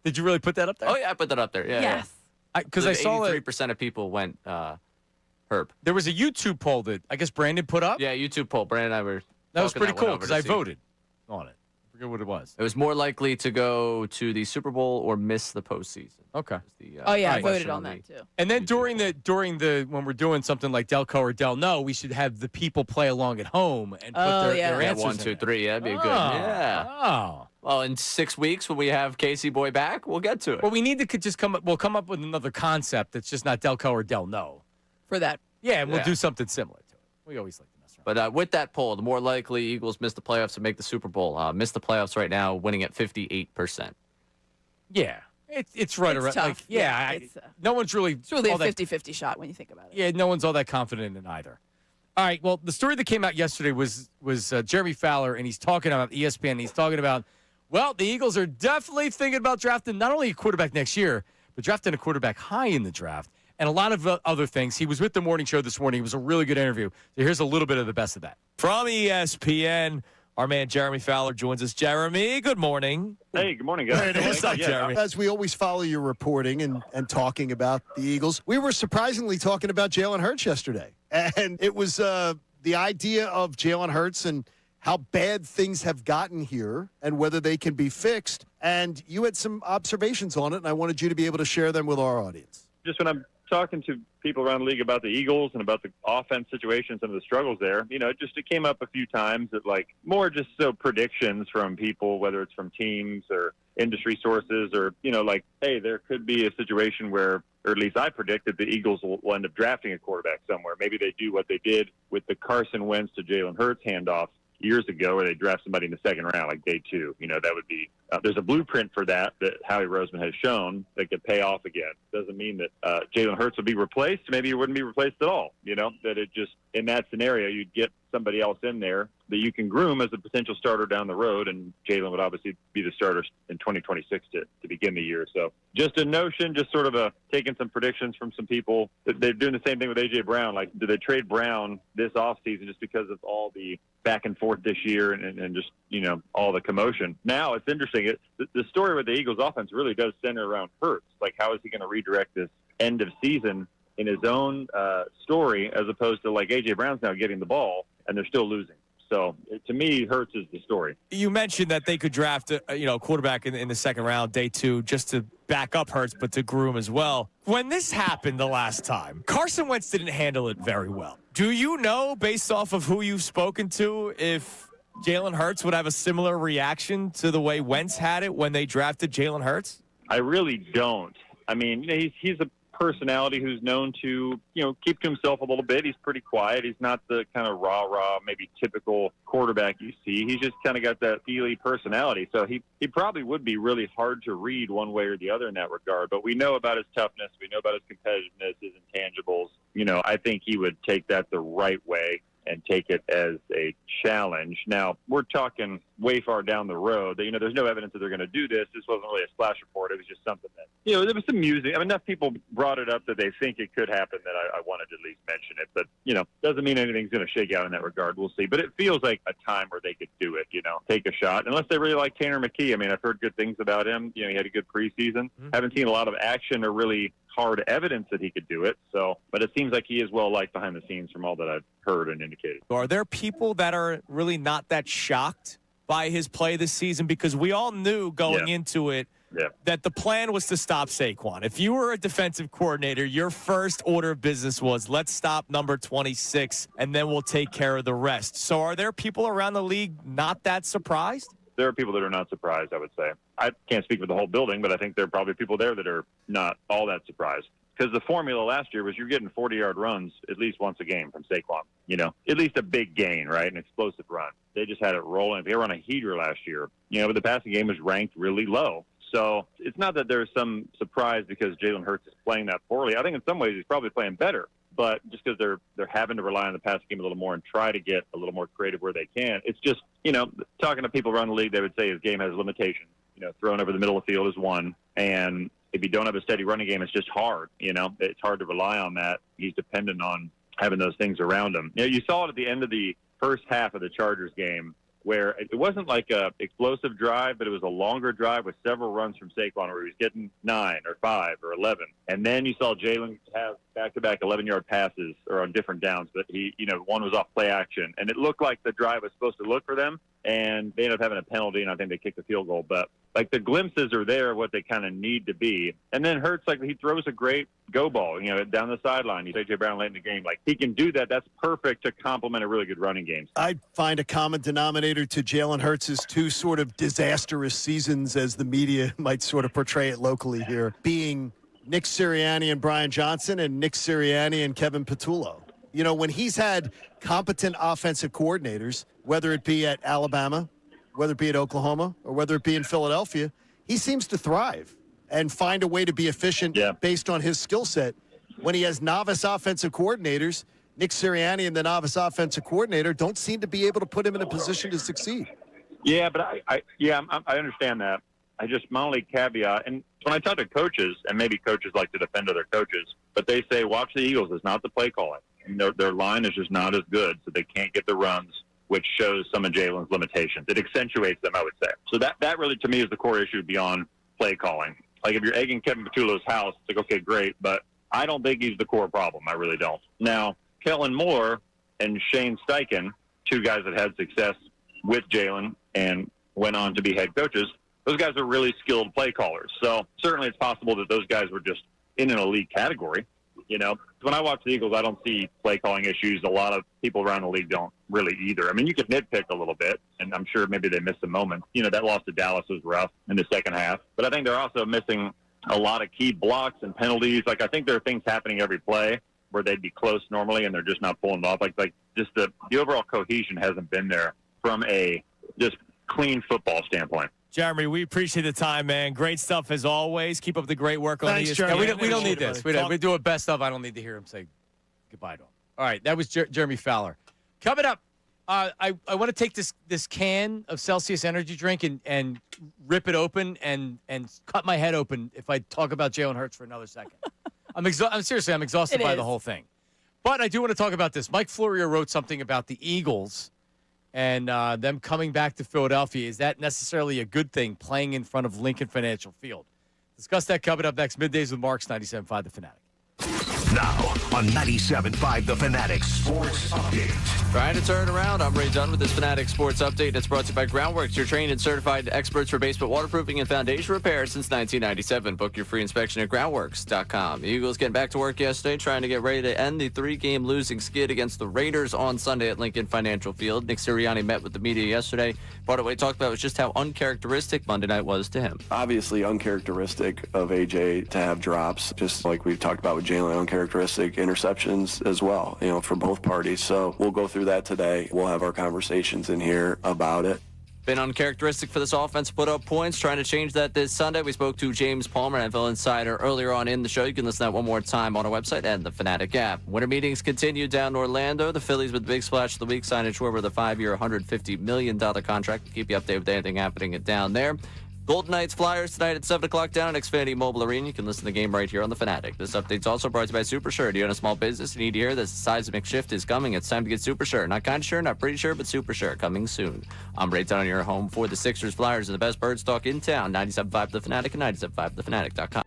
Did you really put that up there? oh yeah, I put that up there. Yeah, Yes. Because I saw it. 83% of people went Herb. There was a YouTube poll that I guess Brandon put up. Yeah, YouTube poll. Brandon and I were. That was talking pretty that one cool over because to I see. voted on it. I forget what it was. It was more likely to go to the Super Bowl or miss the postseason. Okay. Oh, yeah, I question voted on the- that, too. And then during the when we're doing something like Delco or Del No, we should have the people play along at home and put Oh, their yeah. Yeah, answers 1, in 2, there. 3. Yeah, that'd be a good. Oh. Yeah. Oh. Well, in 6 weeks when we have Casey Boy back, we'll get to it. Well, we need to just come up. We'll come up with another concept that's just not Delco or Del No. For that. Yeah, and we'll Yeah. do something similar to it. We always like to mess around. But with that poll, the more likely Eagles miss the playoffs and make the Super Bowl. Miss the playoffs right now, winning at 58%. Yeah, it's right It's around. tough. Like, yeah, It's, no one's really. It's really all a that- 50-50 shot when you think about it. Yeah, no one's all that confident in either. All right. Well, the story that came out yesterday was Jeremy Fowler, and he's talking about ESPN. And he's talking about, well, the Eagles are definitely thinking about drafting not only a quarterback next year, but drafting a quarterback high in the draft, and a lot of other things. He was with the morning show this morning. It was a really good interview. So here's a little bit of the best of that. From ESPN, our man Jeremy Fowler joins us. Jeremy, good morning. Hey, good morning, guys. What's up, Jeremy? As we always follow your reporting and talking about the Eagles, we were surprisingly talking about Jalen Hurts yesterday. And it was the idea of Jalen Hurts and how bad things have gotten here and whether they can be fixed. And you had some observations on it, and I wanted you to be able to share them with our audience. Just when I'm talking to people around the league about the Eagles and about the offense situation, some of the struggles there, it came up a few times that more just so predictions from people, whether it's from teams or industry sources or, hey, there could be a situation where, or at least I predicted the Eagles will end up drafting a quarterback somewhere. Maybe they do what they did with the Carson Wentz to Jalen Hurts handoff years ago where they draft somebody in the second round, like day 2. That would be there's a blueprint for that Howie Roseman has shown that could pay off again. Doesn't mean that Jalen Hurts would be replaced. Maybe he wouldn't be replaced at all. That it just, in that scenario, you'd get somebody else in there that you can groom as a potential starter down the road, and Jalen would obviously be the starter in 2026 to begin the year. So just a notion, just sort of taking some predictions from some people. They're doing the same thing with A.J. Brown. Do they trade Brown this offseason just because of all the back and forth this year and just, all the commotion? Now it's interesting. The story with the Eagles offense really does center around Hurts. How is he going to redirect this end of season in his own story as opposed to A.J. Brown's now getting the ball and they're still losing. So to me, Hurts is the story. You mentioned that they could draft a quarterback in the second round, day 2, just to back up Hurts, but to groom as well. When this happened the last time, Carson Wentz didn't handle it very well. Do you know, based off of who you've spoken to, if Jalen Hurts would have a similar reaction to the way Wentz had it when they drafted Jalen Hurts? I really don't. I mean, he's a personality who's known to, keep to himself a little bit. He's pretty quiet. He's not the kind of rah-rah, maybe typical quarterback you see. He's just kind of got that feely personality. So he probably would be really hard to read one way or the other in that regard. But we know about his toughness. We know about his competitiveness, his intangibles. I think he would take that the right way and take it as a challenge. Now, we're talking way far down the road. There's no evidence that they're going to do this. This wasn't really a splash report. It was just something that, there was some music. Enough people brought it up that they think it could happen that I wanted to at least mention it. But, doesn't mean anything's going to shake out in that regard. We'll see. But it feels like a time where they could do it, take a shot. Unless they really like Tanner McKee. I've heard good things about him. He had a good preseason. Haven't seen a lot of action or really hard evidence that he could do it. But it seems like he is well liked behind the scenes from all that I've heard and indicated. Are there people that are really not that shocked by his play this season? Because we all knew going into it that the plan was to stop Saquon. If you were a defensive coordinator, your first order of business was, let's stop number 26, and then we'll take care of the rest. So are there people around the league not that surprised? There are people that are not surprised, I would say. I can't speak for the whole building, but I think there are probably people there that are not all that surprised. Because the formula last year was you're getting 40-yard runs at least once a game from Saquon. At least a big gain, right? An explosive run. They just had it rolling. They were on a heater last year. But the passing game was ranked really low. So it's not that there's some surprise because Jalen Hurts is playing that poorly. I think in some ways he's probably playing better. But just because they're having to rely on the passing game a little more and try to get a little more creative where they can, it's just, talking to people around the league, they would say his game has limitations. Throwing over the middle of the field is one. And if you don't have a steady running game, it's just hard. It's hard to rely on that. He's dependent on having those things around him. You saw it at the end of the first half of the Chargers game where it wasn't like a explosive drive, but it was a longer drive with several runs from Saquon where he was getting 9 or 5 or 11. And then you saw Jalen have back-to-back 11-yard passes or on different downs, but one was off play action. And it looked like the drive was supposed to look for them, and they ended up having a penalty, and I think they kicked the field goal. But, the glimpses are there, what they kind of need to be. And then Hurts, he throws a great go ball, down the sideline. You say A.J. Brown late in the game. He can do that. That's perfect to complement a really good running game. I find a common denominator to Jalen Hurts' two sort of disastrous seasons, as the media might sort of portray it locally here, being Nick Sirianni and Brian Johnson and Nick Sirianni and Kevin Patullo. When he's had competent offensive coordinators, whether it be at Alabama, whether it be at Oklahoma, or whether it be in Philadelphia, he seems to thrive and find a way to be efficient based on his skill set. When he has novice offensive coordinators, Nick Sirianni and the novice offensive coordinator don't seem to be able to put him in a position to succeed. Yeah, but I understand that. My only caveat, and when I talk to coaches, and maybe coaches like to defend other coaches, but they say, watch the Eagles. It's not the play calling. And their line is just not as good, so they can't get the runs, which shows some of Jalen's limitations. It accentuates them, I would say. So that really, to me, is the core issue beyond play calling. If you're egging Kevin Patullo's house, it's okay, great, but I don't think he's the core problem. I really don't. Now, Kellen Moore and Shane Steichen, two guys that had success with Jalen and went on to be head coaches, those guys are really skilled play callers. So certainly it's possible that those guys were just in an elite category. When I watch the Eagles, I don't see play calling issues. A lot of people around the league don't really either. You could nitpick a little bit, and I'm sure maybe they missed a moment. That loss to Dallas was rough in the second half. But I think they're also missing a lot of key blocks and penalties. I think there are things happening every play where they'd be close normally, and they're just not pulling it off. Just the overall cohesion hasn't been there from a just clean football standpoint. Jeremy, we appreciate the time, man. Great stuff as always. Keep up the great work on Thanks, ESPN. Jeremy. We don't need this. We do a best of. I don't need to hear him say goodbye to him. All right, that was Jeremy Fowler. Coming up, I want to take this can of Celsius energy drink and rip it open and cut my head open if I talk about Jalen Hurts for another second. I'm exhausted by the whole thing. But I do want to talk about this. Mike Florio wrote something about the Eagles and them coming back to Philadelphia. Is that necessarily a good thing, playing in front of Lincoln Financial Field? Discuss that coming up next. Middays with Marks, 97.5 The Fanatic. Now on 97.5 The Fanatic Sports Update. Trying to turn around. I'm Ray Dunn with this Fanatic Sports Update. It's brought to you by Groundworks, your trained and certified experts for basement waterproofing and foundation repair since 1997. Book your free inspection at groundworks.com. The Eagles getting back to work yesterday, trying to get ready to end the 3-game losing skid against the Raiders on Sunday at Lincoln Financial Field. Nick Sirianni met with the media yesterday. Part of what he talked about was just how uncharacteristic Monday night was to him. Obviously uncharacteristic of AJ to have drops, just like we've talked about with Jalen, uncharacteristic interceptions as well, for both parties. So we'll go through that today. We'll have our conversations in here about it. Been uncharacteristic for this offense to put up points. Trying to change that this Sunday. We spoke to James Palmer, NFL Insider, earlier on in the show. You can listen to that one more time on our website and the Fanatic app. Winter meetings continue down in Orlando. The Phillies with the big splash of the week signed Schwarber the 5-year, $150 million contract to keep you updated with anything happening down there. Golden Knights Flyers tonight at 7 o'clock down at Xfinity Mobile Arena. You can listen to the game right here on the Fanatic. This update's also brought to you by Super Sure. Do you own a small business? You need to hear this seismic shift is coming. It's time to get Super Sure. Not kind of sure, not pretty sure, but Super Sure coming soon. I'm Ray Dunn, your home for the Sixers, Flyers, and the best birds talk in town. 97.5 The Fanatic and 97.5thefanatic.com.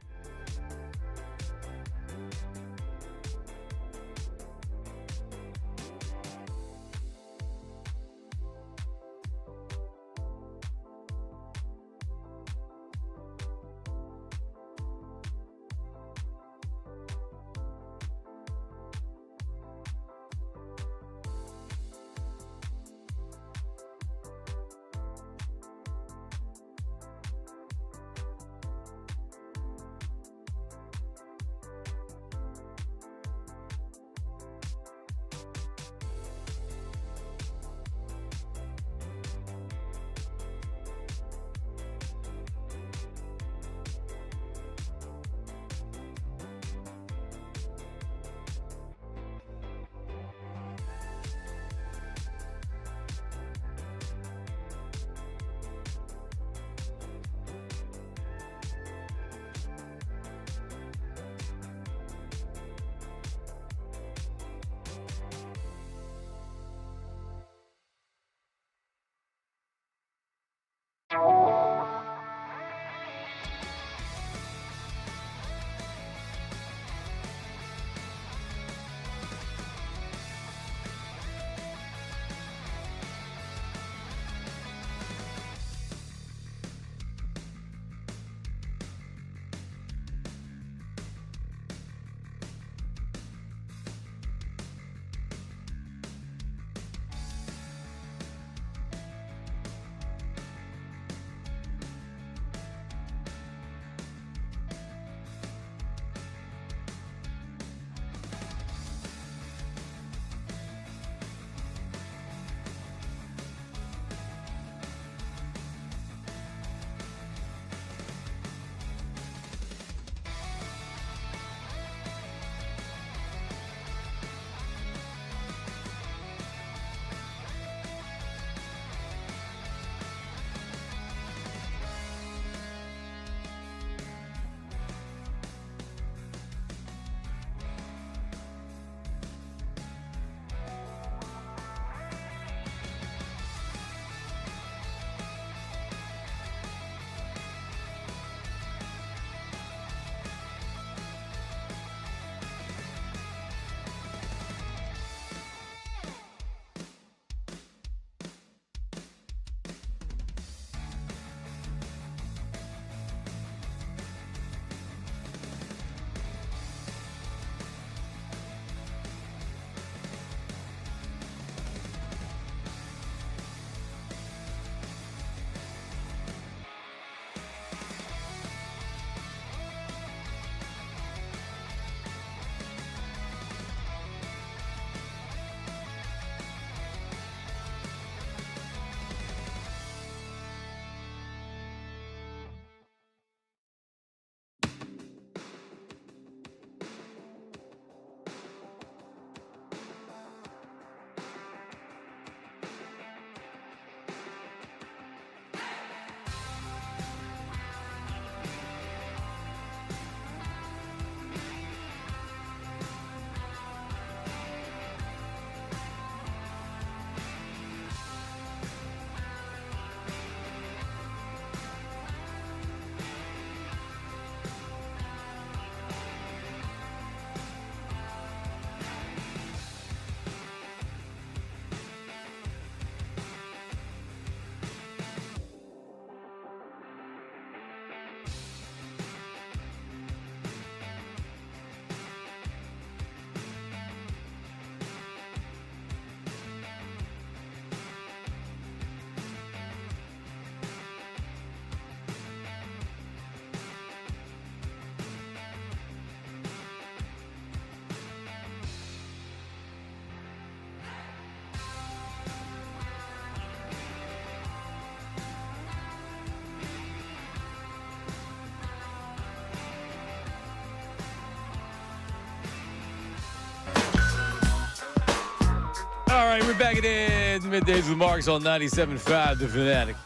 Middays with Marks on 97.5 The Fanatic.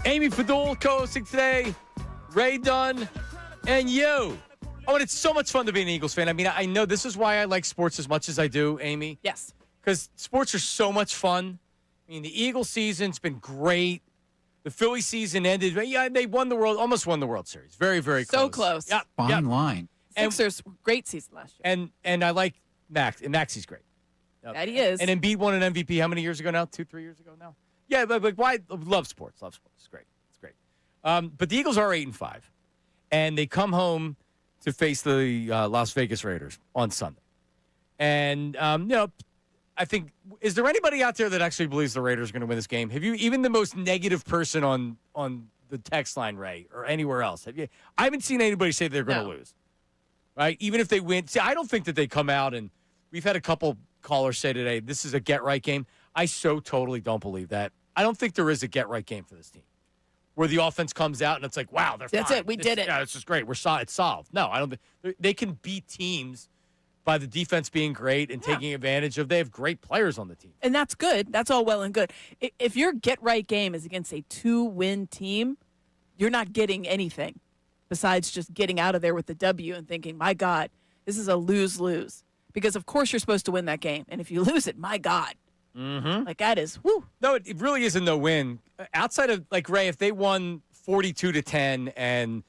Amy Fadul co-hosting today, Ray Dunn, and you. Oh, and it's so much fun to be an Eagles fan. I mean, I know this is why I like sports as much as I do, Amy. Yes. Because sports are so much fun. I mean, the Eagles season's been great. The Philly season ended. Yeah, they almost won the World Series. Very, very close. So close. Yeah. Fine line. Sixers, great season last year. And I like Max. And Maxi's great. That he is. And Embiid won an MVP how many years ago now? 2-3 years ago now? Yeah, but why? Love sports. Love sports. It's great. It's great. But the Eagles are 8-5. And they come home to face the Las Vegas Raiders on Sunday. And, I think, is there anybody out there that actually believes the Raiders are going to win this game? Have you, even the most negative person on the text line, Ray, or anywhere else, I haven't seen anybody say they're going to lose, right? Even if they win. See, I don't think that they come out, and we've had a couple callers say today, this is a get-right game. I so totally don't believe that. I don't think there is a get-right game for this team where the offense comes out and it's like, wow, That's fine. it. We did it. Yeah, this is great. It's solved. No, I don't think they can beat teams by the defense being great and taking advantage of. They have great players on the team. And that's good. That's all well and good. If your get-right game is against a 2-win team, you're not getting anything besides just getting out of there with the W and thinking, my God, this is a lose-lose. Because, of course, you're supposed to win that game. And if you lose it, my God. Mm-hmm. Like, that is, whoo. No, it really is a no-win. Outside of, like, Ray, if they won 42-10 and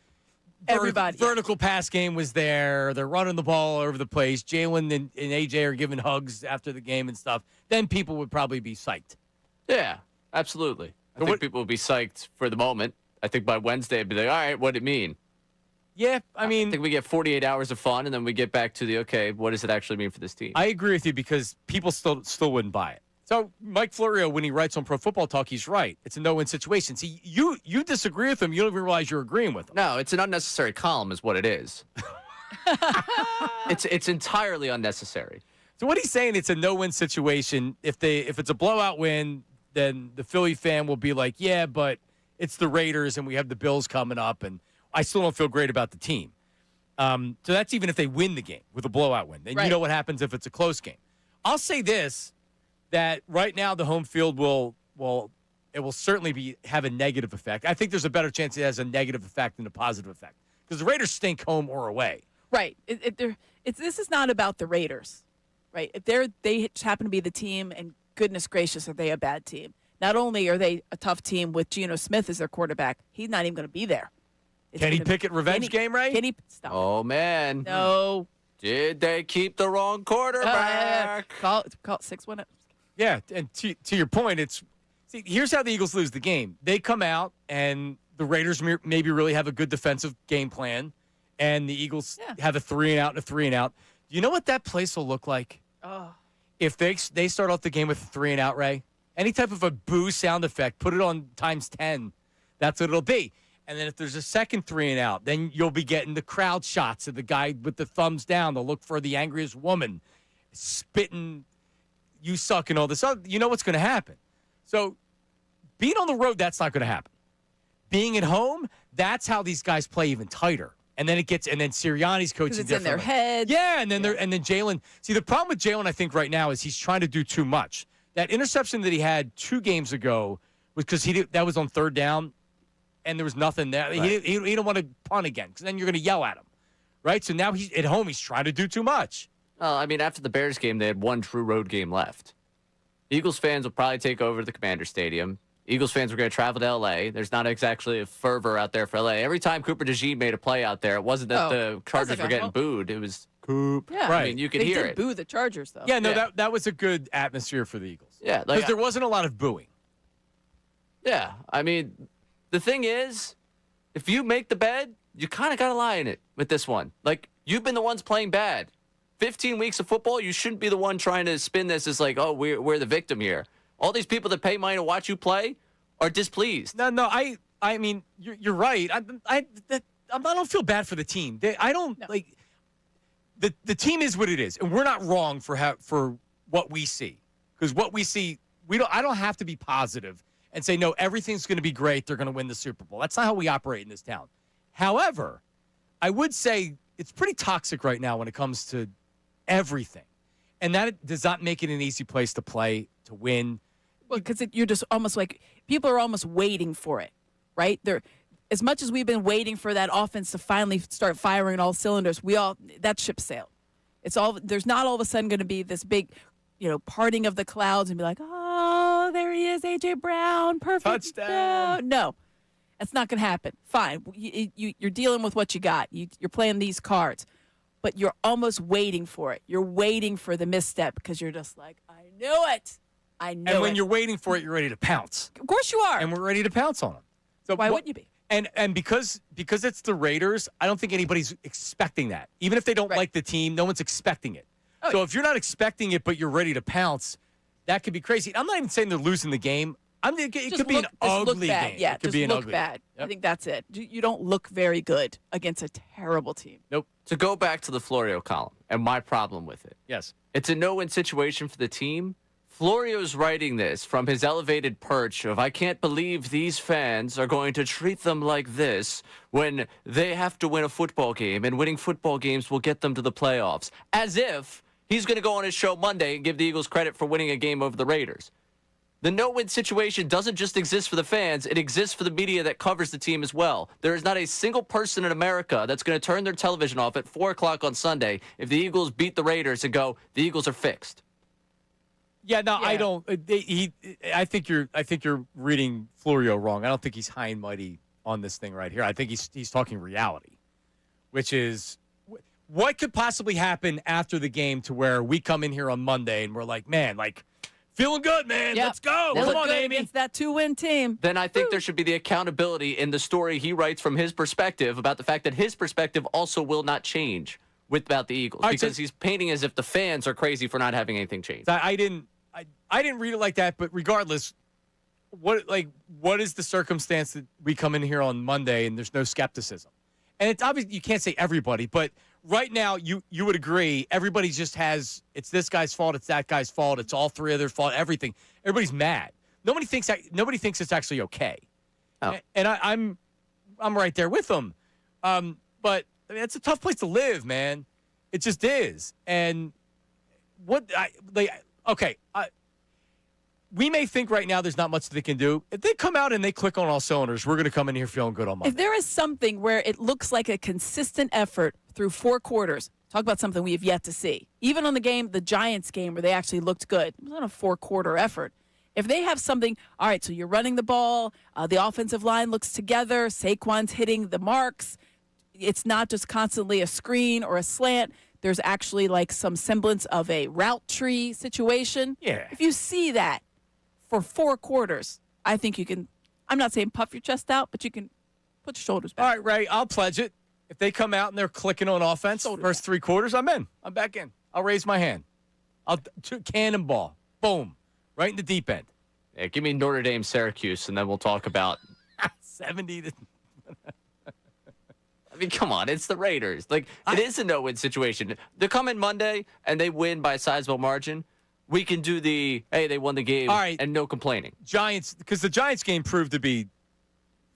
everybody vertical pass game was there, they're running the ball all over the place, Jalen and AJ are giving hugs after the game and stuff, then people would probably be psyched. Yeah, absolutely. I think people would be psyched for the moment. I think by Wednesday, it'd be like, all right, what'd it mean? Yeah, I mean, I think we get 48 hours of fun, and then we get back to what does it actually mean for this team? I agree with you because people still wouldn't buy it. So Mike Florio, when he writes on Pro Football Talk, he's right. It's a no-win situation. See, you disagree with him. You don't even realize you're agreeing with him. No, it's an unnecessary column is what it is. It's entirely unnecessary. So what he's saying, it's a no-win situation. If it's a blowout win, then the Philly fan will be like, yeah, but it's the Raiders and we have the Bills coming up, and I still don't feel great about the team. So that's even if they win the game with a blowout win. Then you know what happens if it's a close game. I'll say this, that right now the home field will certainly have a negative effect. I think there's a better chance it has a negative effect than a positive effect because the Raiders stink home or away. Right. This is not about the Raiders, right? If they just happen to be the team, and goodness gracious, are they a bad team? Not only are they a tough team with Geno Smith as their quarterback, he's not even going to be there. Kenny Pickett revenge game, right? Stop. Oh, man. No. Did they keep the wrong quarterback? Call it 6-1. Yeah, and to your point, here's how the Eagles lose the game. They come out, and the Raiders maybe really have a good defensive game plan, and the Eagles have a 3-and-out and a 3-and-out. Do you know what that place will look like? Oh. If they start off the game with a 3-and-out, Ray, any type of a boo sound effect, put it on times 10. That's what it'll be. And then if there's a second 3-and-out, then you'll be getting the crowd shots of the guy with the thumbs down. They'll look for the angriest woman spitting, you suck and all this other. You know what's going to happen. So being on the road, that's not going to happen. Being at home, that's how these guys play even tighter. And then Sirianni's coaching it's in their head. Yeah, and then Jalen. See, the problem with Jalen, I think, right now is he's trying to do too much. That interception that he had 2 games ago was because that was on 3rd down, and there was nothing there. Right. He don't want to punt again because then you're going to yell at him, right? So now he's at home. He's trying to do too much. Well, I mean, after the Bears game, they had one true road game left. Eagles fans will probably take over the Commander Stadium. Eagles fans were going to travel to L.A. There's not exactly a fervor out there for L.A. Every time Cooper DeJean made a play out there, it wasn't that the Chargers were getting booed. It was Coop. Yeah. Right. I mean, you could hear it. They did boo the Chargers, though. Yeah, no, that was a good atmosphere for the Eagles. Yeah. Because there wasn't a lot of booing. Yeah. I mean, the thing is, if you make the bed, you kind of got to lie in it with this one. Like, you've been the ones playing bad. 15 weeks of football, you shouldn't be the one trying to spin this as like, oh, we're the victim here. All these people that pay money to watch you play are displeased. No, I mean, you're right. I don't feel bad for the team. The team is what it is, and we're not wrong for what we see, because what we see, I don't have to be positive and say no, everything's going to be great. They're going to win the Super Bowl. That's not how we operate in this town. However, I would say it's pretty toxic right now when it comes to everything, and that does not make it an easy place to play to win. Well, because you're just almost like people are almost waiting for it, right? They're as much as we've been waiting for that offense to finally start firing all cylinders. That ship sailed. It's all there's not all of a sudden going to be this big, parting of the clouds and be like, oh, there he is, A.J. Brown, perfect touchdown. No, that's not going to happen. Fine, you're dealing with what you got. You're playing these cards, but you're almost waiting for it. You're waiting for the misstep because you're just like, I knew it. And when you're waiting for it, you're ready to pounce. Of course you are. And we're ready to pounce on them. So why wouldn't you be? And because it's the Raiders, I don't think anybody's expecting that. Even if they don't like the team, no one's expecting it. Oh, so if you're not expecting it, but you're ready to pounce, that could be crazy. I'm not even saying they're losing the game. It could be an ugly game. Yeah, it could just be an look ugly bad. Yep. I think that's it. You don't look very good against a terrible team. Nope. To go back to the Florio column and my problem with it. Yes. It's a no-win situation for the team. Florio's writing this from his elevated perch of, I can't believe these fans are going to treat them like this when they have to win a football game, and winning football games will get them to the playoffs. As if he's going to go on his show Monday and give the Eagles credit for winning a game over the Raiders. The no-win situation doesn't just exist for the fans. It exists for the media that covers the team as well. There is not a single person in America that's going to turn their television off at 4 o'clock on Sunday if the Eagles beat the Raiders and go, the Eagles are fixed. I don't. I think you're reading Florio wrong. I don't think he's high and mighty on this thing right here. I think he's talking reality, which is what could possibly happen after the game to where we come in here on Monday and we're like, man, like feeling good, man. Yep. Let's go. They Come look on, good Amy. against that 2-win team. Then I think there should be the accountability in the story he writes from his perspective about the fact that his perspective also will not change about the Eagles because he's painting as if the fans are crazy for not having anything change. I didn't read it like that, but regardless, what is the circumstance that we come in here on Monday and there's no skepticism? And it's obvious you can't say everybody, but right now you would agree everybody just has it's this guy's fault, it's that guy's fault, it's all three of their fault, everything. Everybody's mad. Nobody thinks it's actually okay. Oh. And I'm right there with them. But I mean, it's a tough place to live, man. It just is. And we may think right now there's not much they can do. If they come out and they click on all cylinders, we're going to come in here feeling good on Monday. If there is something where it looks like a consistent effort through 4 quarters, talk about something we have yet to see. Even on the Giants game where they actually looked good, it was not a 4-quarter effort. If they have something, all right, so you're running the ball, the offensive line looks together, Saquon's hitting the marks, it's not just constantly a screen or a slant. There's actually like some semblance of a route tree situation. Yeah. If you see that for 4 quarters, I think you can, I'm not saying puff your chest out, but you can put your shoulders back. All right, Ray, I'll pledge it. If they come out and they're clicking on offense, first 3 quarters, I'm in. I'm back in. I'll raise my hand. I'll cannonball. Boom. Right in the deep end. Yeah, give me Notre Dame, Syracuse, and then we'll talk about 70 to... I mean, come on, it's the Raiders. It is a no-win situation. They come in Monday and they win by a sizable margin. We can do hey, they won the game, all right, and no complaining. Giants, because the Giants game proved to be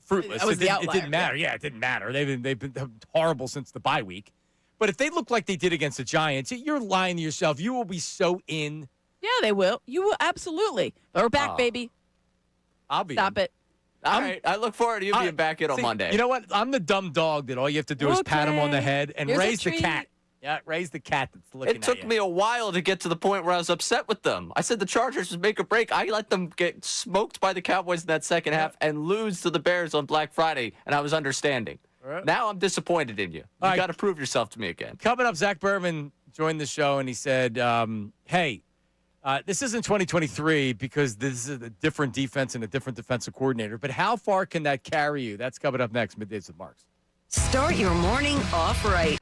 fruitless. It didn't matter. Yeah, it didn't matter. They've been horrible since the bye week. But if they look like they did against the Giants, you're lying to yourself. You will be so in. Yeah, they will. You will absolutely. They're back, baby. I'll be. Stop it. All right, I look forward to you being back in on Monday. You know what? I'm the dumb dog that all you have to do is pat him on the head and Here's raise a the treat. cat. Yeah, raise the cat that's looking at you. It took me a while to get to the point where I was upset with them. I said the Chargers would make a break. I let them get smoked by the Cowboys in that second half and lose to the Bears on Black Friday, and I was understanding. Right. Now I'm disappointed in you. You got to prove yourself to me again. Coming up, Zach Berman joined the show, and he said, hey, this isn't 2023 because this is a different defense and a different defensive coordinator, but how far can that carry you? That's coming up next, Middays with Marks. Start your morning off right.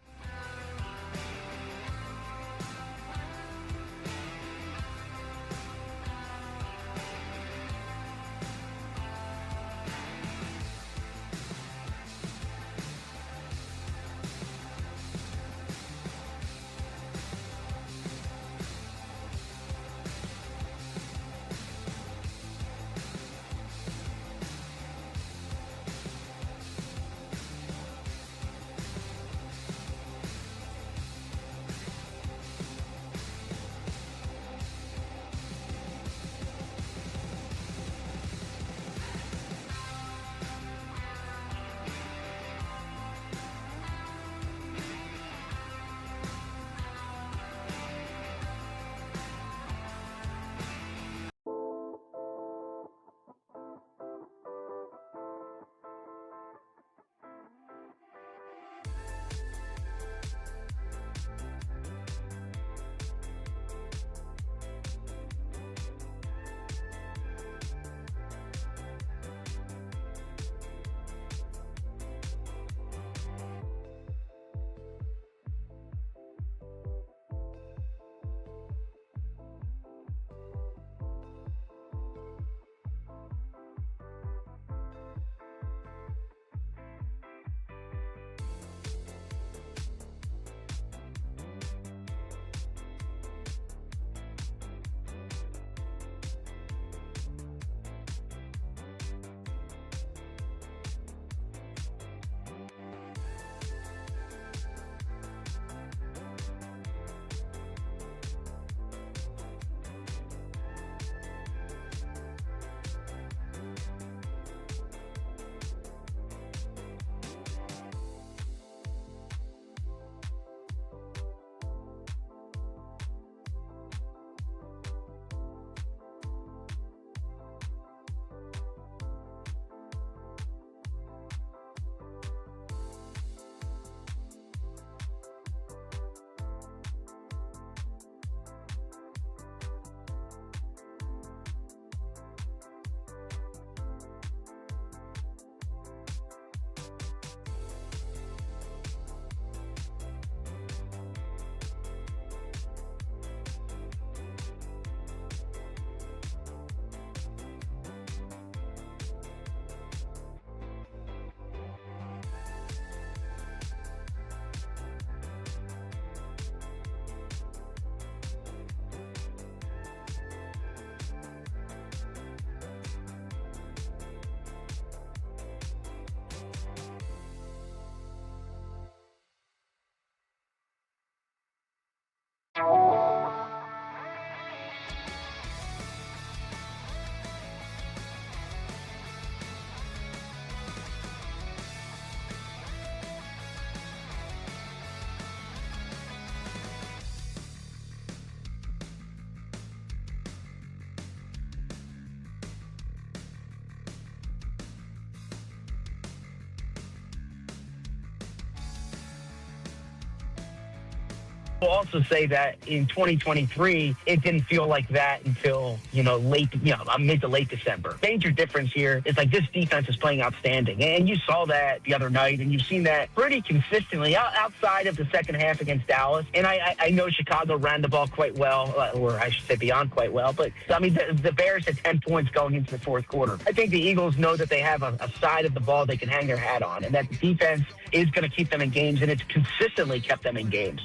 will also say that in 2023, it didn't feel like that until, mid to late December. Major difference here is like this defense is playing outstanding. And you saw that the other night, and you've seen that pretty consistently outside of the second half against Dallas. And I know Chicago ran the ball quite well, or I should say beyond quite well. But, I mean, the Bears had 10 points going into the fourth quarter. I think the Eagles know that they have a side of the ball they can hang their hat on, and that the defense is going to keep them in games, and it's consistently kept them in games.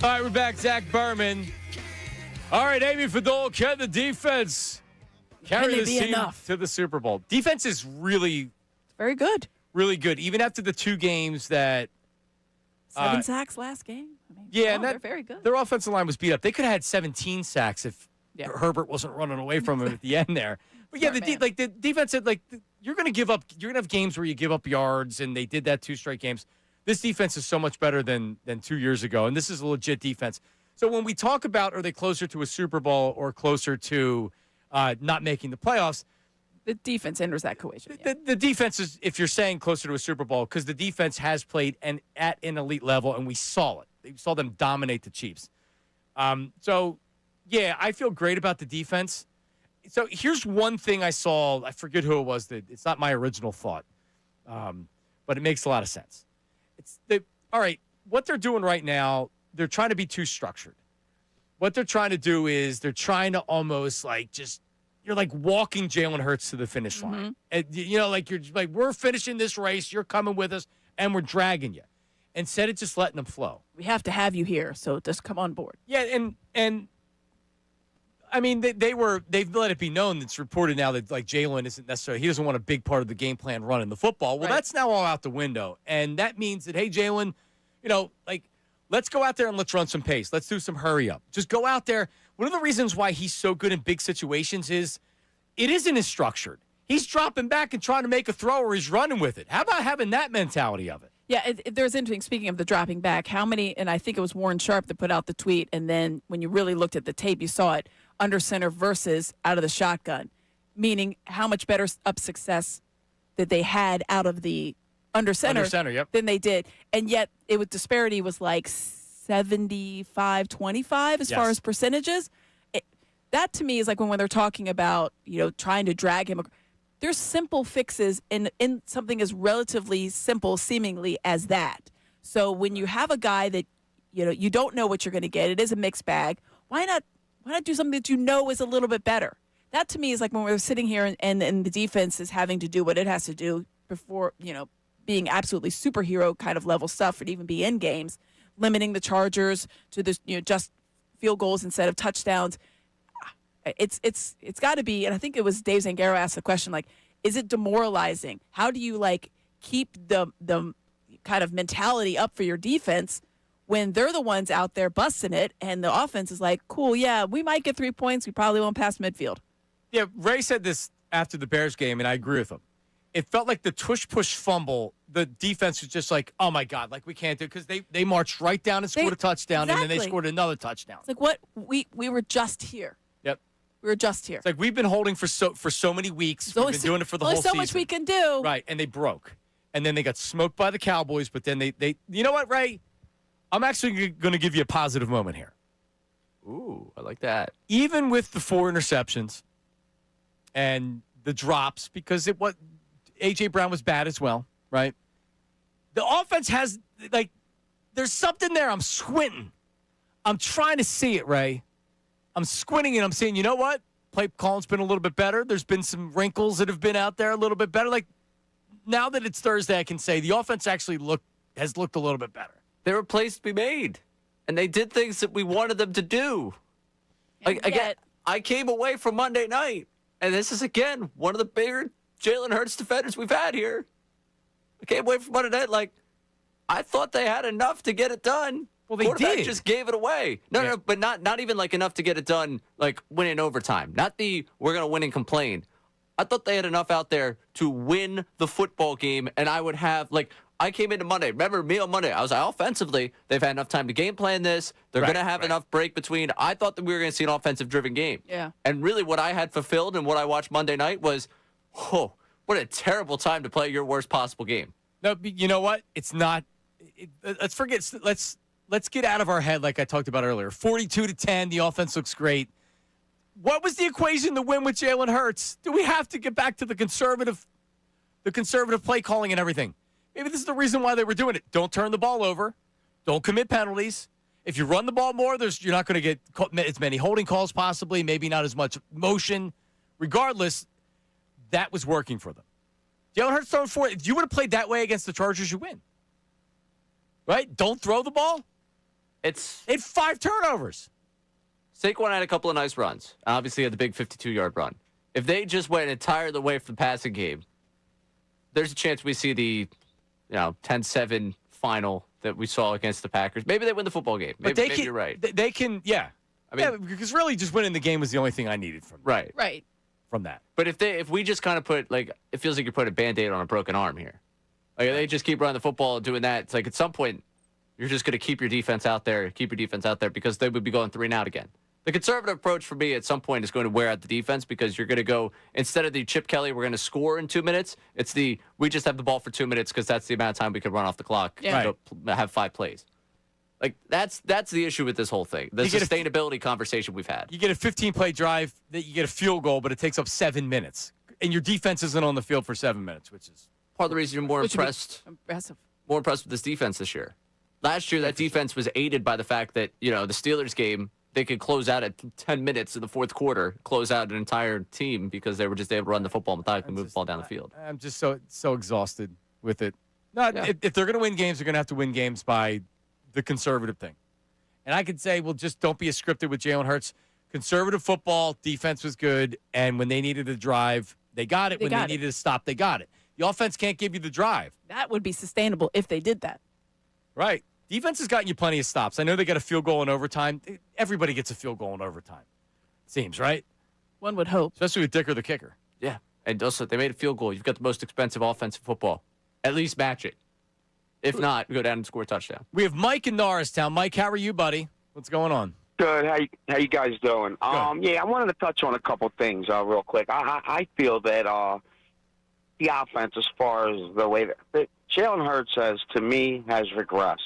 All right, we're back. Zach Berman. All right, Amy Fadol, can the defense carry this team to the Super Bowl? Defense is really very good. Really good. Even after the 2 games that 7 sacks last game. I mean, and they're very good. Their offensive line was beat up. They could have had 17 sacks if Herbert wasn't running away from him at the end there. But yeah, the defense said you're going to give up. You're going to have games where you give up yards, and they did that 2 straight games. This defense is so much better than 2 years ago, and this is a legit defense. So when we talk about are they closer to a Super Bowl or closer to not making the playoffs, the defense enters that equation. Yeah. The defense is, if you're saying closer to a Super Bowl, because the defense has played at an elite level, and we saw it. We saw them dominate the Chiefs. Yeah, I feel great about the defense. So here's one thing I saw. I forget who it was. It's not my original thought, but it makes a lot of sense. All right, what they're doing right now, they're trying to be too structured. What they're trying to do is they're trying to almost you're like walking Jalen Hurts to the finish line. And, you're just like, we're finishing this race, you're coming with us, and we're dragging you. Instead of just letting them flow. We have to have you here, so just come on board. Yeah, and I mean, they've let it be known. It's reported now that Jalen isn't necessarily, he doesn't want a big part of the game plan running the football. Well, that's now all out the window, and that means that, hey, Jalen, let's go out there and let's run some pace. Let's do some hurry up. Just go out there. One of the reasons why he's so good in big situations is it isn't as structured. He's dropping back and trying to make a throw, or he's running with it. How about having that mentality of it? Yeah, there's interesting. Speaking of the dropping back, how many, and I think it was Warren Sharp that put out the tweet, and then when you really looked at the tape, you saw it, under center versus out of the shotgun, meaning how much better up success that they had out of the under center than they did. And yet disparity was like 75-25 as far as percentages. That to me is like when they're talking about, trying to drag him. There's simple fixes in something as relatively simple seemingly as that. So when you have a guy that, you don't know what you're going to get, it is a mixed bag. Why not do something that is a little bit better? That to me is like when we're sitting here and the defense is having to do what it has to do before, being absolutely superhero kind of level stuff for to even be in games, limiting the Chargers to this, just field goals instead of touchdowns. It's got to be, and I think it was Dave Zangaro asked the question, is it demoralizing? How do you keep the kind of mentality up for your defense when they're the ones out there busting it and the offense is like, cool, yeah, we might get 3 points. We probably won't pass midfield. Yeah, Ray said this after the Bears game, and I agree with him. It felt like the tush-push fumble, the defense was just like, oh, my God, we can't do it, because they marched right down and scored a touchdown, and then they scored another touchdown. It's like, what? We were just here. Yep. We were just here. It's like we've been holding for so many weeks. We've been doing it for the whole season. There's so much we can do. Right, and they broke. And then they got smoked by the Cowboys, but then they you know what, Ray? I'm actually going to give you a positive moment here. Ooh, I like that. Even with the 4 interceptions and the drops, because A.J. Brown was bad as well, right? The offense has, there's something there. I'm squinting. I'm trying to see it, Ray. I'm squinting and I'm saying, you know what? Play calling's been a little bit better. There's been some wrinkles that have been out there a little bit better. Now that it's Thursday, I can say the offense actually has looked a little bit better. There were plays to be made, and they did things that we wanted them to do. Again, I came away from Monday night, and this is, again, one of the bigger Jalen Hurts defenders we've had here. I came away from Monday night I thought they had enough to get it done. Well, they Quarterback did. just gave it away. No, but not even enough to get it done, win in overtime. Not we're going to win and complain. I thought they had enough out there to win the football game, and I would have, I came into Monday. Remember me on Monday? I was like, offensively, they've had enough time to game plan this. They're going to have enough break between. I thought that we were going to see an offensive-driven game. Yeah. And really what I had fulfilled and what I watched Monday night was, what a terrible time to play your worst possible game. No, you know what? It's not let's forget. Let's get out of our head like I talked about earlier. 42-10, the offense looks great. What was the equation to win with Jalen Hurts? Do we have to get back to the conservative play calling and everything? Maybe this is the reason why they were doing it. Don't turn the ball over. Don't commit penalties. If you run the ball more, you're not going to get as many holding calls possibly, maybe not as much motion. Regardless, that was working for them. Jalen Hurts throwing 4. If you would have played that way against the Chargers, you win. Right? Don't throw the ball. They had 5 turnovers. Saquon had a couple of nice runs. Obviously, had the big 52-yard run. If they just went entirely away from the passing game, there's a chance we see the 10-7 final that we saw against the Packers. Maybe they win the football game. Maybe you're right. They can, yeah. Because really just winning the game was the only thing I needed from them. Right. From that. But if we just kind of put, it feels like you put a Band-Aid on a broken arm here. They just keep running the football and doing that. It's like at some point, you're just going to keep your defense out there, because they would be going 3 and out again. The conservative approach for me at some point is going to wear out the defense because you're going to go, instead of the Chip Kelly, we're going to score in 2 minutes, it's we just have the ball for 2 minutes because that's the amount of time we could run off the clock to have 5 plays. That's the issue with this whole thing. The sustainability conversation we've had. You get a 15-play drive, that you get a field goal, but it takes up 7 minutes. And your defense isn't on the field for 7 minutes, which is part of the reason you're more impressed. Impressive. More impressed with this defense this year. Last year, that defense was aided by the fact that, the Steelers game, they could close out at 10 minutes in the fourth quarter, close out an entire team because they were just able to run the football methodically, move the ball down the field. I'm just so exhausted with it. If they're going to win games, they're going to have to win games by the conservative thing. And I could say, well, just don't be as scripted with Jalen Hurts. Conservative football, defense was good, and when they needed to drive, they got it. When they needed to stop, they got it. The offense can't give you the drive. That would be sustainable if they did that. Right. Defense has gotten you plenty of stops. I know they got a field goal in overtime. Everybody gets a field goal in overtime. Seems, right? One would hope. Especially with Dicker the kicker. Yeah. And also, they made a field goal. You've got the most expensive offense in football. At least match it. If not, go down and score a touchdown. We have Mike in Norristown. Mike, how are you, buddy? What's going on? Good. How you guys doing? Yeah, I wanted to touch on a couple things real quick. I feel that the offense, as far as the way that Jalen Hurts has regressed.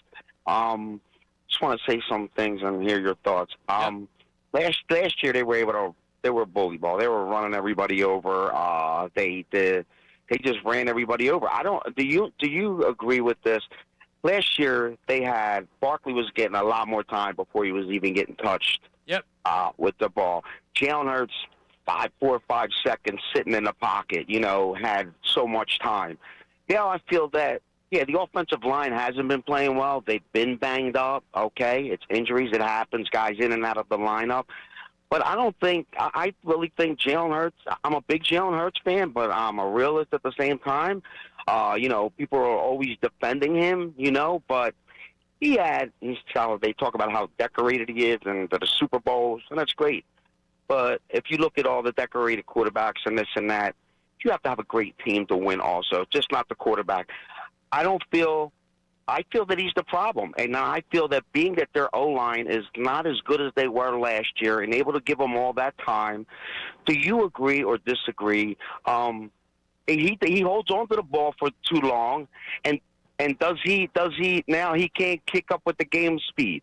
Just want to say some things and hear your thoughts. Last year they were bully ball. They were running everybody over. They just ran everybody over. Do you agree with this? Last year Barkley was getting a lot more time before he was even getting touched. Yep. With the ball. Jalen Hurts 4 or 5 seconds sitting in the pocket, had so much time. Now I feel that the offensive line hasn't been playing well. They've been banged up. Okay, it's injuries. It happens. Guys in and out of the lineup. But I really think Jalen Hurts, I'm a big Jalen Hurts fan, but I'm a realist at the same time. People are always defending him, but they talk about how decorated he is and the Super Bowls, and that's great. But if you look at all the decorated quarterbacks and this and that, you have to have a great team to win also, just not the quarterback. I feel that he's the problem. And I feel that being that their O-line is not as good as they were last year and able to give them all that time, do you agree or disagree? He holds on to the ball for too long, and does he now he can't kick up with the game speed?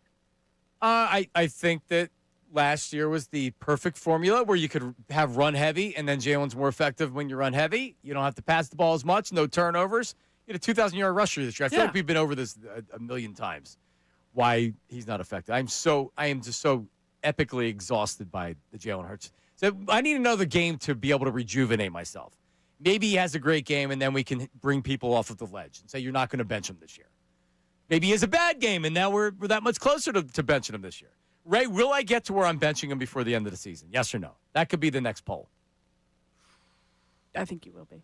I think that last year was the perfect formula where you could have run heavy, and then Jalen's more effective when you run heavy. You don't have to pass the ball as much, no turnovers. You had a 2,000-yard rusher this year. I feel like we've been over this a million times. Why he's not effective. I am just so epically exhausted by the Jalen Hurts. So I need another game to be able to rejuvenate myself. Maybe he has a great game, and then we can bring people off of the ledge and say you're not going to bench him this year. Maybe he has a bad game, and now we're that much closer to benching him this year. Ray, will I get to where I'm benching him before the end of the season? Yes or no? That could be the next poll. I think you will be.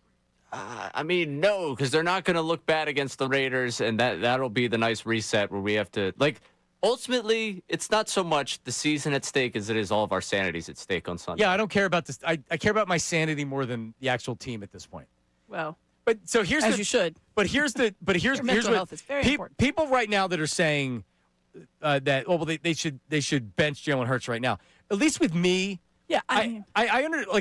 No, because they're not going to look bad against the Raiders, and that'll be the nice reset where we have to, ultimately, it's not so much the season at stake as it is all of our sanities at stake on Sunday. Yeah, I don't care about this. I care about my sanity more than the actual team at this point. Well, but so here's you should. But here's mental health is very important. People right now that are saying that they should bench Jalen Hurts right now. At least with me, yeah, I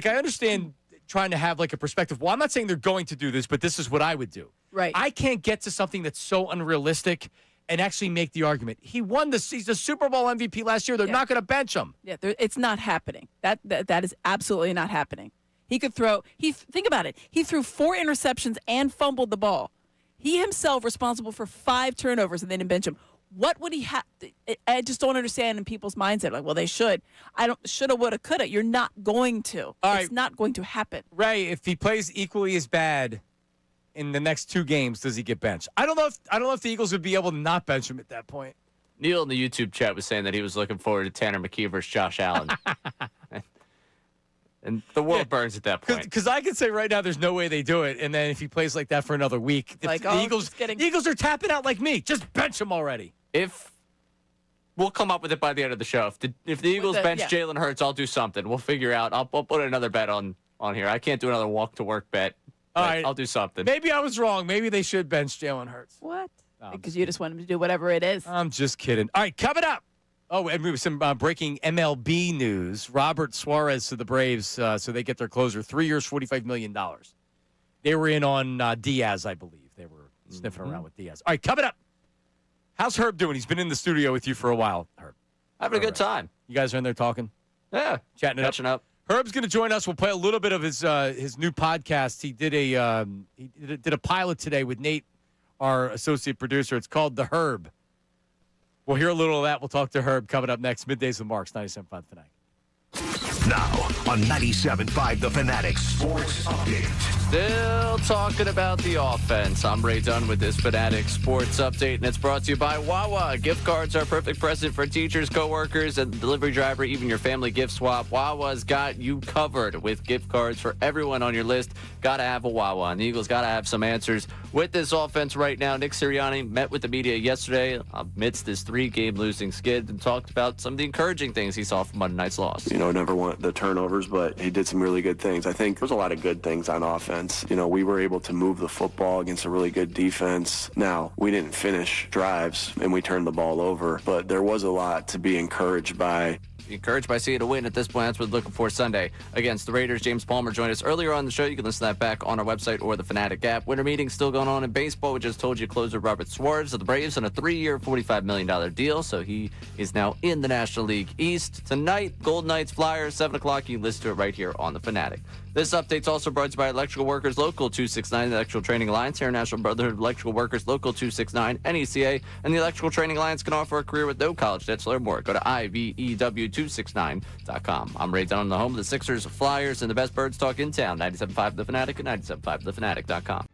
understand trying to have a perspective. Well, I'm not saying they're going to do this, but this is what I would do. Right. I can't get to something that's so unrealistic and actually make the argument. He's the Super Bowl MVP last year. They're not going to bench him. Yeah, it's not happening. That is absolutely not happening. He could throw. Think about it. He threw 4 interceptions and fumbled the ball. He himself responsible for 5 turnovers, and they didn't bench him. What would he have? I just don't understand in people's mindset. Like, well, they should. I don't. Shoulda, woulda, coulda. You're not going to. It's not going to happen. Ray, if he plays equally as bad in the next 2 games, does he get benched? I don't know if the Eagles would be able to not bench him at that point. Neil in the YouTube chat was saying that he was looking forward to Tanner McKee versus Josh Allen. And the world burns at that point. Because I could say right now there's no way they do it, and then if he plays like that for another week, the Eagles are tapping out like me. Just bench him already. If we'll come up with it by the end of the show. If the Eagles bench Jalen Hurts, I'll do something. We'll figure out. I'll put another bet on here. I can't do another walk to work bet. All right, I'll do something. Maybe I was wrong. Maybe they should bench Jalen Hurts. What? Because you just want him to do whatever it is. I'm just kidding. All right, coming up. Oh, and we have some breaking MLB news. Robert Suarez to the Braves, so they get their closer. 3 years, $45 million. They were in on Diaz, I believe. They were sniffing around with Diaz. All right, coming up. How's Herb doing? He's been in the studio with you for a while, Herb. Having a good time. You guys are in there talking? Yeah. Catching up. Herb's going to join us. We'll play a little bit of his new podcast. He did a pilot today with Nate, our associate producer. It's called The Herb. We'll hear a little of that. We'll talk to Herb coming up next. Middays with Marks, 97.5 Fanatic. Now on 97.5 The Fanatic Sports Update. Still talking about the offense. I'm Ray Dunn with this Fanatic Sports Update, and it's brought to you by Wawa. Gift cards are a perfect present for teachers, coworkers, and the delivery driver, even your family gift swap. Wawa's got you covered with gift cards for everyone on your list. Got to have a Wawa, and the Eagles got to have some answers with this offense right now. Nick Sirianni met with the media yesterday amidst this 3-game losing skid and talked about some of the encouraging things he saw from Monday night's loss. Never want the turnovers, but he did some really good things. I think there's a lot of good things on offense. We were able to move the football against a really good defense. Now, we didn't finish drives, and we turned the ball over, but there was a lot to be encouraged by. Encouraged by seeing a win at this point. That's what we're looking for Sunday against the Raiders. James Palmer joined us earlier on the show. You can listen to that back on our website or the Fanatic app. Winter meeting still going on in baseball. We just told you closer Robert Suarez of the Braves on a 3-year, $45 million deal. So he is now in the National League East. Tonight, Golden Knights Flyers, 7 o'clock. You can listen to it right here on the Fanatic. This update's also brought to you by Electrical Workers Local 269, the Electrical Training Alliance, International Brotherhood of Electrical Workers Local 269, NECA, and the Electrical Training Alliance can offer a career with no college debt. To learn more, go to IVEW269.com. I'm Ray Dunn, the home of the Sixers, Flyers, and the best birds talk in town. 97.5 The Fanatic and 97.5thefanatic.com.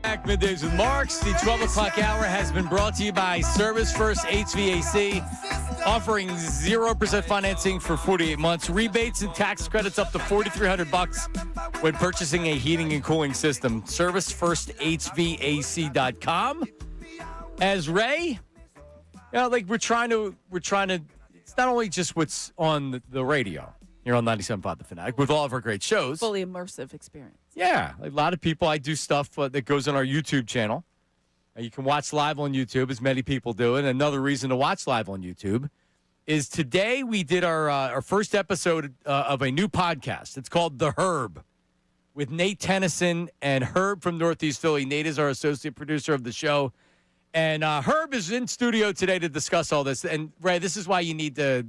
Back Middays with Marks. The 12 o'clock hour has been brought to you by Service First HVAC, offering 0% financing for 48 months, rebates and tax credits up to $4,300 when purchasing a heating and cooling system. ServiceFirstHVAC.com. As Ray, we're trying to. It's not only just what's on the radio here on 97.5 The Fanatic with all of our great shows. Fully immersive experience. Yeah, a lot of people. I do stuff that goes on our YouTube channel. You can watch live on YouTube, as many people do. And another reason to watch live on YouTube is today we did our first episode of a new podcast. It's called The Herb with Nate Tennyson and Herb from Northeast Philly. Nate is our associate producer of the show. And Herb is in studio today to discuss all this. And, Ray, this is why you need to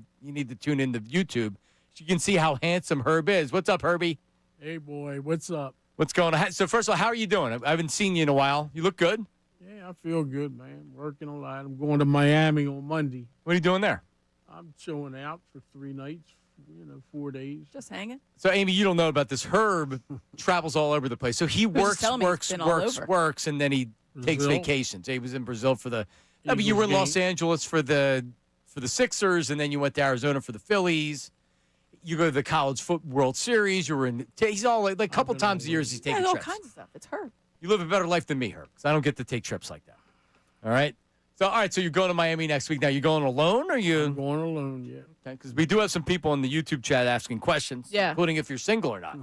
tune into YouTube. So you can see how handsome Herb is. What's up, Herbie? Hey, boy, what's up? What's going on? So, first of all, how are you doing? I haven't seen you in a while. You look good. Yeah, I feel good, man. Working a lot. I'm going to Miami on Monday. What are you doing there? I'm chilling out for 3 nights, 4 days. Just hanging. So, Amy, you don't know about this. Herb travels all over the place. So he works, and then he takes vacations. So he was in Brazil for the. I mean, you were in Los Angeles for the Sixers, and then you went to Arizona for the Phillies. You go to the College World Series. You were in. He's all like a couple times a year. He's taking all trips. Kinds of stuff. It's Herb. You live a better life than me, Herb, because I don't get to take trips like that. All right. So, so you're going to Miami next week. Now, you going alone, or you? I'm going alone, yeah. Okay, because we do have some people in the YouTube chat asking questions, including if you're single or not.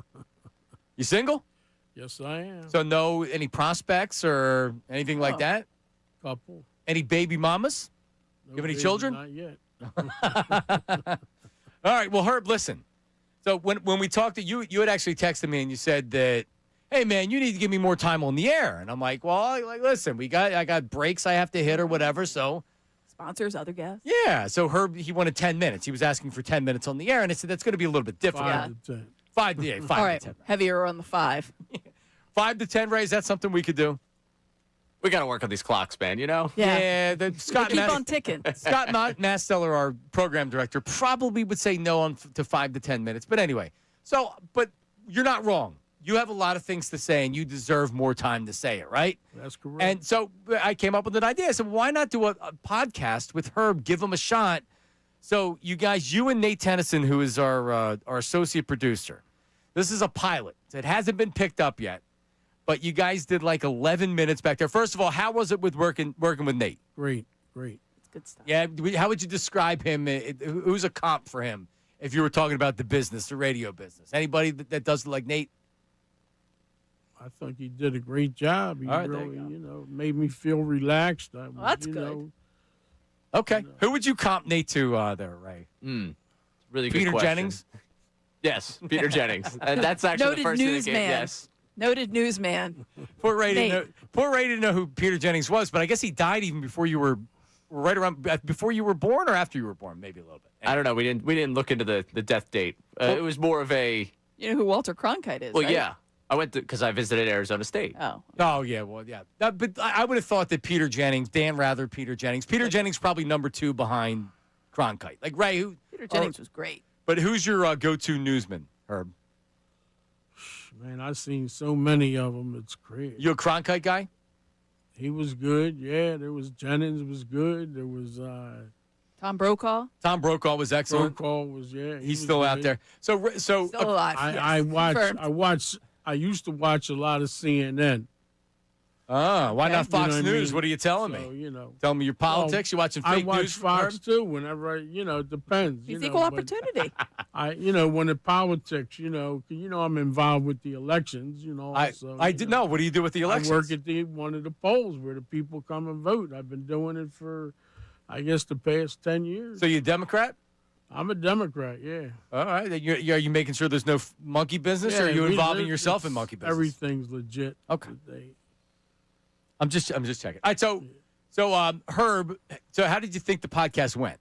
You single? Yes, I am. So, no any prospects or anything like that? Couple. Any baby mamas? No You have any baby, children? Not yet. All right. Well, Herb, listen. So when we talked to you, you had actually texted me and you said that, hey, man, you need to give me more time on the air. And I'm like, well, listen, I got breaks I have to hit or whatever. So sponsors, other guests. Yeah. So Herb, he wanted 10 minutes. He was asking for 10 minutes on the air. And I said, that's going to be a little bit difficult. 5 to 10. 5 All right. to 10. Heavier on the 5. 5 to 10, Ray, is that something we could do? We got to work on these clocks, man, you know? Yeah. Scott keep on ticking. Scott Masteller, our program director, probably would say no to 5 to 10 minutes. But anyway, but you're not wrong. You have a lot of things to say, and you deserve more time to say it, right? That's correct. And so I came up with an idea. I said, why not do a podcast with Herb, give him a shot? So you guys, you and Nate Tennyson, who is our associate producer, this is a pilot. It hasn't been picked up yet. But you guys did like 11 minutes back there. First of all, how was it with working with Nate? Great. It's good stuff. Yeah, how would you describe him? Who's a comp for him if you were talking about the business, the radio business? Anybody that does it like Nate? I think he did a great job. He really, made me feel relaxed. That's good. Okay. Who would you comp Nate to there, Ray? Really good Peter question. Jennings? Yes, Peter Jennings. And that's actually Noted the first thing that newsman. came. Yes. Noted newsman. Poor Ray didn't know who Peter Jennings was, but I guess he died even before you were before you were born or after you were born, maybe a little bit. Anyway. I don't know. We didn't look into the death date. It was more of a. You know who Walter Cronkite is? Well, right? yeah. I went because I visited Arizona State. Oh, yeah. Well, yeah. But I would have thought that Peter Jennings, Peter Jennings probably number 2 behind Cronkite. Like Ray, Peter Jennings was great. But who's your go-to newsman, Herb? Man, I've seen so many of them. It's crazy. You a Cronkite guy? He was good. Yeah, there was Jennings was good. There was Tom Brokaw. Tom Brokaw was excellent. Brokaw was He's still out there. So still alive. I used to watch a lot of CNN. Why not Fox You know what I News? mean? What are you telling So, me? Tell me your politics. You watching fake I watch news? Fox too. Whenever it depends. It's equal opportunity. When the politics, I'm involved with the elections. I did know. What do you do with the elections? I work at one of the polls where the people come and vote. I've been doing it for, I guess, the past 10 years. So you a Democrat? I'm a Democrat. Yeah. All right. Are you making sure there's no monkey business, or are you involving yourself in monkey business? Everything's legit. Okay. I'm just checking. All right, so Herb, so how did you think the podcast went?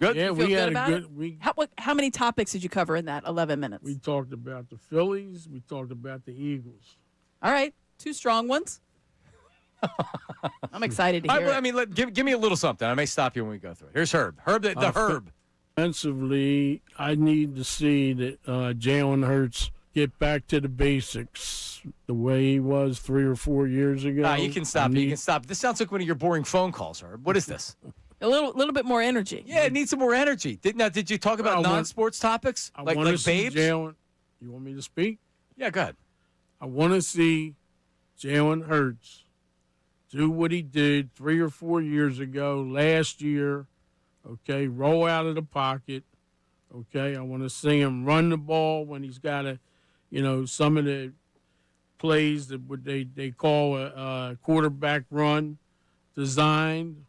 Good? Yeah, we had a good How many topics did you cover in that 11 minutes? We talked about the Phillies, we talked about the Eagles. All right, 2 strong ones. I'm excited to hear it. Give me a little something. I may stop you when we go through it. Here's Herb. The Herb. Offensively, I need to see that Jalen Hurts get back to the basics. the way he was 3 or 4 years ago. You can stop. You can stop. This sounds like one of your boring phone calls, Herb. What is this? A little bit more energy. Yeah, it needs some more energy. Did you talk about non-sports topics like babes? Jalen. You want me to speak? Yeah, go ahead. I want to see Jalen Hurts do what he did 3 or 4 years ago, last year. Okay, roll out of the pocket. Okay, I want to see him run the ball when he's got some of the plays that what they call a quarterback run designed.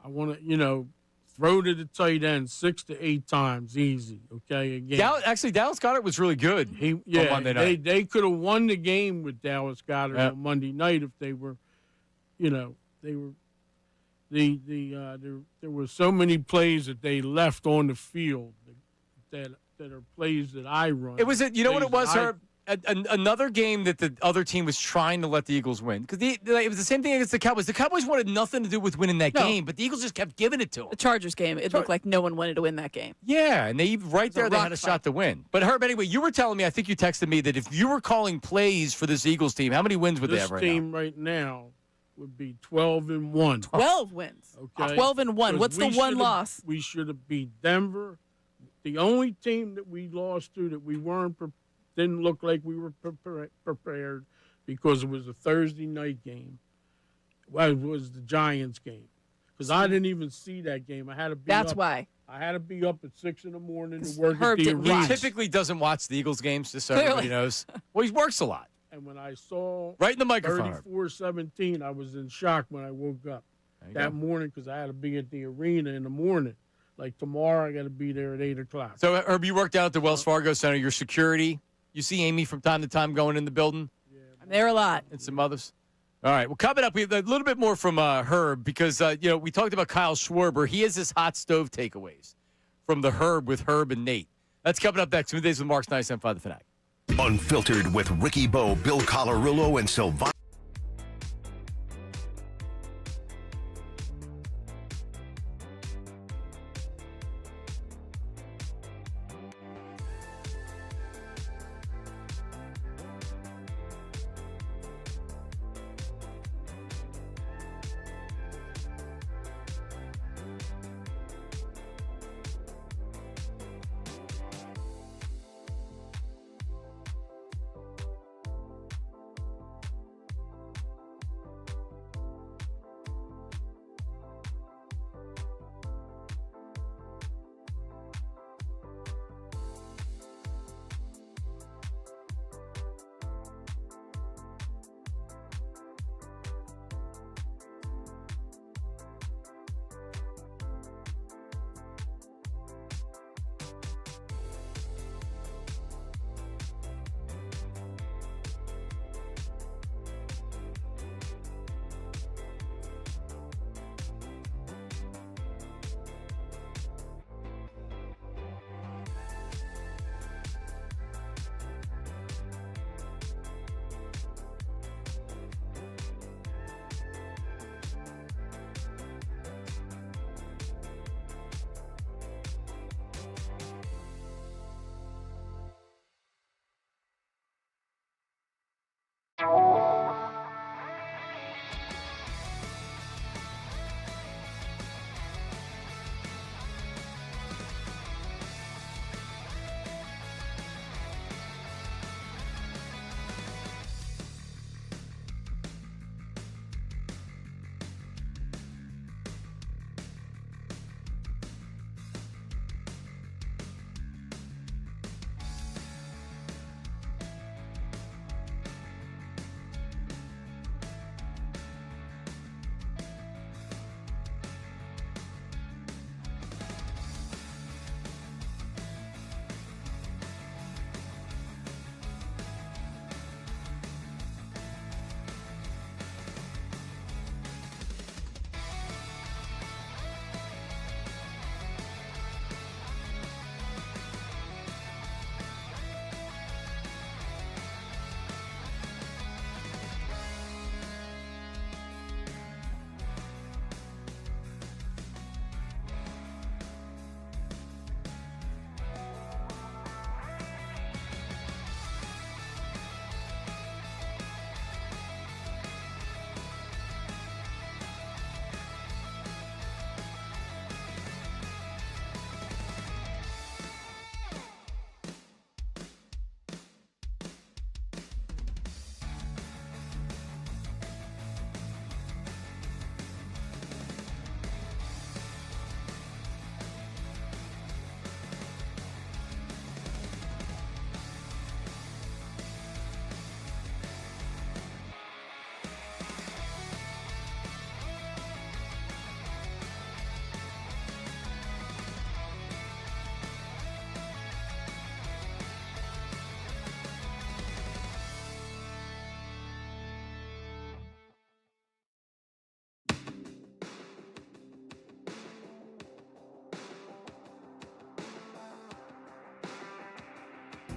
I want to, throw to the tight end 6 to 8 times easy. Okay, again. Dallas Goedert was really good. On Monday night. They could have won the game with Dallas Goedert on Monday night if they were, there were so many plays that they left on the field that are plays that I run. It was what it was, Herb? Another game that the other team was trying to let the Eagles win. Because it was the same thing against the Cowboys. The Cowboys wanted nothing to do with winning that game, but the Eagles just kept giving it to them. The Chargers game, it looked like no one wanted to win that game. Yeah, and they had a shot to win. But Herb, anyway, you were telling me, I think you texted me, that if you were calling plays for this Eagles team, how many wins would they have right now? This team right now would be 12-1. 12 wins. Okay. 12-1. What's the one loss? We should have beat Denver. The only team that we lost to that we didn't look like we were prepared because it was a Thursday night game. Well, it was the Giants game. Because I didn't even see that game. I had to be why. I had to be up at 6 a.m. to work Herb at the didn't arena. He typically doesn't watch the Eagles games, just so everybody knows. Well, he works a lot. And when I saw right in the microphone, 34-17, I was in shock when I woke up that morning because I had to be at the arena in the morning. Like tomorrow, I got to be there at 8 o'clock. So, Herb, you work down at the Wells Fargo Center. Your security. You see Amy from time to time going in the building? Yeah, I'm there a lot. And some others. All right. Well, coming up, we have a little bit more from Herb because, we talked about Kyle Schwarber. He has his hot stove takeaways from the Herb with Herb and Nate. That's coming up next. Middays with Mark's 97.5 The Fanatic. Unfiltered with Ricky Bo, Bill Colarulo, and Sylvana.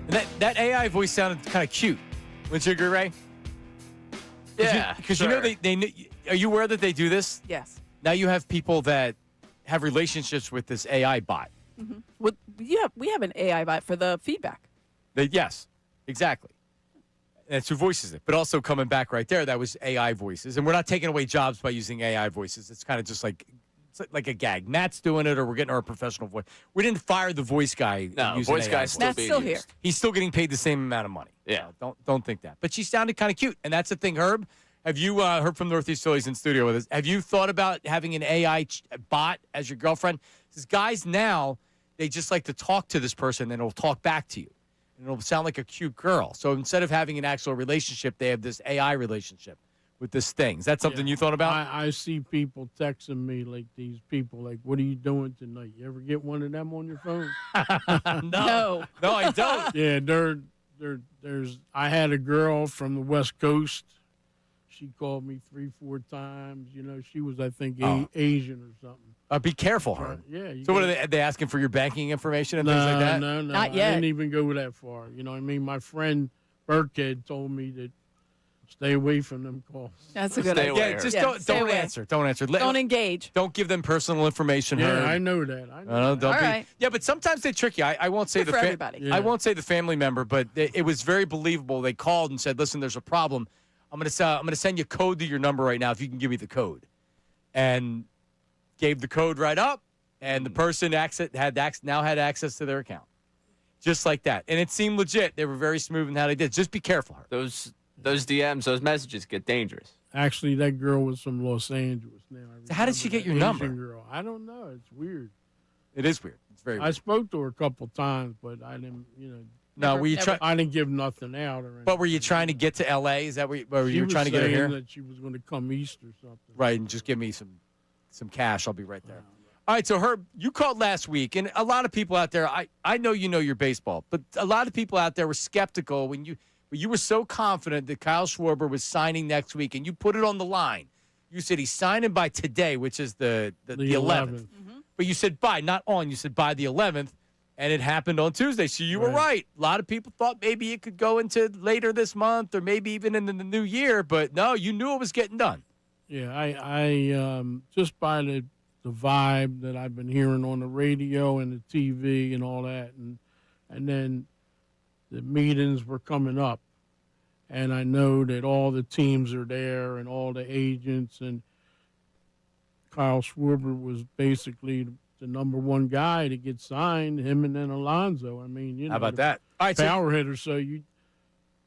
And that AI voice sounded kind of cute. Wouldn't you agree, Ray? Yeah, Because sure. you know they are you aware that they do this? Yes. Now you have people that have relationships with this AI bot. Mm-hmm. We have an AI bot for the feedback. Yes, exactly. That's who voices it. But also coming back right there, that was AI voices. And we're not taking away jobs by using AI voices. It's kind of just like a gag. Matt's doing it, or we're getting our professional voice. We didn't fire the voice guy. No, using voice AI guy's still Matt's being still used. here. He's still getting paid the same amount of money. Yeah. Don't think that. But she sounded kind of cute, and that's the thing. Herb, have you heard from Northeast Phillies in studio with us? Have you thought about having an AI bot as your girlfriend? Because guys now, they just like to talk to this person, and it'll talk back to you, and it'll sound like a cute girl. So instead of having an actual relationship, they have this AI relationship with this thing. Is that something you thought about? I see people texting me like these people, like, "What are you doing tonight? You ever get one of them on your phone?" No, I don't. Yeah, there's. I had a girl from the West Coast. She called me 3-4 times. You know, she was, I think, Asian or something. Be careful, Herb. Yeah. So what are they asking for your banking information and things like that? No. Not I yet. didn't even go that far. You know what I mean? My friend Burkhead told me that stay away from them calls. That's a good Stay idea. away, Yeah, just Yeah, stay don't away. answer. Don't answer. Don't engage. Don't give them personal information. Yeah, Herb. I know that. Don't All be. right. Yeah, but sometimes they trick you. I won't say Good for everybody. Yeah. I won't say the family member, but it was very believable. They called and said, "Listen, there's a problem. I'm gonna send you code to your number right now if you can give me the code," and gave the code right up, and the person had access to their account, just like that. And it seemed legit. They were very smooth in how they did. Just be careful, Herb. Those DMs, those messages get dangerous. Actually, that girl was from Los Angeles. Now, So how did she get your Asian number? Girl. I don't know. It's weird. It is weird. It's very I weird. spoke to her a couple times, but I didn't. No, were you trying? I didn't give nothing out or anything. But were you trying to get to L.A.? Is that where you were trying to get her saying here? that she was going to come east or something. Right, and just give me some cash. I'll be right there. All right, so Herb, you called last week, and a lot of people out there, I know you know your baseball, but a lot of people out there were skeptical when you were so confident that Kyle Schwarber was signing next week, and you put it on the line. You said he's signing by today, which is the 11th. But you said by, not on. You said by the 11th, and it happened on Tuesday. So you were right. A lot of people thought maybe it could go into later this month or maybe even into the new year, but no, you knew it was getting done. Yeah, I just by the vibe that I've been hearing on the radio and the TV and all that, and then the meetings were coming up, and I know that all the teams are there and all the agents, and Kyle Schwarber was basically the number one guy to get signed, him and then Alonso. I mean, you know, How about that? All right, power hitter. So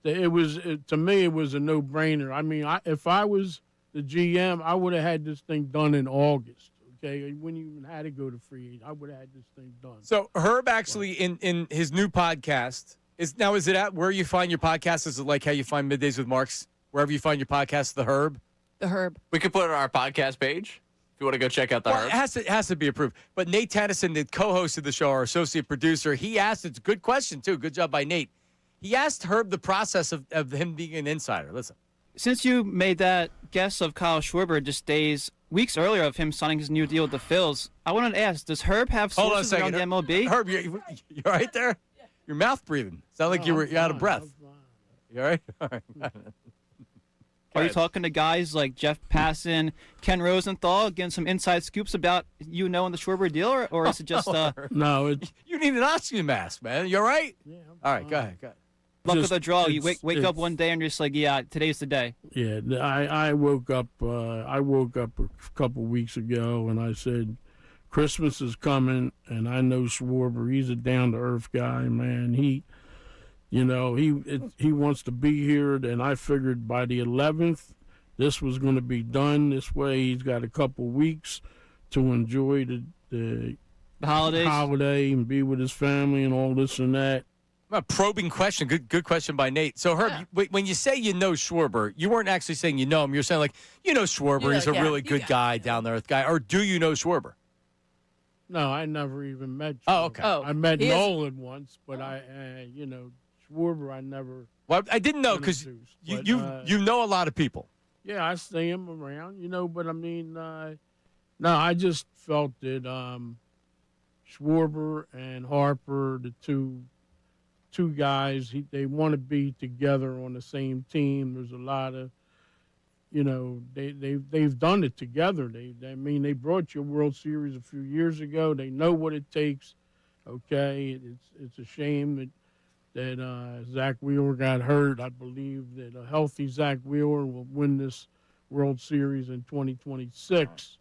to me, it was a no-brainer. I mean, if I was the GM, I would have had this thing done in August. Okay, I wouldn't even had to go to free agent. I would have had this thing done. So Herb actually in his new podcast is it at where you find your podcast? Is it like how you find Middays with Marks? Wherever you find your podcast, the Herb. The Herb. We could put it on our podcast page if you want to go check out the Well, Herb. it has to be approved. But Nate Tennyson, the co-host of the show, our associate producer, he asked. It's a good question too. Good job by Nate. He asked Herb the process of him being an insider. Listen. Since you made that guess of Kyle Schwarber just weeks earlier of him signing his new deal with the Phils, I wanted to ask, does Herb have Hold on a sources second. around the MLB? Herb, you right there? Your mouth breathing. Sound like you're out of breath. You all right? All right. Are you talking to guys like Jeff Passan, Ken Rosenthal, getting some inside scoops about and the Schwarber deal, or is it just no? You need an oxygen mask, man. You all right? Yeah. All right, go ahead. luck of the draw? You wake up one day and you're just like, yeah, today's the day. Yeah, I woke up. I woke up a couple weeks ago and I said, Christmas is coming, and I know Schwarber. He's a down to earth guy, man. He wants to be here. And I figured by the 11th, this was going to be done. This way, he's got a couple weeks to enjoy the holiday and be with his family and all this and that. A probing question. Good question by Nate. So, Herb, when you say you know Schwarber, you weren't actually saying you know him. You're saying, like, you know Schwarber. He's a really good guy, down to earth guy. Or do you know Schwarber? No, I never even met Schwarber. Oh, okay. I met Nolan once, but Schwarber I never. Well, I didn't know because you know a lot of people. Yeah, I see him around, but I mean, no, I just felt that Schwarber and Harper, the two two guys. They want to be together on the same team. There's a lot of, they've done it together. They brought you a World Series a few years ago. They know what it takes. Okay, it's a shame that Zach Wheeler got hurt. I believe that a healthy Zach Wheeler will win this World Series in 2026,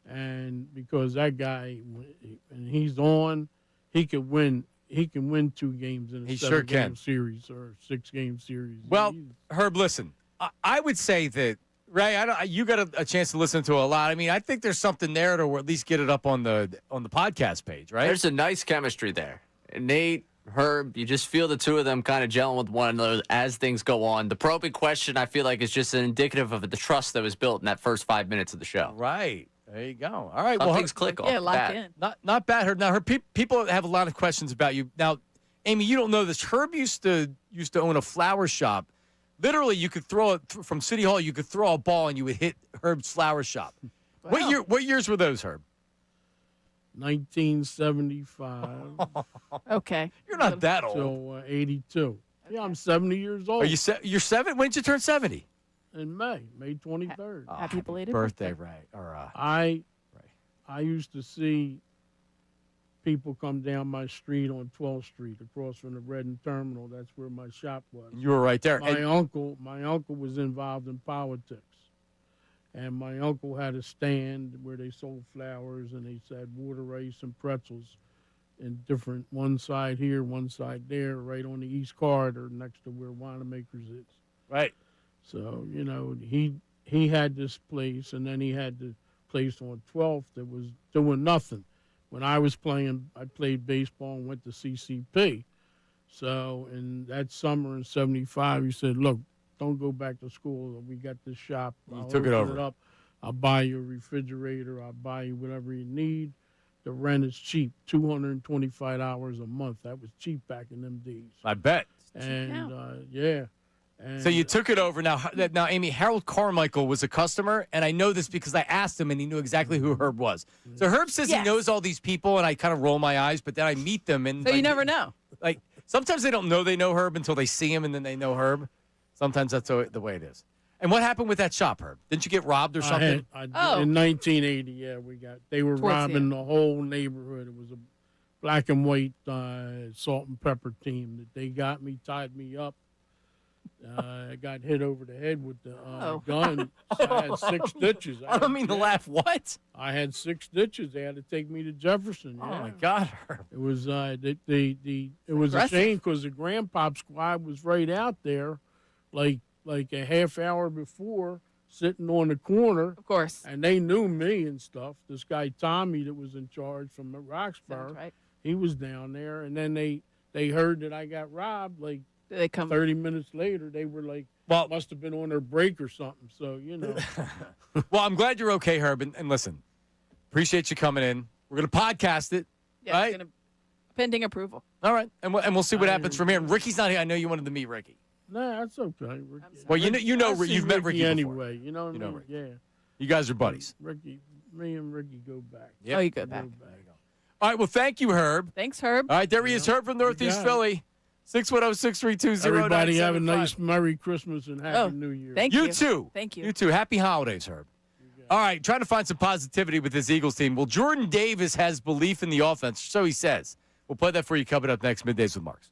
and because that guy, and he's on, he can win 2 games in a 7-game series or 6-game series. Well, Herb, listen, I would say that, Ray, you got a chance to listen to a lot. I mean, I think there's something there to at least get it up on the podcast page, right? There's a nice chemistry there. Nate, Herb, you just feel the two of them kind of gelling with one another as things go on. The probing question, I feel like, is just indicative of the trust that was built in that first 5 minutes of the show. Right. There you go. All right. Things click off. Yeah, lock in. Not bad, Herb. Now, Herb, people have a lot of questions about you. Now, Amy, you don't know this. Herb used to own a flower shop. Literally, you could throw it from City Hall. You could throw a ball and you would hit Herb's flower shop. Wow. What years were those, Herb? 1975. Okay. You're not that old. So 82. Yeah, I'm 70 years old. Are you? You're 7? When did you turn 70? In May 23rd. Happy belated birthday, right? Or I used to see people come down my street on 12th Street across from the Redden Terminal. That's where my shop was. You were right there. My uncle was involved in politics. And my uncle had a stand where they sold flowers and they said water ice and pretzels in different, one side here, one side there, right on the East Corridor next to where Wanamaker's is. Right. So, he had this place, and then he had the place on 12th that was doing nothing. When I was playing, I played baseball and went to CCP. So in that summer in 75, he said, look, don't go back to school. We got this shop. You took it over. Up. I'll buy you a refrigerator. I'll buy you whatever you need. The rent is cheap, $225 a month. That was cheap back in them days. I bet. And, yeah. And so you took it over. Now, Amy, Harold Carmichael was a customer, and I know this because I asked him, and he knew exactly who Herb was. So Herb says he knows all these people, and I kind of roll my eyes, but then I meet them. And so you never know. Like, sometimes they don't know they know Herb until they see him, and then they know Herb. Sometimes that's the way it is. And what happened with that shop, Herb? Didn't you get robbed or something? In 1980, yeah, they were robbing the whole neighborhood. It was a black and white salt and pepper team that they got me, tied me up. I got hit over the head with the gun. So I had 6 stitches. I don't mean to laugh. What? I had 6 stitches. They had to take me to Jefferson. Oh my God, Herb. It was it was a shame because the Grandpop squad was right out there, like a half hour before, sitting on the corner. Of course. And they knew me and stuff. This guy Tommy that was in charge from Roxborough, right. He was down there, and then they heard that I got robbed. Like, they come 30 minutes later, they were like, well, must have been on their break or something. So, Well, I'm glad you're okay, Herb. And listen, appreciate you coming in. We're going to podcast it. Yeah, right? Pending approval. All right. And we'll see what happens from here. And Ricky's not here. I know you wanted to meet Ricky. Nah, that's okay. Well, you've met Ricky anyway. You know what I mean? Ricky. Yeah. You guys are buddies. Me and Ricky go back. Yep. Oh, you go back. All right. Well, thank you, Herb. Thanks, Herb. All right. There he is, Herb from Northeast Philly. 610-632-0975. Everybody have a nice Merry Christmas and Happy New Year. Thank you. You too. Thank you. You too. Happy holidays, Herb. All right. Trying to find some positivity with this Eagles team. Well, Jordan Davis has belief in the offense, so he says. We'll play that for you coming up next, Middays with Marks.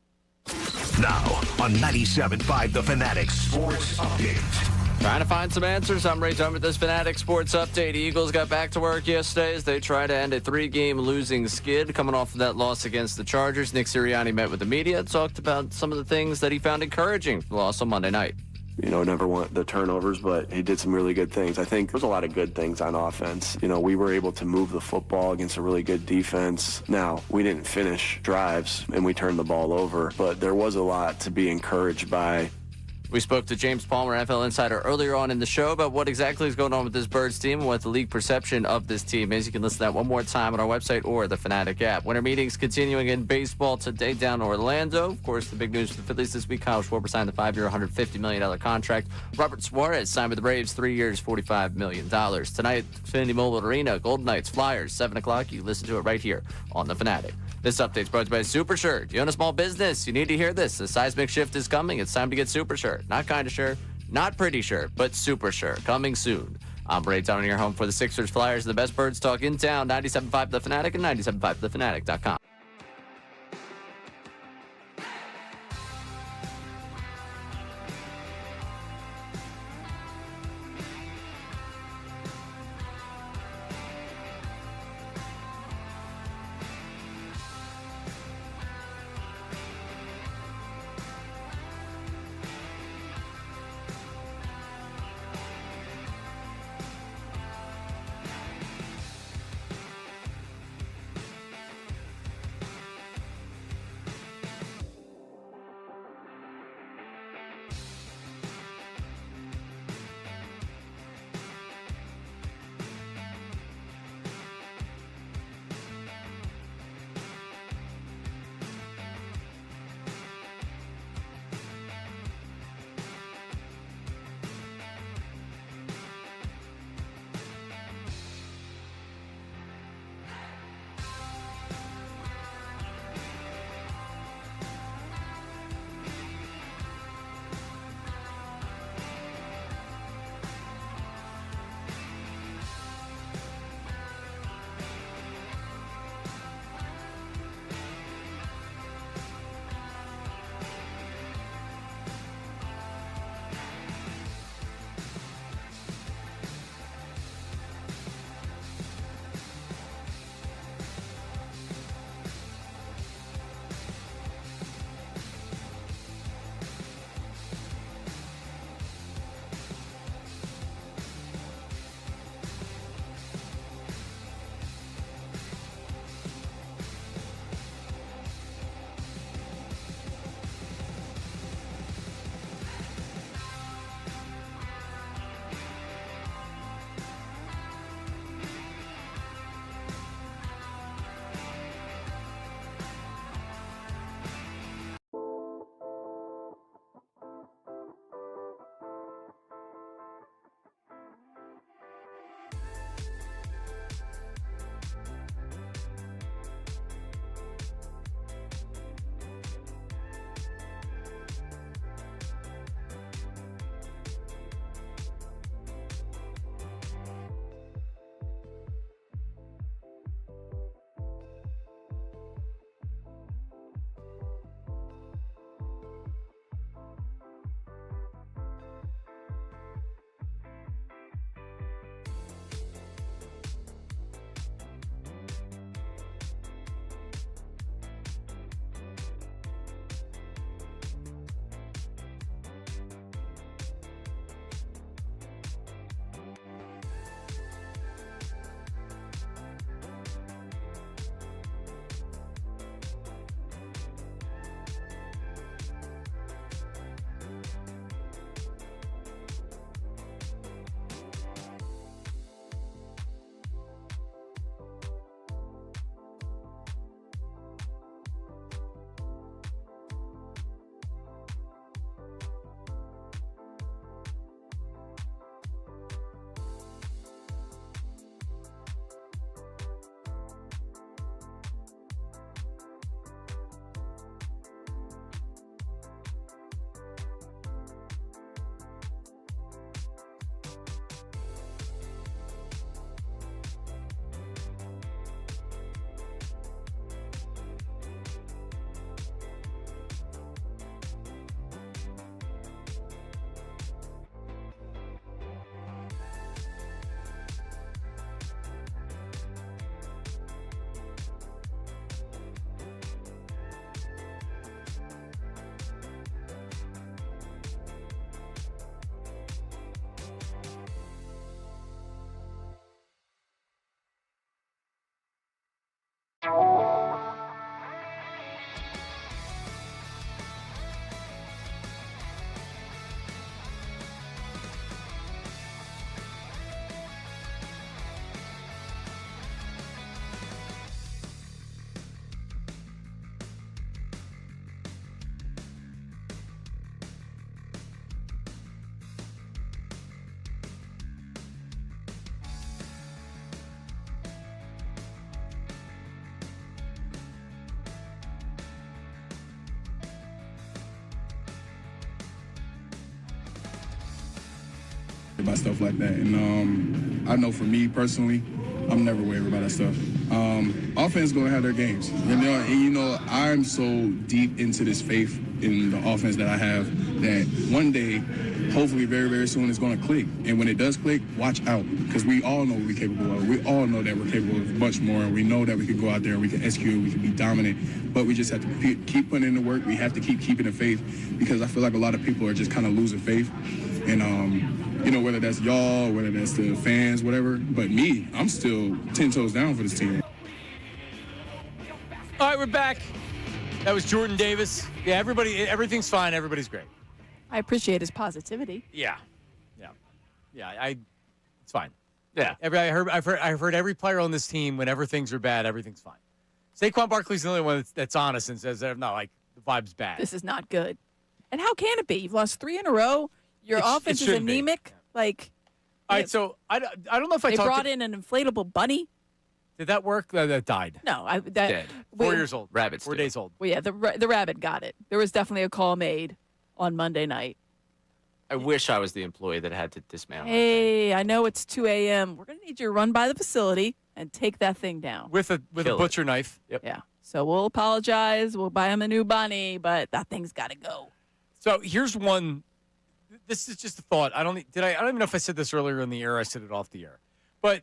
Now on 97.5 The Fanatic Sports Update. Trying to find some answers. I'm Ray Dunn with this Fanatic Sports Update. Eagles got back to work yesterday as they try to end a 3-game losing skid coming off of that loss against the Chargers. Nick Sirianni met with the media, talked about some of the things that he found encouraging from the loss on Monday night. Never want the turnovers, but he did some really good things. I think there's a lot of good things on offense. We were able to move the football against a really good defense. Now, we didn't finish drives, and we turned the ball over, but there was a lot to be encouraged by. We spoke to James Palmer, NFL insider, earlier on in the show about what exactly is going on with this Birds team and what the league perception of this team is. You can listen to that one more time on our website or the Fanatic app. Winter meetings continuing in baseball today down in Orlando. Of course, the big news for the Phillies this week, Kyle Schwarber signed the 5-year, $150 million contract. Robert Suarez signed with the Braves, 3 years, $45 million. Tonight, Xfinity Mobile Arena, Golden Knights, Flyers, 7 o'clock. You listen to it right here on the Fanatic. This update's brought to you by Super Shirt. You own a small business, you need to hear this. The seismic shift is coming. It's time to get Super Shirt. Not kind of shirt, not pretty shirt, but Super Shirt. Coming soon. I'm Ray Down in your home for the Sixers, Flyers, the best Birds talk in town. 97.5 The Fanatic and 97.5thefanatic.com. about stuff like that. And I know for me personally, I'm never worried about that stuff. Offense going to have their games. I'm so deep into this faith in the offense that I have that one day, hopefully very, very soon, it's going to click. And when it does click, watch out, because we all know what we're capable of. We all know that we're capable of much more, and we know that we can go out there and we can execute, we can be dominant, but we just have to keep putting in the work. We have to keeping the faith, because I feel like a lot of people are just kind of losing faith. And, whether that's y'all, whether that's the fans, whatever, but me, I'm still 10 toes down for this team. All right, we're back. That was Jordan Davis. Yeah, everything's fine. Everybody's great. I appreciate his positivity. Yeah. It's fine. Yeah. I've heard every player on this team, whenever things are bad, everything's fine. Saquon Barkley's the only one that's honest and says, no, like, the vibe's bad. This is not good. And how can it be? You've lost 3 in a row. Your offense is anemic. Like, all right, so I don't know if they brought in an inflatable bunny. Did that work? That died. No, Dead. 4 years old. Rabbits. 4 days old. Well, yeah, the rabbit got it. There was definitely a call made on Monday night. I wish I was the employee that had to dismantle. Hey, I know it's 2 a.m. We're going to need you to run by the facility and take that thing down. With a butcher knife. Yep. Yeah. So we'll apologize. We'll buy him a new bunny, but that thing's got to go. So here's one. This is just a thought. I don't even know if I said this earlier in the air. I said it off the air. But,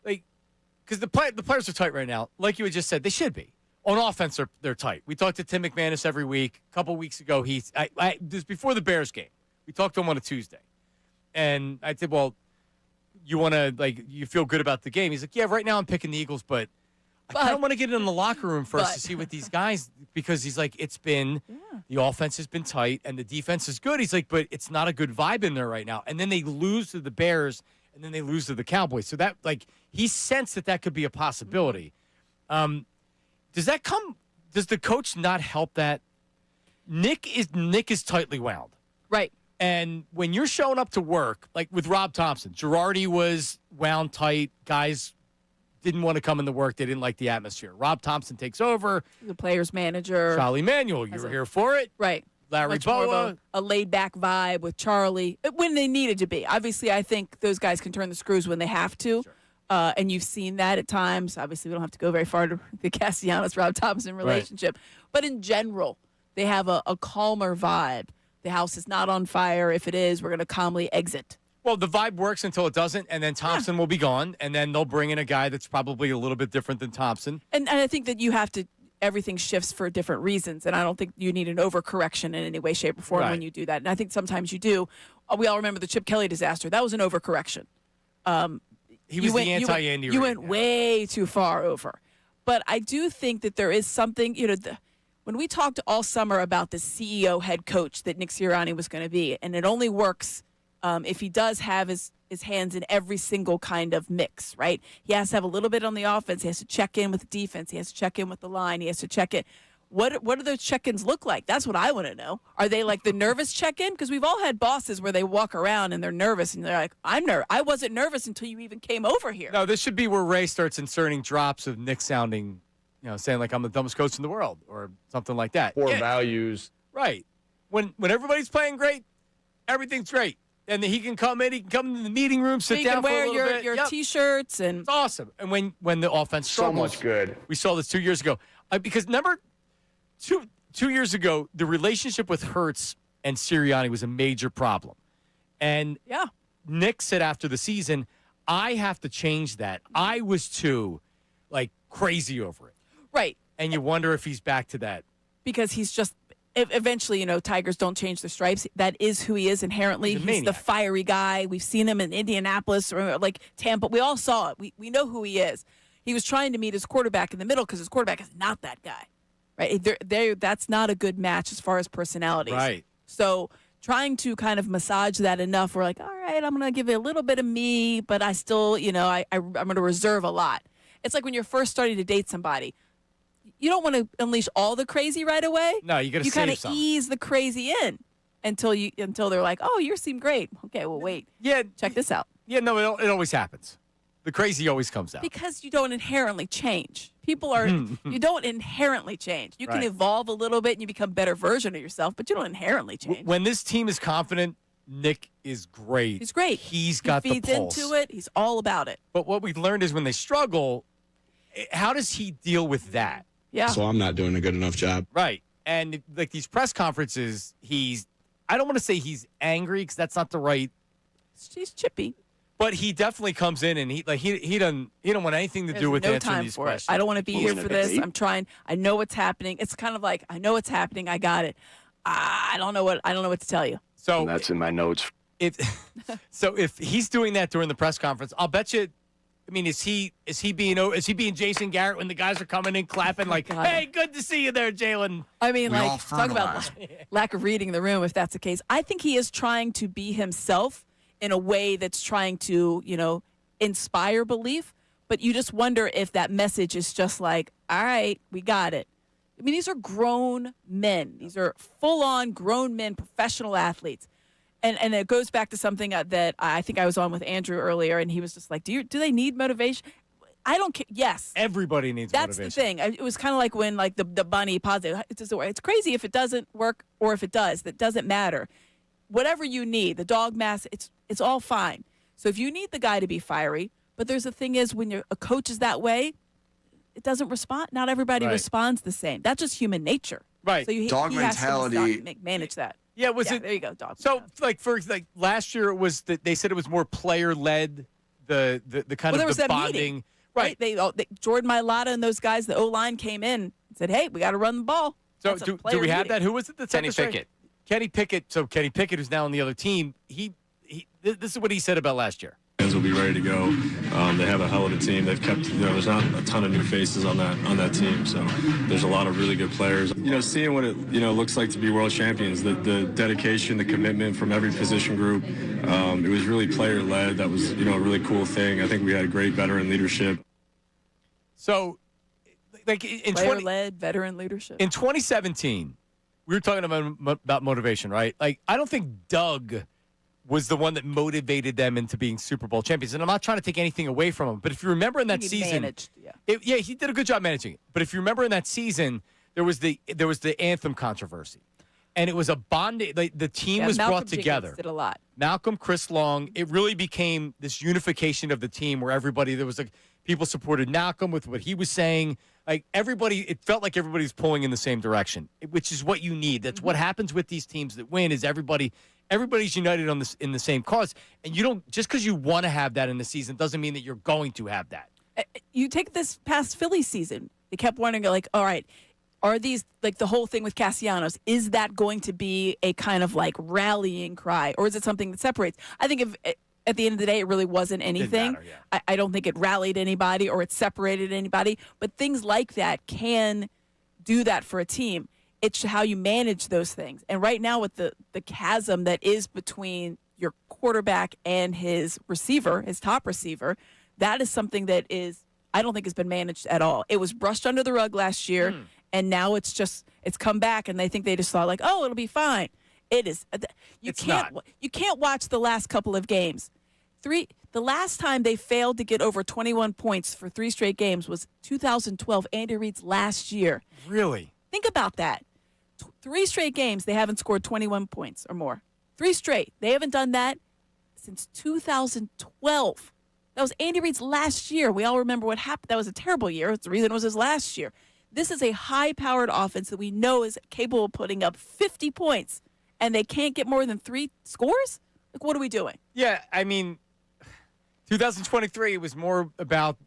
like, because the players are tight right now. Like you had just said, they should be. On offense, they're tight. We talk to Tim McManus every week. A couple weeks ago, this is before the Bears game. We talked to him on a Tuesday. And I said, well, you feel good about the game? He's like, yeah, right now I'm picking the Eagles, but I kind of want to get in the locker room first to see what these guys, because he's like, the offense has been tight and the defense is good. He's like, but it's not a good vibe in there right now. And then they lose to the Bears and then they lose to the Cowboys. So that, like, he sensed that could be a possibility. Does the coach not help that? Nick is tightly wound. Right. And when you're showing up to work, like with Rob Thompson, Girardi was wound tight. Guys didn't want to come into work. They didn't like the atmosphere. Rob Thompson takes over. The players manager. Charlie Manuel, you were here for it. Right. Larry Much Boa. more of a laid-back vibe with Charlie when they needed to be. Obviously, I think those guys can turn the screws when they have to. Sure. And you've seen that at times. Obviously, we don't have to go very far to the Castellanos-Rob Thompson relationship. Right. But in general, they have a calmer vibe. The house is not on fire. If it is, we're going to calmly exit. Well, the vibe works until it doesn't, and then Thompson will be gone, and then they'll bring in a guy that's probably a little bit different than Thompson. And I think that you have to – everything shifts for different reasons, and I don't think you need an overcorrection in any way, shape, or form when you do that. And I think sometimes you do. We all remember the Chip Kelly disaster. That was an overcorrection. He was the anti-Andy Reid. You went way too far over. But I do think that there is something – when we talked all summer about the CEO head coach that Nick Sirianni was going to be, and it only works if he does have his hands in every single kind of mix, right? He has to have a little bit on the offense. He has to check in with the defense. He has to check in with the line. He has to check in. What do those check-ins look like? That's what I want to know. Are they like the nervous check-in? Because we've all had bosses where they walk around and they're nervous, and they're like, I wasn't nervous until you even came over here. No, this should be where Ray starts inserting drops of Nick sounding, saying like I'm the dumbest coach in the world or something like that. Core values. Right. When everybody's playing great, everything's great. And he can come in the meeting room, sit down for a little bit. You can wear your T-shirts. And it's awesome. And when the offense struggles. So much good. We saw this 2 years ago. Because remember, two years ago, the relationship with Hurts and Sirianni was a major problem. And Nick said after the season, I have to change that. I was too, crazy over it. Right. And you wonder if he's back to that. Because he's just eventually, Tigers don't change their stripes. That is who he is inherently. He's the fiery guy. We've seen him in Indianapolis or Tampa. We all saw it. We know who he is. He was trying to meet his quarterback in the middle because his quarterback is not that guy. Right? That's not a good match as far as personalities. Right. So trying to kind of massage that enough, we're like, all right, I'm going to give it a little bit of me, but I still, I'm going to reserve a lot. It's like when you're first starting to date somebody. You don't want to unleash all the crazy right away. No, you got to save some. You some. kind of ease the crazy in until they're like, oh, you seem great. Okay, well, wait. Yeah. Check this out. Yeah, no, it always happens. The crazy always comes out. Because you don't inherently change. You don't inherently change. You can evolve a little bit and you become a better version of yourself, but you don't inherently change. When this team is confident Nick is great. He's great. He's got he feeds the pulse. into it. He's all about it. But what we've learned is when they struggle, how does he deal with that? Yeah. So I'm not doing a good enough job. Right. And like these press conferences, I don't want to say he's angry because that's not the right. He's chippy. But he definitely comes in and he don't want anything to do with no answering time these for questions. it. I don't want to be here for this. I'm trying. I know what's happening. It's kind of like I know what's happening. I got it. I don't know what to tell you. So And that's in my notes. So if he's doing that during the press conference, I'll bet you. I mean, is he being Jason Garrett when the guys are coming in clapping like, "Hey, good to see you there, Jalen"? I mean, like talk about lack of reading the room if that's the case. I think he is trying to be himself in a way that's trying to, inspire belief. But you just wonder if that message is just like, all right, we got it. I mean, these are grown men. These are full-on grown men, professional athletes. And it goes back to something that I think I was on with Andrew earlier, and he was just like, do they need motivation? I don't care. Yes. Everybody needs That's motivation. the thing. It was kind of like when the bunny positive. It's crazy if it doesn't work or if it does. That doesn't matter. Whatever you need, the dog mask, it's all fine. So if you need the guy to be fiery, but there's the thing is when a coach is that way, it doesn't respond. Not everybody responds the same. That's just human nature. Right. So he has to manage that. Yeah, there you go, dog. So for last year it was that they said it was more player led, the kind there of was the that bonding. Meeting, right? They Jordan Mailata and those guys, the O-line came in and said, "Hey, we got to run the ball." So do we have that? Who was it that said Kenny this, right? Pickett. Kenny Pickett. So Kenny Pickett, who's now on the other team, this is what he said about last year. Will be ready to go. They have a hell of a team. They've kept, there's not a ton of new faces on that team, so there's a lot of really good players. Seeing what it looks like to be world champions, the dedication, the commitment from every position group, it was really player led. That was a really cool thing. I think we had great veteran leadership. So, like in player-led veteran leadership. In 2017, we were talking about motivation, right? Like I don't think Doug was the one that motivated them into being Super Bowl champions. And I'm not trying to take anything away from him, but if you remember in that season, managed, he did a good job managing it. But if you remember in that season, there was the anthem controversy, and it was a bonding. Like the team was Malcolm brought together. Jenkins did a lot. Malcolm, Chris Long. It really became this unification of the team where there was people supported Malcolm with what he was saying. Like everybody, it felt like everybody was pulling in the same direction, which is what you need. That's what happens with these teams that win is everybody's united on this in the same cause. And you don't just because you want to have that in the season doesn't mean that you're going to have that. You take this past Phillies season. They kept wondering, like, all right, are these like the whole thing with Castellanos? Is that going to be a kind of like rallying cry, or is it something that separates? I think if at the end of the day, it really wasn't anything. Didn't matter, I don't think it rallied anybody or it separated anybody. But things like that can do that for a team. It's how you manage those things. And right now with the chasm that is between your quarterback and his receiver, his top receiver, that is something that I don't think has been managed at all. It was brushed under the rug last year, and now it's come back, and they think they just thought like, oh, it'll be fine. It is. You can't watch the last couple of games. The last time they failed to get over 21 points for 3 straight games was 2012, Andy Reid's last year. Really? Think about that. 3 straight games, they haven't scored 21 points or more. 3 straight. They haven't done that since 2012. That was Andy Reid's last year. We all remember what happened. That was a terrible year. It's the reason it was his last year. This is a high-powered offense that we know is capable of putting up 50 points, and they can't get more than 3 scores? Like, what are we doing? Yeah, I mean, 2023 was more about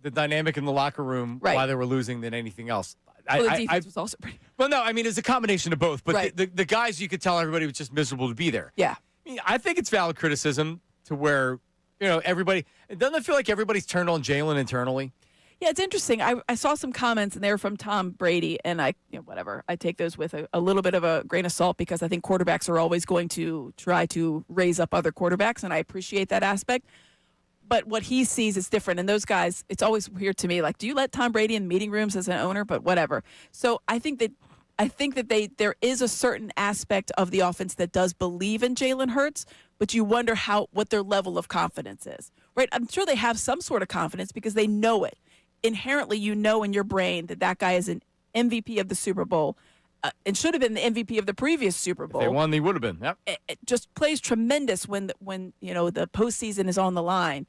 the dynamic in the locker room why they were losing than anything else. Well, the defense was also pretty. Well, no, I mean, it's a combination of both. But the guys, you could tell everybody was just miserable to be there. Yeah. I mean, I think it's valid criticism to where, everybody – doesn't it feel like everybody's turned on Jalen internally? Yeah, it's interesting. I saw some comments, and they were from Tom Brady, and I take those with a little bit of a grain of salt because I think quarterbacks are always going to try to raise up other quarterbacks, and I appreciate that aspect. But what he sees is different. And those guys, it's always weird to me. Like, do you let Tom Brady in meeting rooms as an owner? But whatever. So I think that there is a certain aspect of the offense that does believe in Jalen Hurts, but you wonder what their level of confidence is. Right? I'm sure they have some sort of confidence because they know it. Inherently, you know in your brain that guy is an MVP of the Super Bowl. and should have been the MVP of the previous Super Bowl. If they won, they would have been. Yep. It just plays tremendous when the postseason is on the line.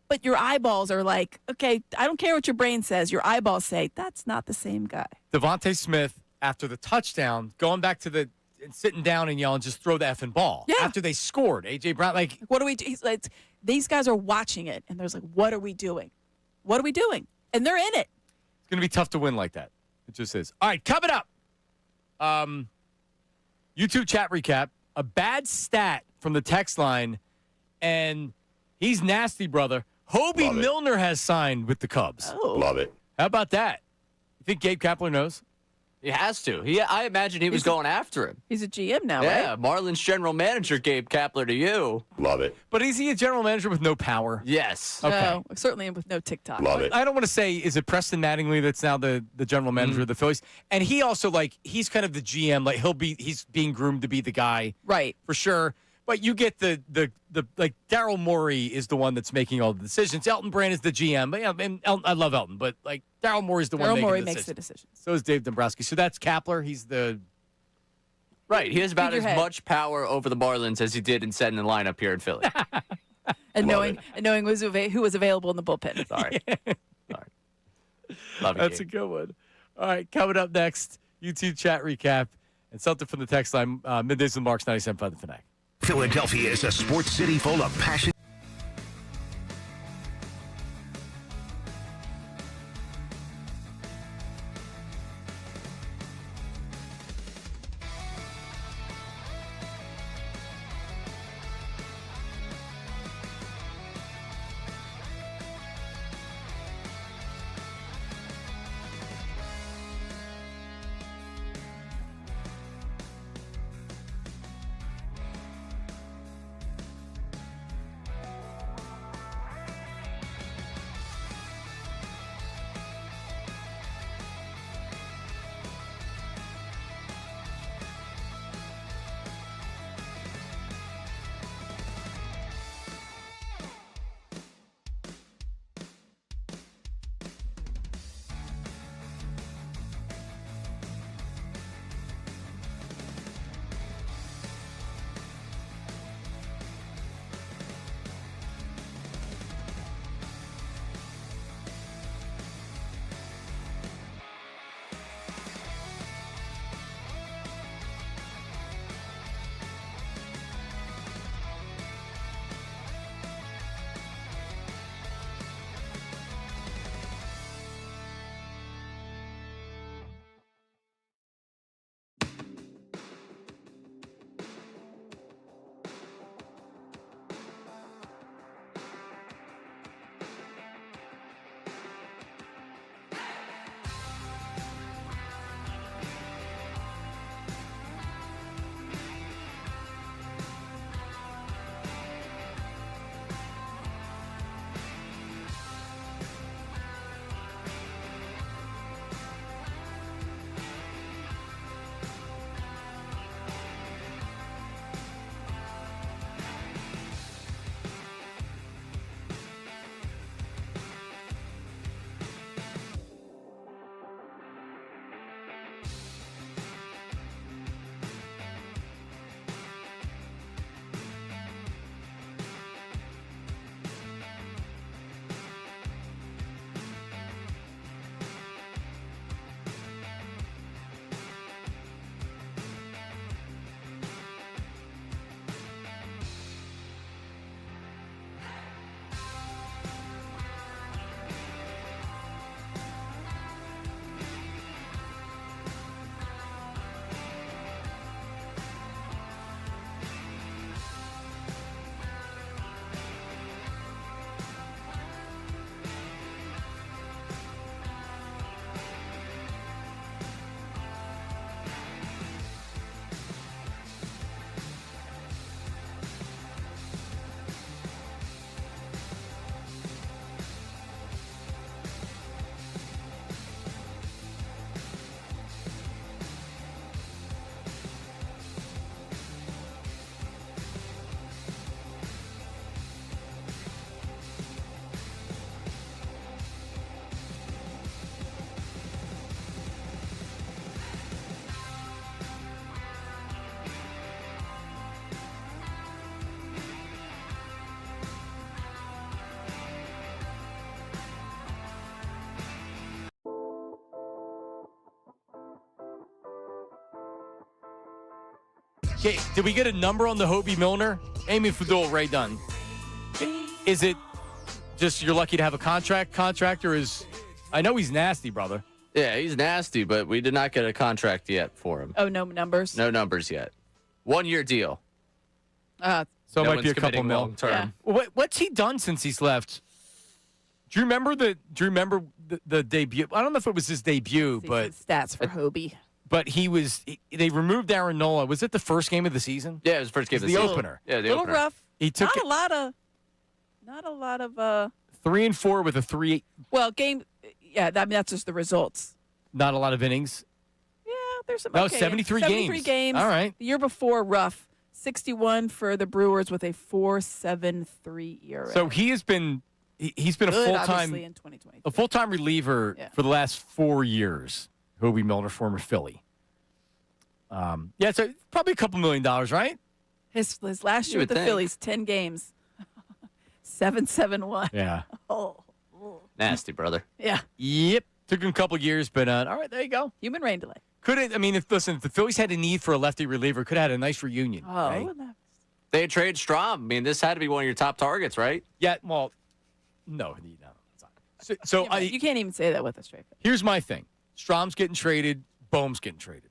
But your eyeballs are like, okay, I don't care what your brain says. Your eyeballs say, that's not the same guy. Devontae Smith, after the touchdown, going back to sitting down and yelling, just throw the effing ball. Yeah. After they scored, A.J. Brown, like. What do we do? He's like, these guys are watching it, and there's like, what are we doing? What are we doing? And they're in it. It's going to be tough to win like that. It just is. All right, coming up. YouTube chat recap. A bad stat from the text line, and he's nasty, brother. Hobie Milner has signed with the Cubs. Oh. Love it. How about that? You think Gabe Kapler knows? He has to. I imagine he was going after him. He's a GM now, Yeah, right? Marlins general manager Gabe Kapler to you. Love it. But is he a general manager with no power? Yes. Okay. No, certainly with no TikTok. Love it. I don't want to say, is it Preston Mattingly that's now the general manager of the Phillies? And he also, he's kind of the GM. Like, he's being groomed to be the guy. Right. For sure. But you get the Daryl Morey is the one that's making all the decisions. Elton Brand is the GM. But, and I love Elton, but Daryl Morey is the one making Morey the makes decisions. the decisions. So is Dave Dombrowski. So that's Kapler. He's the Right. He has about as Figurehead. much power over the Marlins as he did in setting the lineup here in Philly. And knowing who was available in the bullpen. Sorry. Love you, That's Gabe. a good one. All right, coming up next, YouTube chat recap and something from the text line. Middays with Marks 97.5 The Fanatic. Philadelphia is a sports city full of passion. Okay, did we get a number on the Hobie Milner? Amy Fadul, Ray Dunn. Is it just you're lucky to have a contract, or is... I know he's nasty, brother. Yeah, he's nasty, but we did not get a contract yet for him. Oh, no numbers? No numbers yet. 1-year deal. So it might be a couple mil. Long term. Yeah. Well, what's he done since he's left? Do you remember the debut? I don't know if it was his debut, but stats for Hobie. But they removed Aaron Nola. Was it the first game of the season? Yeah, it was the first game of the season. season. Opener. Yeah, the little opener. rough. He took Not a lot of 3-4 with a 3. Well, that's just the results. Not a lot of innings. Yeah, there's some. No, okay, 73 games. All right. The year before, rough. 61 for the Brewers with a 4.73 ERA. So he's been a Good, obviously, full-time in 2020. a full-time reliever for the last 4 years. Hobie Milner, former Philly. So probably a couple $1 million, right? His last year with the Phillies, 10 games, 7.71. Yeah. Oh. Nasty, brother. Yeah. Yep. Took him a couple years, but all right, there you go. Human rain delay. Could it? I mean, if the Phillies had a need for a lefty reliever, could have had a nice reunion. Oh, right? They trade Strom. I mean, this had to be one of your top targets, right? Yeah. Well, no. So you can't even say that with a straight face. Here's my thing: Strom's getting traded. Bohm's getting traded.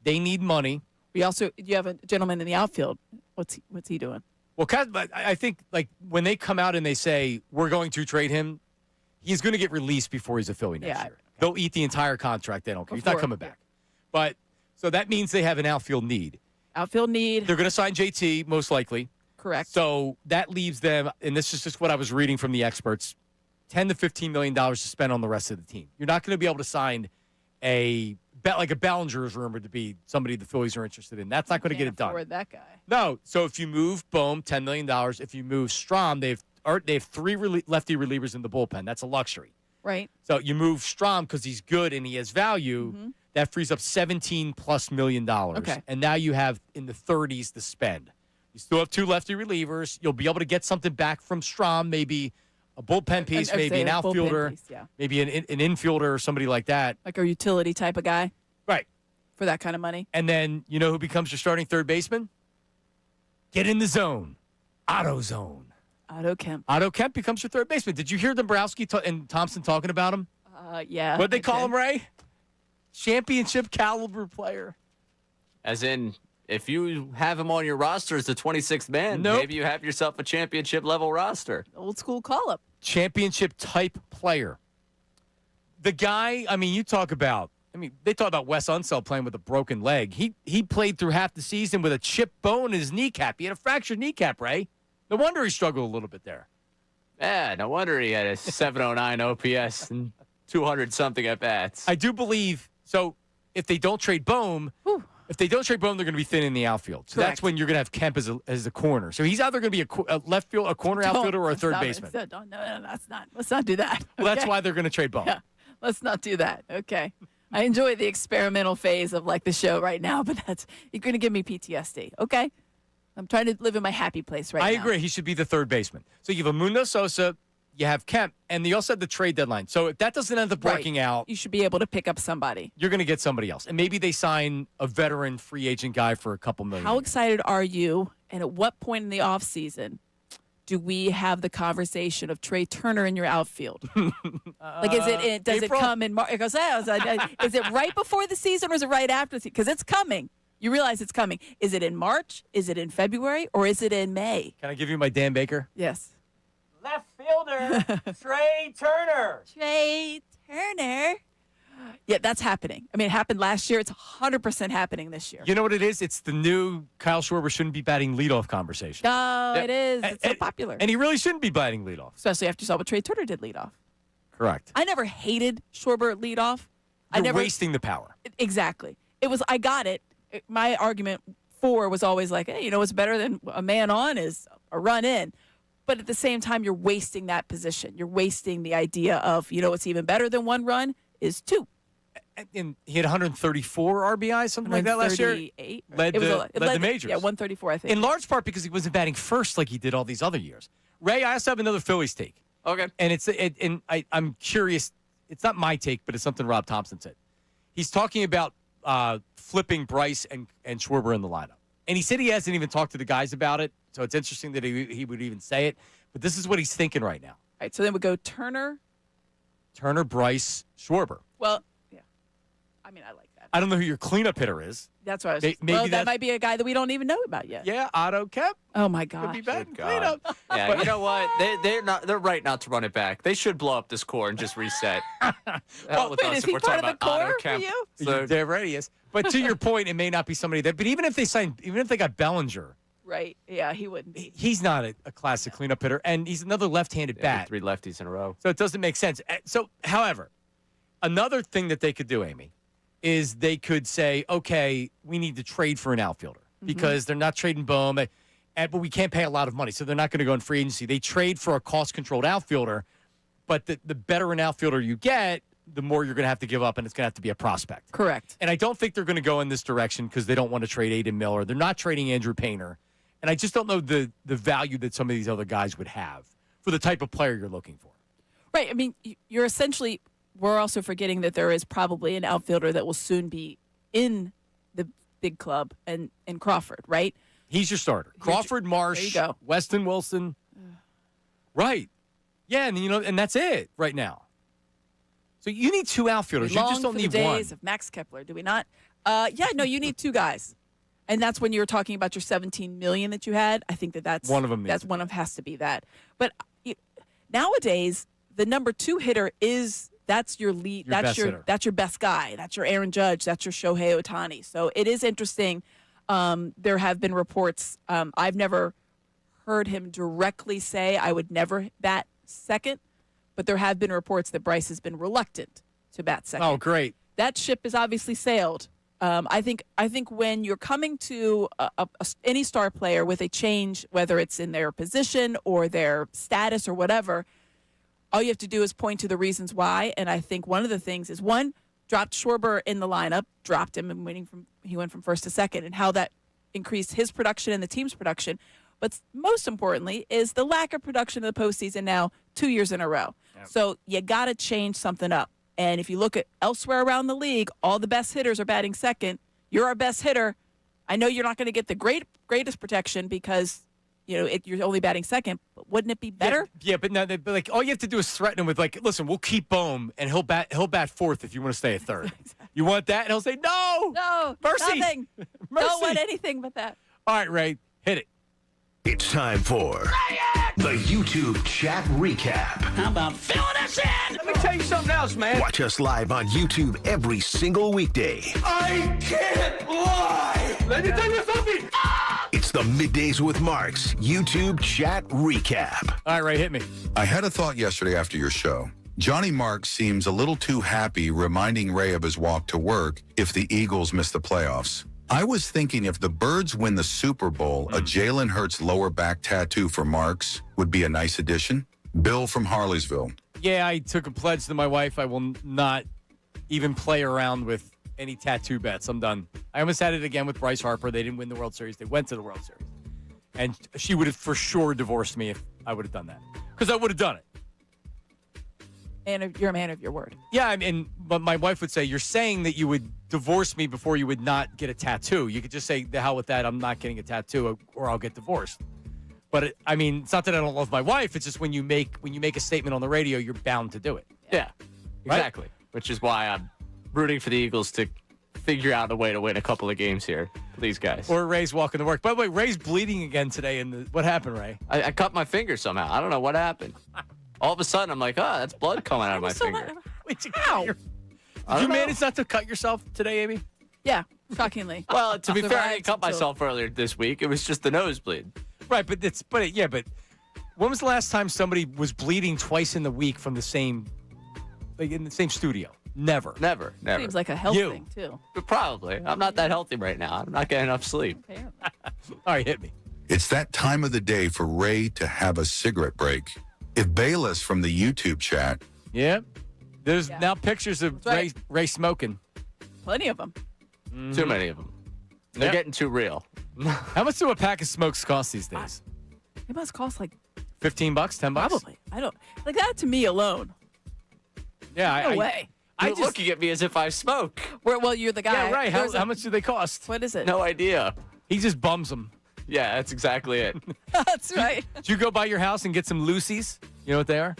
They need money. You have a gentleman in the outfield. What's he doing? Well, I think like when they come out and they say we're going to trade him, he's going to get released before he's a Philly next year. They'll eat the entire contract. They don't care. He's not coming back. But so that means they have an outfield need. Outfield need. They're going to sign JT most likely. Correct. So that leaves them, and this is just what I was reading from the experts, $10 to $15 million to spend on the rest of the team. You're not going to be able to sign a Bellinger is rumored to be somebody the Phillies are interested in. That's not going to get it done. Afford that guy. No. So if you move Bohm, $10 million. If you move Strom, they have 3 lefty relievers in the bullpen. That's a luxury. Right. So you move Strom because he's good and he has value. Mm-hmm. That frees up $17+ million. Okay. And now you have in the 30s to spend. You still have 2 lefty relievers. You'll be able to get something back from Strom, maybe a bullpen piece, maybe an outfielder, piece, maybe an infielder or somebody like that. Like a utility type of guy. Right. For that kind of money. And then you know who becomes your starting third baseman? Get in the zone. AutoZone. Otto Kemp. Otto Kemp becomes your third baseman. Did you hear Dombrowski and Thompson talking about him? Yeah. What'd they call him, Ray? Championship caliber player. As in, if you have him on your roster as the 26th man, maybe you have yourself a championship level roster. Old school call up. Championship type player. The guy, they talk about Wes Unseld playing with a broken leg. He played through half the season with a chipped bone in his kneecap. He had a fractured kneecap, Ray. No wonder he struggled a little bit there. Yeah, no wonder he had a 709 OPS and 200-something at-bats. I do believe, so if they don't trade Bohm, they're going to be thin in the outfield. So that's when you're going to have Kemp as a corner. So he's either going to be a left field, a corner outfielder, or a third baseman. No, that's not. Let's not do that. Well, that's why they're going to trade Bohm. Yeah, let's not do that. Okay. I enjoy the experimental phase of the show right now, but you're going to give me PTSD. Okay. I'm trying to live in my happy place right now. I agree. He should be the third baseman. So you have Mundo Sosa, you have Kemp, and you also have the trade deadline. So if that doesn't end up working out, you should be able to pick up somebody. You're going to get somebody else. And maybe they sign a veteran free agent guy for a couple million. How excited are you? And at what point in the offseason do we have the conversation of Trey Turner in your outfield? Does it come in March? Is it right before the season or is it right after the season? Because it's coming. You realize it's coming. Is it in March? Is it in February? Or is it in May? Can I give you my Dan Baker? Yes. Left fielder, Trey Turner. Trey Turner. Yeah, that's happening. It happened last year. It's 100% happening this year. You know what it is? It's the new Kyle Schwarber shouldn't be batting leadoff conversation. No, it is. It's so popular. And he really shouldn't be batting leadoff. Especially after you saw what Trey Turner did leadoff. Correct. I never hated Schwarber at leadoff. You're wasting the power. Exactly. I got it. My argument for was always hey, what's better than a man on is a run in. But at the same time, you're wasting that position. You're wasting the idea of, what's even better than one run is 2. And he had 134 RBIs, something like that last year. 138. Led the majors. Yeah, 134, I think. In large part because he wasn't batting first like he did all these other years. Ray, I also have another Phillies take. Okay. And I'm curious. It's not my take, but it's something Rob Thompson said. He's talking about flipping Bryce and Schwarber in the lineup. And he said he hasn't even talked to the guys about it, so it's interesting that he would even say it. But this is what he's thinking right now. All right, so then we go Turner, Bryce, Schwarber. Well, yeah. I mean, I like that. I don't know who your cleanup hitter is. That's what I was Maybe that might be a guy that we don't even know about yet. Yeah, Otto Kemp. Oh, my Could gosh. be bad in God. cleanup. Yeah, you know what? They're right not to run it back. They should blow up this core and just reset. Well, with wait, us is if he we're part talking of the about Otto core for Kemp. you? So, There already is. But to your point, it may not be somebody that. But even if they got Right. Yeah, he wouldn't be. he's not a classic cleanup hitter, and he's another left-handed bat. 3 lefties in a row. So it doesn't make sense. So, however, another thing that they could do, Amy, is they could say, okay, we need to trade for an outfielder because they're not trading Bohm, but we can't pay a lot of money, so they're not going to go in free agency. They trade for a cost-controlled outfielder, but the better an outfielder you get, the more you're going to have to give up, and it's going to have to be a prospect. Correct. And I don't think they're going to go in this direction because they don't want to trade Aiden Miller. They're not trading Andrew Painter. And I just don't know the value that some of these other guys would have for the type of player you're looking for. Right. I mean, you're essentially, we're also forgetting that there is probably an outfielder that will soon be in the big club and Crawford, right? He's your starter. Crawford, Marsh, There you go. Weston Wilson. Right. Yeah, and that's it right now. So you need 2 outfielders. You just don't for need the one. days of Max Kepler, do we not? No, you need 2 guys. And that's when you were talking about your $17 million that you had. I think that's one of them. That's one of has to be that. But nowadays, the number 2 hitter that's your lead. That's your best guy. That's your Aaron Judge. That's your Shohei Ohtani. So it is interesting. There have been reports. I've never heard him directly say I would never bat second, but there have been reports that Bryce has been reluctant to bat second. Oh, great. That ship has obviously sailed. I think when you're coming to any star player with a change, whether it's in their position or their status or whatever, all you have to do is point to the reasons why. And I think one of the things is, one, dropped Schwarber in the lineup, dropped him, and he went from first to second, and how that increased his production and the team's production. But most importantly is the lack of production in the postseason now 2 years in a row. Yep. So you got to change something up. And if you look at elsewhere around the league, all the best hitters are batting second. You're our best hitter. I know you're not going to get the greatest protection because you're only batting second. But wouldn't it be better? Yeah, but no, like all you have to do is threaten him with listen, we'll keep Bohm and he'll bat fourth if you want to stay at third. Exactly. You want that? And he'll say no, mercy, nothing. mercy. Don't want anything but that. All right, Ray, hit it. It's time for the YouTube chat recap. How about filling us in? Let me tell you something else, man. Watch us live on YouTube every single weekday. I can't lie. Let me tell you something. It's the Middays with Marks YouTube chat recap. All right, Ray, hit me. I had a thought yesterday after your show. Johnny Marks seems a little too happy reminding Ray of his walk to work if the Eagles miss the playoffs. I was thinking if the Birds win the Super Bowl, a Jalen Hurts lower back tattoo for Marks would be a nice addition. Bill from Harleysville. Yeah, I took a pledge to my wife. I will not even play around with any tattoo bets. I'm done. I almost had it again with Bryce Harper. They didn't win the World Series. They went to the World Series. And she would have for sure divorced me if I would have done that. Because I would have done it. And you're a man of your word. Yeah, but my wife would say, you're saying that you would divorce me before you would not get a tattoo. You could just say, the hell with that, I'm not getting a tattoo or I'll get divorced. But, it's not that I don't love my wife. It's just when you make a statement on the radio, you're bound to do it. Yeah, Right? exactly. Which is why I'm rooting for the Eagles to figure out a way to win a couple of games here for these guys. Or Ray's walking to work. By the way, Ray's bleeding again today. What happened, Ray? I cut my finger somehow. I don't know what happened. All of a sudden, I'm like, that's blood coming out of my finger. Ow. Did you manage not to cut yourself today, Amy? Yeah, shockingly. Well, to be fair, I didn't cut myself earlier this week. It was just the nosebleed. Right, but when was the last time somebody was bleeding twice in the week from the same, in the same studio? Never. Seems like a health thing, too. But probably. I'm not that healthy right now. I'm not getting enough sleep. All right, hit me. It's that time of the day for Ray to have a cigarette break. If Bayless from the YouTube chat. Yeah. There's now pictures of Ray smoking. Plenty of them. Mm-hmm. Too many of them. They're getting too real. How much do a pack of smokes cost these days? It must cost like $15, $10? Probably. I don't like that to me alone. Yeah, No way. You're looking at me as if I smoke. Well, you're the guy. Yeah, right. How much do they cost? What is it? No idea. He just bums them. Yeah, that's exactly it. That's right. Did you go by your house and get some Lucy's? You know what they are?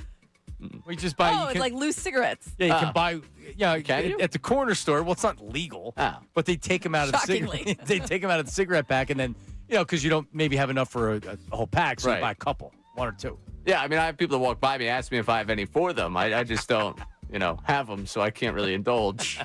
We just buy. Oh, it's like loose cigarettes. Yeah, you can buy. Yeah, Can you? at the corner store. Well, it's not legal, but they take them out of the Shockingly. they take them out of the cigarette pack, and then because you don't maybe have enough for a whole pack, so Right. you buy a couple, 1 or 2. Yeah, I mean, I have people that walk by me, ask me if I have any for them. I just don't, have them, so I can't really indulge.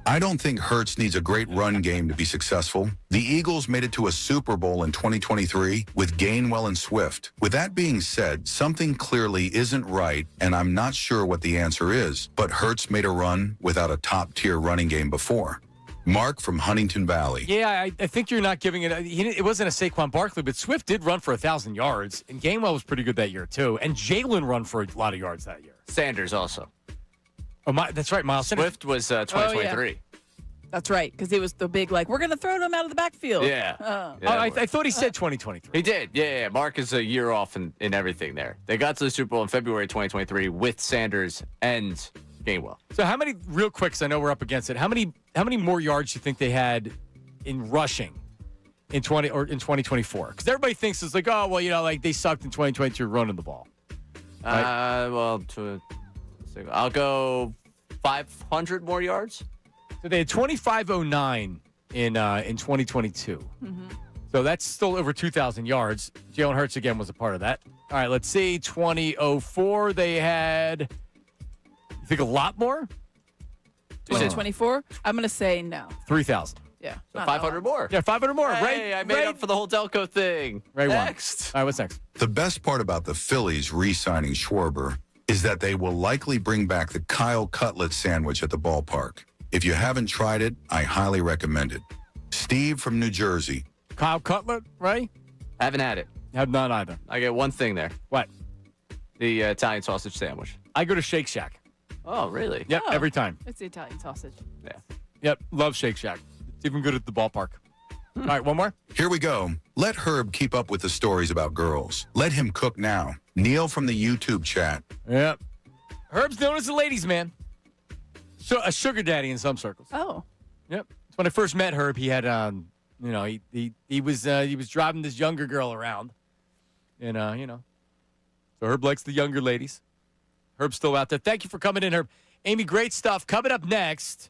I don't think Hurts needs a great run game to be successful. The Eagles made it to a Super Bowl in 2023 with Gainwell and Swift. With that being said, something clearly isn't right, and I'm not sure what the answer is, but Hurts made a run without a top-tier running game before. Mark from Huntington Valley. Yeah, I think you're not giving it. It wasn't a Saquon Barkley, but Swift did run for 1,000 yards, and Gainwell was pretty good that year too, and Jalen run for a lot of yards that year. Sanders also. Oh, that's right, Miles Sanders. Swift was 2023. That's right, because he was the big, we're going to throw him out of the backfield. Yeah. I thought he said 2023. He did. Yeah. Mark is a year off in everything there. They got to the Super Bowl in February 2023 with Sanders and Gainwell. So how many, real quick, 'cause I know we're up against it, how many more yards do you think they had in rushing in 2024? Because everybody thinks it's like, oh, well, they sucked in 2022 running the ball. Right? I'll go 500 more yards. So they had 2509 in 2022. So that's still over 2,000 yards. Jalen Hurts again was a part of that. All right, let's see. 2004 they had. You think a lot more? 2024? I'm going to say no. 3,000. Yeah. So 500 more. Yeah, 500 more. Hey, I made up for the whole Delco thing. Ray Next. All right, what's next? The best part about the Phillies re-signing Schwarber is that they will likely bring back the Kyle Cutlet sandwich at the ballpark. If you haven't tried it, I highly recommend it. Steve from New Jersey. Kyle Cutlet, right? Haven't had it. Have not either. I get one thing there. What? The Italian sausage sandwich. I go to Shake Shack. Oh, really? Yep, every time. It's the Italian sausage. Yeah. Yep, love Shake Shack. It's even good at the ballpark. All right, one more. Here we go. Let Herb keep up with the stories about girls. Let him cook now. Neil from the YouTube chat. Yep. Herb's known as the ladies' man. So a sugar daddy in some circles. Oh. Yep. When I first met Herb, he had he was driving this younger girl around, and so Herb likes the younger ladies. Herb's still out there. Thank you for coming in, Herb. Amy, great stuff. Coming up next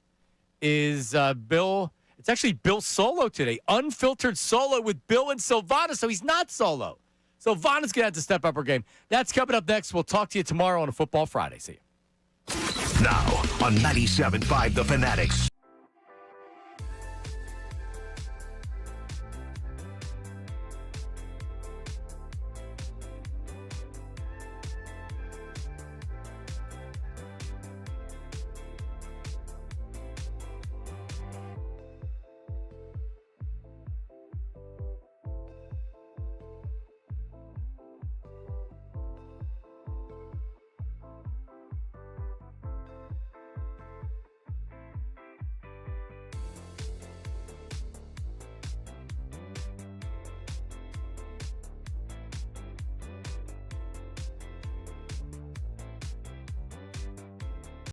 is Bill. It's actually Bill solo today. Unfiltered solo with Bill and Silvana, so he's not solo. Silvana's going to have to step up her game. That's coming up next. We'll talk to you tomorrow on a Football Friday. See you. Now on 97.5 The Fanatics.